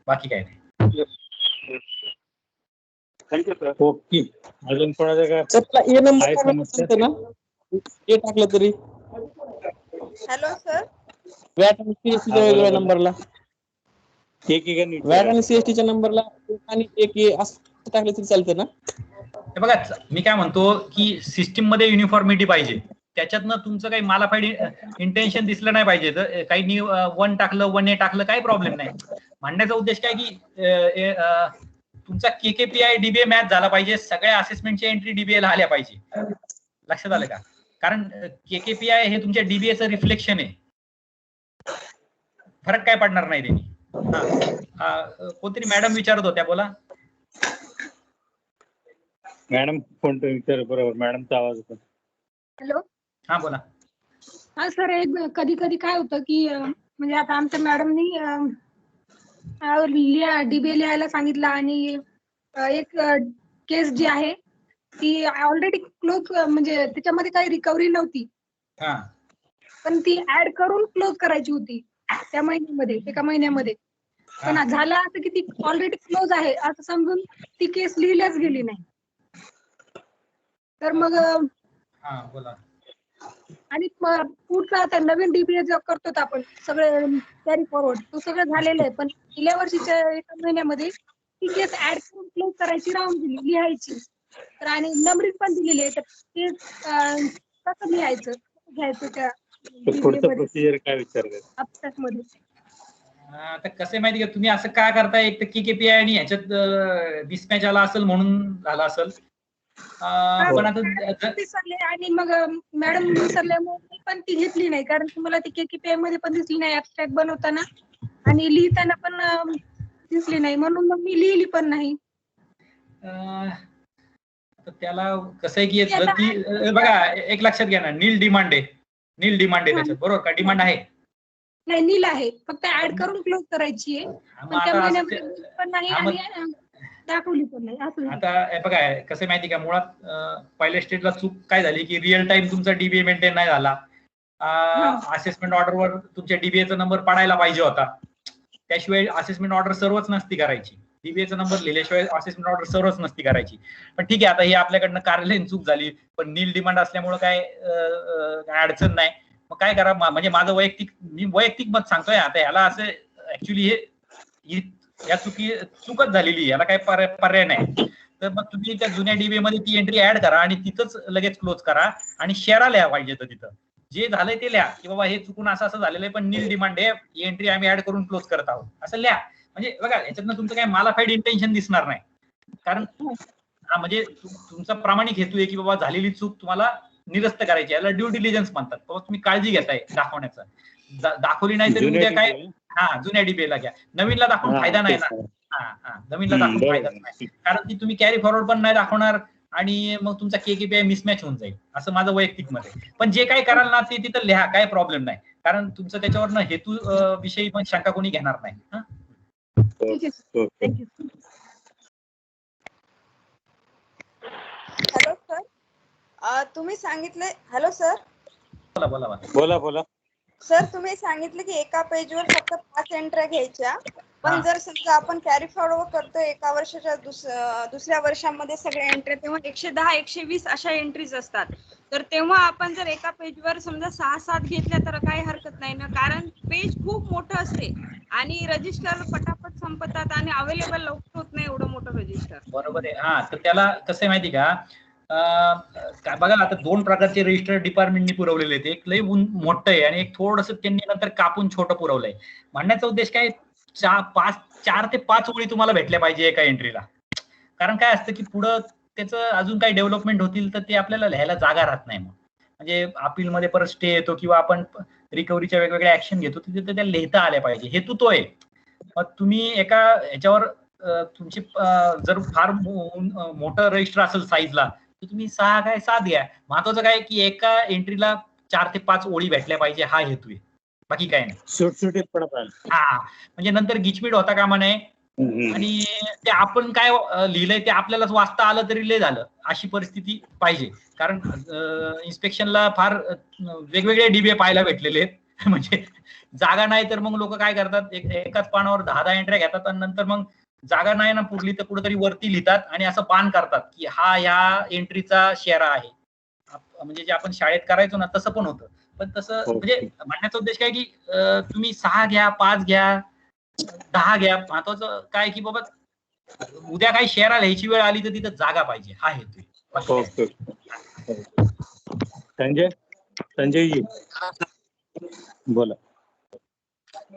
बाकी काय नाही. Thank you sir. ओके. अजून कोणाचं काय सर ए आहे समस्या? नंबर ना ए टाकलं तरी हॅलो सर. वॅट आणि सीएसटी च्या वेगवेगळ्या नंबरला, एक नीट वॅट आणि सीएसटी च्या नंबरला आणि एक ए असं टाकलं तरी चालतं ना? हे बघा, मी काय म्हणतो की सिस्टीम मध्ये युनिफॉर्मिटी पाहिजे, त्याच्यातनं तुमचं काही मालाफाईड इंटेन्शन दिसलं नाही पाहिजे. तर काही 1 टाकलं 1A टाकलं काही प्रॉब्लेम नाही. म्हणण्याचा उद्देश काय की तुमचा KKPI DBA मॅच झाला पाहिजे, सगळ्या असेसमेंटच्या एंट्री DBA ला आल्या पाहिजे. लक्षात आलं का? कारण KKPI हे तुमच्या DBA चं रिफ्लेक्शन आहे, फरक काय पडणार नाही त्यांनी. कोणतरी मॅडम विचारत होत्या, बोला मॅडम. फोन विचार, बरोबर मॅडमचा आवाज होता. हॅलो. हा बोला. हा सर, एक कधी कधी काय होतं की म्हणजे आता आमच्या मॅडमनी DBA लिहायला सांगितलं आणि एक केस जी आहे ती ऑलरेडी क्लोज, म्हणजे त्याच्यामध्ये काही रिकव्हरी नव्हती, हा पण ती ऍड करून क्लोज करायची होती त्या महिन्यामध्ये, एका महिन्यामध्ये. पण झालं असं की ती ऑलरेडी क्लोज आहे असं समजून ती केस लिहिल्याच गेली नाही. तर मग हा बोला. आणि पुढचा आता नवीन DBA जो करतो आपण सगळे कॅरी फॉरवर्ड, तो सगळं झालेलं आहे, पण गेल्या वर्षीच्या एका महिन्यामध्ये ती केस ऍड करून क्लोज करायची राहून गेली, लिहायची. तर आणि नंबरिंग पण दिलेली आहे, तर ते कसं लिहायचं, घ्यायचं त्या पुढचं प्रोसिजर काय विचारतात अभ्यास मध्ये? आता कसं माहिती का, तुम्ही असं का करताय, एक तर KKPI आणि ह्याच्यात मिसमॅच आला असेल म्हणून झाला असेल. पण आता विसरले आणि मग मॅडम विसरल्यामुळे मी पण ती घेतली नाही, कारण तुम्हाला ती KKPI मध्ये पण दिसली नाही ऍबस्ट्रॅक्ट बनवताना आणि लिहिताना पण दिसली नाही, म्हणून मग मी लिहिली पण नाही. त्याला कसं आहे की ती बघा, एक लक्षात घ्या ना, नील डिमांड आहे त्याच्यात, बरोबर का? डिमांड आहे नाही, नील आहे, फक्त ऍड करून क्लोज करायची आहे, पण त्या महिन्यामध्ये पण नाही आणि दाखवली पण नाही असं. आता बघा कसं माहिती का, मुळात पहिल्या स्टेजला चूक काय झाली की रिअल टाइम तुमचा DBA मेंटेन नाही झाला. असेसमेंट ऑर्डरवर तुमच्या DBAचा नंबर पडायला पाहिजे होता, त्याशिवाय असेसमेंट ऑर्डर सर्वच नसती करायची. DBAचा नंबर लिहिल्याशिवाय असेसमेंट ऑर्डर सर्वच नसती करायची. पण ठीक आहे, आता ही आपल्याकडनं कार्यालयीन चूक झाली, पण नील डिमांड असल्यामुळे काय अडचण नाही. मग काय करा, म्हणजे माझं वैयक्तिक मत सांगतोय. आता ह्याला असं ऍक्च्युली या चूकच झालेली, याला काय पर्याय नाही. तर मग तुम्ही त्या जुन्या DBA मध्ये ती एंट्री ऍड करा आणि तिथंच लगेच क्लोज करा आणि शेरा लिहा पाहिजे. तर तिथं जे झालंय ते लिहा की बाबा हे चुकून असं झालेलं आहे, पण नील डिमांड आहे, ही एंट्री आम्ही ऍड करून क्लोज करत आहोत असं लिहा. म्हणजे बघा, याच्यातनं तुमचं काय मालाफाईड इंटेन्शन दिसणार नाही, कारण म्हणजे तुमचा प्रामाणिक हेतू आहे की बाबा झालेली चूक तुम्हाला निरस्त करायची, याला ड्यू डिलिजन्स म्हणतात. बाबा तुम्ही काळजी घेताय दाखवण्याचं, दाखवली नाही तरी उद्या काय, जुन्या DBA ला घ्या, नवीनला दाखवून फायदा नाही ना. नवीनला दाखवून फायदा नाही, कारण की तुम्ही कॅरी फॉरवर्ड पण नाही दाखवणार आणि मग तुमचा KKPI मिसमॅच होऊन जाईल, असं माझं वैयक्तिक मत आहे. पण जे काही कराल ना ते तिथं लिहा, काय प्रॉब्लेम नाही, कारण तुमचं त्याच्यावरनं हेतू विषयी पण शंका कोणी घेणार नाही. हॅलो सर, तुम्ही सांगितले, हॅलो सर. बोला सर, तुम्ही सांगितलं की एका पेजवर फक्त 5 एंट्र्या घ्यायच्या, पण जर समजा आपण कॅरी फॉरवर्ड करतोय एका वर्षाच्या दुसऱ्या वर्षामध्ये सगळ्या एंट्री, तेव्हा 110 120 अशा एंट्रीज असतात. तर तेव्हा आपण जर एका पेजवर समजा 6-7 घेतल्या तर काही हरकत नाही ना, कारण पेज खूप मोठं असते आणि रजिस्टर पटापट संपतात आणि अवेलेबल लवकर होत नाही एवढं मोठं रजिस्टर. बरोबर आहे. तर त्याला कसं आहे माहिती का, बघा आता 2 प्रकारचे रजिस्टर डिपार्टमेंटनी पुरवलेले आहेत, एक लय मोठं आहे आणि एक थोडस त्यांनी नंतर कापून छोटं पुरवलंय. म्हणण्याचा उद्देश काय, 4 ते 5 ओळी तुम्हाला भेटल्या पाहिजे एका एंट्रीला, कारण काय असतं की पुढं त्याचं अजून काही डेव्हलपमेंट होतील तर ते आपल्याला लिहायला जागा राहत नाही. मग म्हणजे अपीलमध्ये परत स्टे येतो किंवा आपण रिकव्हरीच्या वेगवेगळ्या ऍक्शन घेतो, तिथे त्या लिहिता आल्या पाहिजे, हेतू तो आहे. मग तुम्ही एका ह्याच्यावर तुमची जर फार मोठं रजिस्टर असेल साईजला तर तुम्ही 6 काय 7 घ्या. महत्वाचं काय की एका एंट्रीला 4 ते 5 ओळी भेटल्या पाहिजे हा हेतू आहे, बाकी काय नाही. सुटसुटीत पडत आलं. हा म्हणजे नंतर गिचमीट होता कामा नये आणि ते आपण काय लिहिलंय ते आपल्यालाच वाचता आलं तरी लय झालं, अशी परिस्थिती पाहिजे. कारण इन्स्पेक्शनला फार वेगवेगळे डिबे पाहायला भेटलेले आहेत. म्हणजे जागा नाही तर मग लोक काय करतात, एकाच पानावर 10 एंट्र्या घेतात आणि नंतर मग जागा नाही ना पुरली तर कुठेतरी वरती लिहितात आणि असं बाण करतात की हा ह्या एंट्रीचा शेअर आहे. म्हणजे जे आपण शाळेत करायचो ना तसं पण होतं. पण तसं म्हणजे म्हणण्याचा उद्देश काय की तुम्ही 6 घ्या, 5 घ्या, 10 घ्या, महत्वाचं काय की बाबा उद्या काही शेअर लिहायची वेळ आली तर तिथं जागा पाहिजे हा हेतू आहे. संजयजी बोला.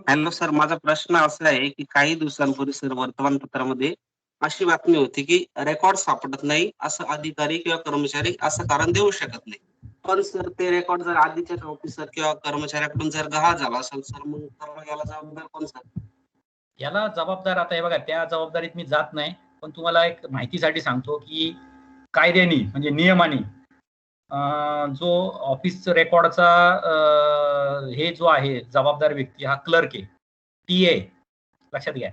हॅलो सर, माझा प्रश्न असा आहे की काही दिवसांपूर्वी सर वर्तमानपत्रामध्ये अशी बातमी होती की रेकॉर्ड सापडत नाही असं अधिकारी किंवा कर्मचारी असं कारण देऊ शकत नाही. पण सर ते रेकॉर्ड जर आधीच्या ऑफिसर किंवा कर्मचाऱ्याकडून जर गहाळ झाला असेल सर, मग याला जबाबदार कोण सर? याला जबाबदार आता हे बघा, त्या जबाबदारीत मी जात नाही, पण तुम्हाला एक माहितीसाठी सांगतो की कायद्याने म्हणजे नियमाने जो ऑफिस रेकॉर्डचा हे जो आहे जबाबदार व्यक्ती हा क्लर्क आहे, TA लक्षात घ्या.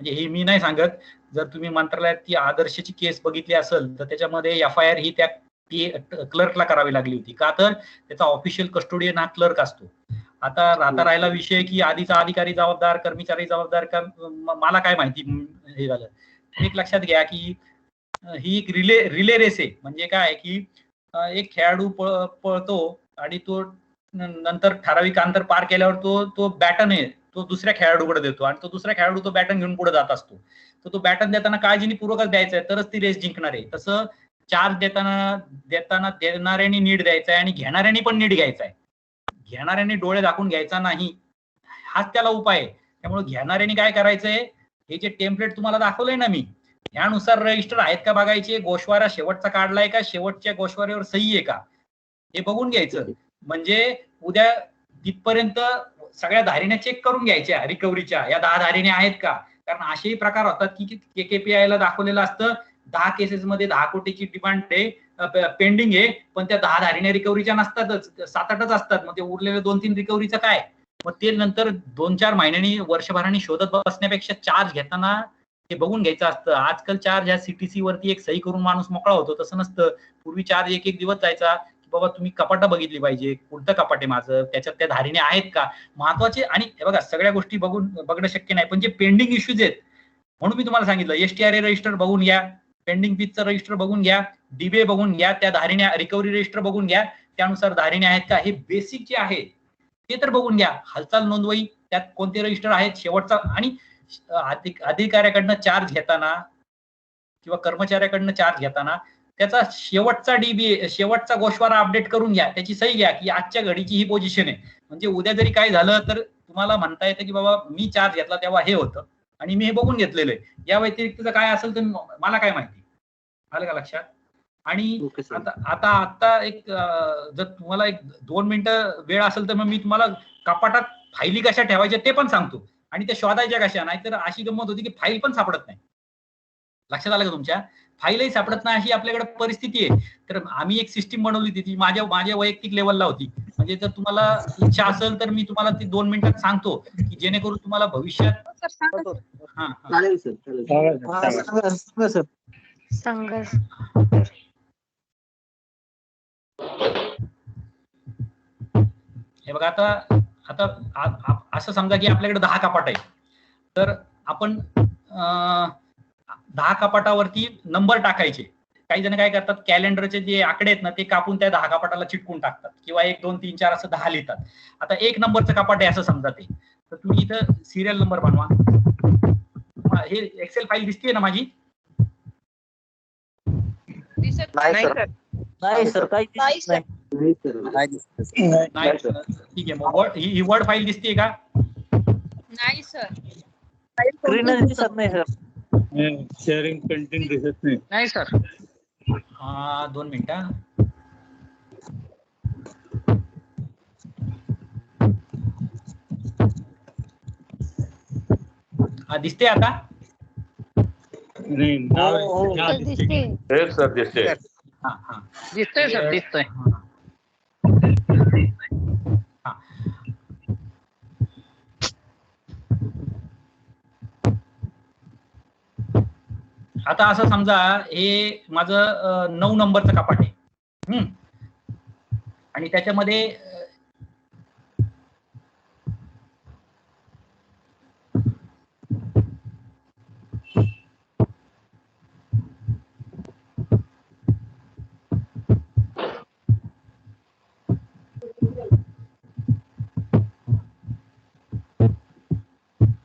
म्हणजे हे मी नाही सांगत, जर तुम्ही मंत्रालयात ती आदर्शची केस बघितली असेल तर त्याच्यामध्ये FIR ही त्या क्लर्कला करावी लागली होती. का तर त्याचा ऑफिशियल कस्टोडियन हा क्लर्क असतो. आता राहिला विषय की आधीचा अधिकारी जबाबदार, कर्मचारी जबाबदार का, मला काय माहिती हे झालं. एक लक्षात घ्या की ही एक रिले रेस आहे. म्हणजे काय की एक खेळाडू पळतो आणि तो नंतर ठराविक अंतर पार केल्यावर तो बॅटन आहे तो दुसऱ्या खेळाडूकडे देतो आणि तो दुसरा खेळाडू तो बॅटन घेऊन पुढे जात असतो. तर तो बॅटन देताना काळजीने पूर्वकच द्यायचा आहे तरच ती रेस जिंकणार आहे. तसं चार्ज देताना देणाऱ्यांनी नीट द्यायचा आहे आणि घेणाऱ्यांनी पण नीट घ्यायचा आहे. घेणाऱ्यांनी डोळे दाखवून घ्यायचा नाही, हाच त्याला उपाय आहे. त्यामुळे घेणाऱ्यांनी काय करायचंय, हे जे टेम्पलेट तुम्हाला दाखवलंय ना मी, यानुसार रजिस्टर आहेत का बघायचे, गोषवारा शेवटचा काढलाय का, शेवटच्या गोषवारीवर सही आहे का, हे बघून घ्यायचं. म्हणजे उद्या तिथपर्यंत सगळ्या धारीने चेक करून घ्यायच्या रिकव्हरीच्या, या 10 धारीने आहेत का. कारण असेही प्रकार होतात की KKPI ला दाखवलेलं असतं 10 केसेसमध्ये 10 कोटीची डिमांड आहे पेंडिंग आहे, पण त्या 10 धारीने रिकव्हरीच्या नसतातच, 7-8च असतात. मग ते उरलेले 2-3 रिकव्हरीचं काय. मग ते नंतर 2-4 महिन्यांनी वर्षभराने शोधत बसण्यापेक्षा चार्ज घेताना हे बघून घ्यायचं असतं. आजकाल चार्ज ह्या CTC वरती एक सही करून माणूस मोकळा होतो, तसं नसतं. पूर्वी चार्ज एक दिवस जायचा की बाबा तुम्ही कपाट बघितली पाहिजे, कोणतं कपाट आहे माझं, त्याच्यात त्या धारीने आहेत का महत्वाचे. आणि हे बघा सगळ्या गोष्टी बघणं शक्य नाही, पण जे पेंडिंग इश्यूज आहेत म्हणून मी तुम्हाला सांगितलं STRA रजिस्टर बघून घ्या, पेंडिंग फीजचं रजिस्टर बघून घ्या, DBA बघून घ्या, त्या धारीने रिकव्हरी रजिस्टर बघून घ्या, त्यानुसार धारीने आहेत का, हे बेसिक जे आहे ते तर बघून घ्या. हालचाल नोंदवही त्यात कोणते रजिस्टर आहेत शेवटचा, आणि अधिकाऱ्याकडनं चार्ज घेताना किंवा कर्मचाऱ्याकडनं चार्ज घेताना त्याचा शेवटचा DBA शेवटचा गोषवारा अपडेट करून घ्या, त्याची सही घ्या की आजच्या घडीची ही पोझिशन आहे. म्हणजे उद्या जरी काय झालं तर तुम्हाला म्हणता येतं की बाबा मी चार्ज घेतला तेव्हा हे होतं आणि मी हे बघून घेतलेलं आहे. या व्यतिरिक्त काय असेल तर मला काय माहिती. आलं का लक्षात. आणि आता एक जर तुम्हाला 1-2 मिनिटं वेळ असेल तर मग मी तुम्हाला कपाटात फाईली कशा ठेवायच्या ते पण सांगतो आणि ते शोधायच्या कशा. नाहीतर अशी गंमत होती की फाईल पण सापडत नाही. लक्षात आलं का तुमच्या, फाईलही सापडत नाही अशी आपल्याकडे परिस्थिती आहे. तर आम्ही एक सिस्टीम बनवली होती ती माझ्या वैयक्तिक लेवलला होती. म्हणजे जर तुम्हाला इच्छा असेल तर मी तुम्हाला ती 2 मिनिटात सांगतो की जेणेकरून तुम्हाला भविष्यात सांगा. हे बघा आता असं समजा की आपल्याकडे 10 कपाट आहे, तर आपण 10 कपाटावरती नंबर टाकायचे. काही जण काय करतात, कॅलेंडरचे जे आकडे आहेत ना ते कापून त्या 10 कपाटाला चिटकून टाकतात किंवा 1 2 3 4 असं 10 लिहितात. आता 1 नंबरचं कपाट आहे असं समजा ते, तर तुम्ही इथं सिरियल नंबर बनवा. हे एक्सेल फाईल दिसतीये ना माझी. नाही सर काही नाही ठीक आहे. मग ही वर्ड फाईल दिसतीये का. नाही सर, स्क्रीनच दिसत नाही सर. शेअरिंग कंटेंट दिसत नाही. नाही सर. हा 2 मिनिटं. हा दिसते आता. नाही दिसते. सर दिसते. हा दिसतोय सर, दिसतोय. आता असं समजा हे माझं 9 नंबरचं कपाट आहे. आणि त्याच्यामध्ये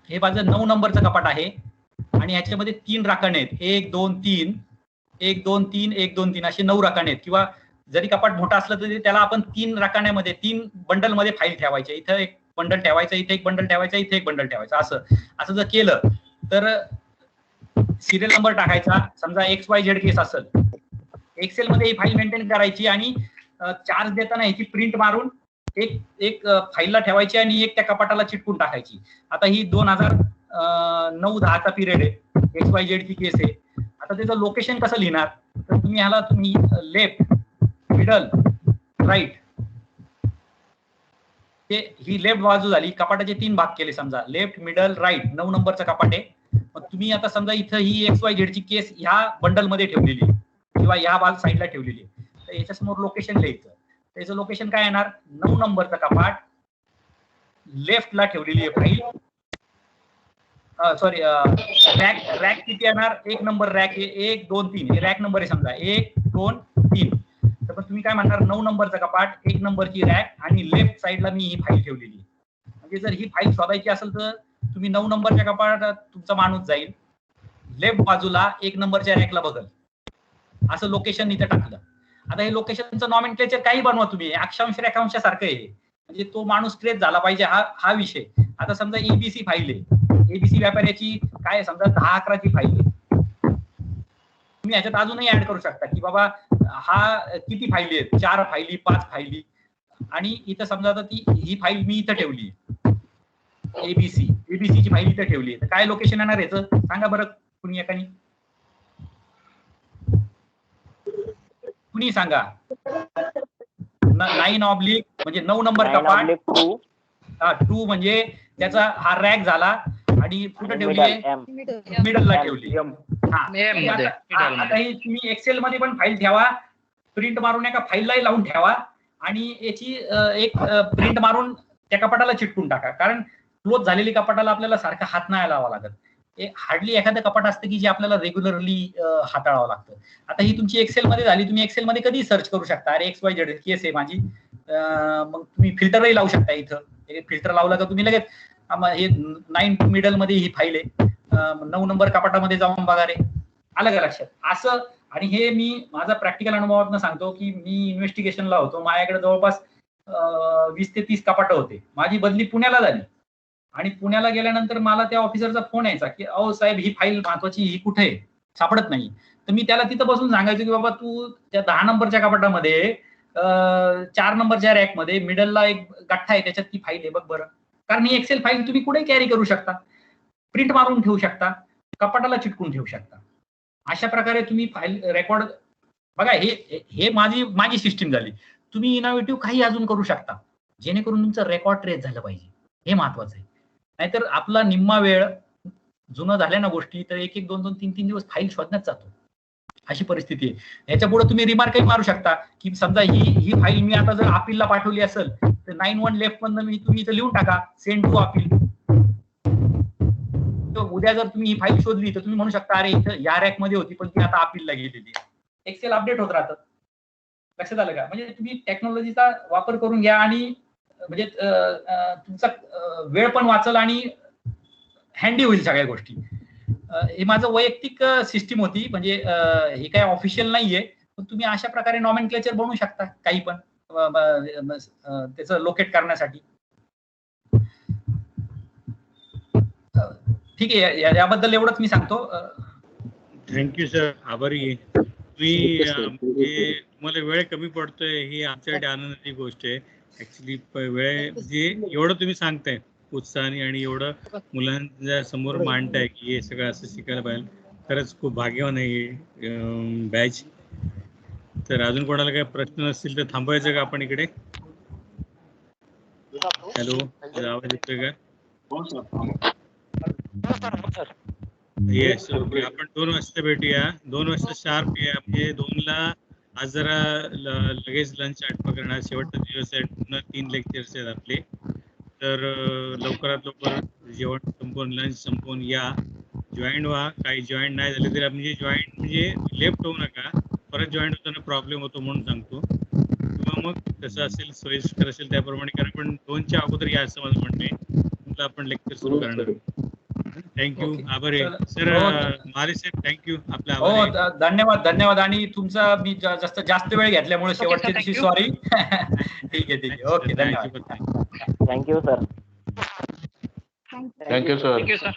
हे माझं 9 नंबरचं कपाट आहे आणि ह्याच्यामध्ये 3 राखणे आहेत. 1 2 3 1 2 3 1 2 3 असे 9 राखणे आहेत. किंवा जरी कपाट मोठा असलं तरी त्याला आपण 3 राखण्यामध्ये 3 बंडल मध्ये फाईल ठेवायचे. इथं एक बंडल ठेवायचं, इथे एक बंडल ठेवायचं, इथे एक बंडल ठेवायचं. असं जर केलं तर सिरियल नंबर टाकायचा. समजा XYZ केस असेल, एक्सेल मध्ये ही फाईल मेंटेन करायची आणि चार्ज देताना ह्याची प्रिंट मारून एक फाईलला ठेवायची आणि एक त्या कपाटाला चिटकून टाकायची. आता ही 2009-10चा पिरियड आहे, XYZ ची केस आहे. आता त्याचं लोकेशन कसं लिहिणार, तर तुम्ही लेफ्ट मिडल राईट, ही लेफ्ट बाजू झाली. कपाटाचे 3 भाग केले, समजा लेफ्ट मिडल राईट. 9 नंबरचं कपाट आहे. मग तुम्ही आता समजा इथं ही XYZ ची केस ह्या बंडल मध्ये ठेवलेली किंवा ह्या बाजू साईडला ठेवलेली आहे, तर याच्यासमोर लोकेशन लिहायचं. त्याचं लोकेशन काय येणार, 9 नंबरचं कपाट, लेफ्टला ठेवलेली आहे फाईल. सॉरी, रॅक किती येणार, 1 नंबर रॅक आहे, 1 2 3 हे रॅक नंबर आहे समजा, 1 2 3. तर मग तुम्ही काय म्हणणार, 9 नंबरचं कपाट, 1 नंबरची रॅक आणि लेफ्ट साईडला मी ही फाईल ठेवलेली. म्हणजे जर ही फाईल शोधायची असेल तर तुम्ही 9 नंबरच्या कपाटात तुमचा माणूस जाईल, लेफ्ट बाजूला 1 नंबरच्या रॅकला बघल, असं लोकेशन इथं टाकलं. आता हे लोकेशनचं नॉमेनक्लेचर काही बनवा तुम्ही, अक्षांश रेखांशासारखं आहे. म्हणजे तो माणूस ट्रेस झाला पाहिजे, हा विषय. आता समजा ABC फाईल आहे, ABC व्यापाऱ्याची काय समजा 10-11ची फाईल आहे. तुम्ही ह्याच्यात अजूनही ऍड करू शकता की बाबा हा किती फाईली आहेत, 4 फाईली 5 फाईली. आणि इथं समजा आता ही फाईल मी इथं ठेवली, ABC ची फाईल इथं ठेवली आहे. तर काय लोकेशन येणार याचं सांगा बरं, कुणी एकानी कुणी सांगा. 9 ऑब्लिक म्हणजे 9 नंबर कपाट, 2 म्हणजे त्याचा हा रॅक झाला आणि कुठं ठेवली आहे, मिडलला ठेवली. आता ही तुम्ही एक्सेल मध्ये पण फाईल ठेवा, प्रिंट मारून एका फाईललाही लावून ठेवा आणि याची एक प्रिंट मारून त्या कपाटाला चिटकून टाका. कारण क्लोज झालेली कपाटाला आपल्याला सारखा हात नाही लावावा लागत. हार्डली एखादं कपाट असतं की जे आपल्याला रेग्युलरली हाताळावं लागतं. आता ही तुमची एक्सेल मध्ये झाली, तुम्ही एक्सेल मध्ये कधी सर्च करू शकता, अरे XYZ केस आहे माझी, मग तुम्ही फिल्टरही लावू शकता. इथं फिल्टर लावला का तुम्ही लगेच हे 9 मिडल मध्ये ही फाईल आहे, 9 नंबर कपाटामध्ये जाऊन बघा रे, आलं का लक्षात असं. आणि हे मी माझा प्रॅक्टिकल अनुभवातून सांगतो की मी इन्व्हेस्टिगेशनला होतो, माझ्याकडे जवळपास 20 ते 30 कपाटं होते. माझी बदली पुण्याला झाली आणि पुण्याला गेल्यानंतर मला त्या ऑफिसरचा फोन यायचा की अहो साहेब ही फाईल महत्वाची, ही कुठे आहे, सापडत नाही. तर मी त्याला तिथं बसून सांगायचो की बाबा तू त्या 10 नंबरच्या कपाटामध्ये 4 नंबरच्या रॅकमध्ये मिडलला एक गठ्ठा आहे, त्याच्यात ती फाईल आहे बघ बरं. कारण ही एक्सेल फाईल तुम्ही कुठे कॅरी करू शकता, प्रिंट मारून ठेवू शकता, कपाटाला चिटकून ठेवू शकता. अशा प्रकारे तुम्ही फाईल रेकॉर्ड बघा. हे माझी सिस्टीम झाली. तुम्ही इनोव्हेटिव्ह काही अजून करू शकता जेणेकरून तुमचं रेकॉर्ड ट्रेस झालं पाहिजे, हे महत्वाचं आहे. नाहीतर आपला निम्मा वेळ जुनं झाल्या ना गोष्टी तर 1-1 2-2 3-3 दिवस फाईल शोधण्यात जातो, अशी परिस्थिती आहे. ह्याच्या पुढे तुम्ही रिमार्कही मारू शकता की समजा ही फाईल मी आता जर अपीलला पाठवली असेल तर 9-1 लेफ्ट मधनं तुम्ही इथं लिहून टाका सेंड टू अपील. उद्या जर तुम्ही ही फाईल शोधली तर तुम्ही म्हणू शकता अरे इथं या रॅक मध्ये होती पण ती आता अपीलला गेलेली. एक्सेल अपडेट होत राहतं. लक्षात आलं का? म्हणजे तुम्ही टेक्नॉलॉजीचा वापर करून घ्या आणि म्हणजे तुमचा वेळ पण वाचल आणि हँडी होईल सगळ्या गोष्टी. हे माझं वैयक्तिक सिस्टीम होती, म्हणजे हे काय ऑफिशियल नाहीये, पण तुम्ही अशा प्रकारे नॉमेनक्लेचर बनवू शकता काही पण त्याचं लोकेट करण्यासाठी. ठीक आहे, याबद्दल एवढंच मी सांगतो. थँक्यू सर, आभारी आहे. तुम्ही तुम्हाला वेळ कमी पडतोय ही आमच्यासाठी आनंदाची गोष्ट आहे. ऍक्च्युली वेळ म्हणजे एवढं तुम्ही सांगताय उत्साहाने आणि एवढं मुलांच्या समोर मांडताय की हे सगळं असं शिकायला पाहिजे, खरंच खूप भाग्यवान आहे बॅच. तर अजून कोणाला काही प्रश्न असतील तर थांबवायचं का आपण इकडे? हॅलो, आवाज येतोय का? Yes okay. आपण 2 वाजता भेटूया. 2 वाजता शार्प या. म्हणजे 2ला आज जरा लगेच लंच आटपा करणार. शेवटचा दिवस आहे. पुन्हा 3 लेक्चर्स आहेत आपले. तर लवकरात लवकर जेवण संपवून लंच संपवून या. जॉईन व्हा. काही जॉईन नाही झाले तर म्हणजे जॉईन म्हणजे लेफ्ट होऊ नका. परत जॉईन होताना प्रॉब्लेम होतो म्हणून सांगतो. किंवा मग कसं असेल सोयीस्कर असेल त्याप्रमाणे करा. पण 2च्या अगोदर या असं माझं म्हणणं आहे. तुमचं आपण लेक्चर सुरू करणार. थँक्यू. आभारी सर. मारे सर थँक्यू. आपल्या हो धन्यवाद. आणि तुमचा मी जास्त वेळ घेतल्यामुळे शेवटच्या दिवशी सॉरी. ठीक आहे. ओके धन्यवाद. Thank you sir. Thank you sir.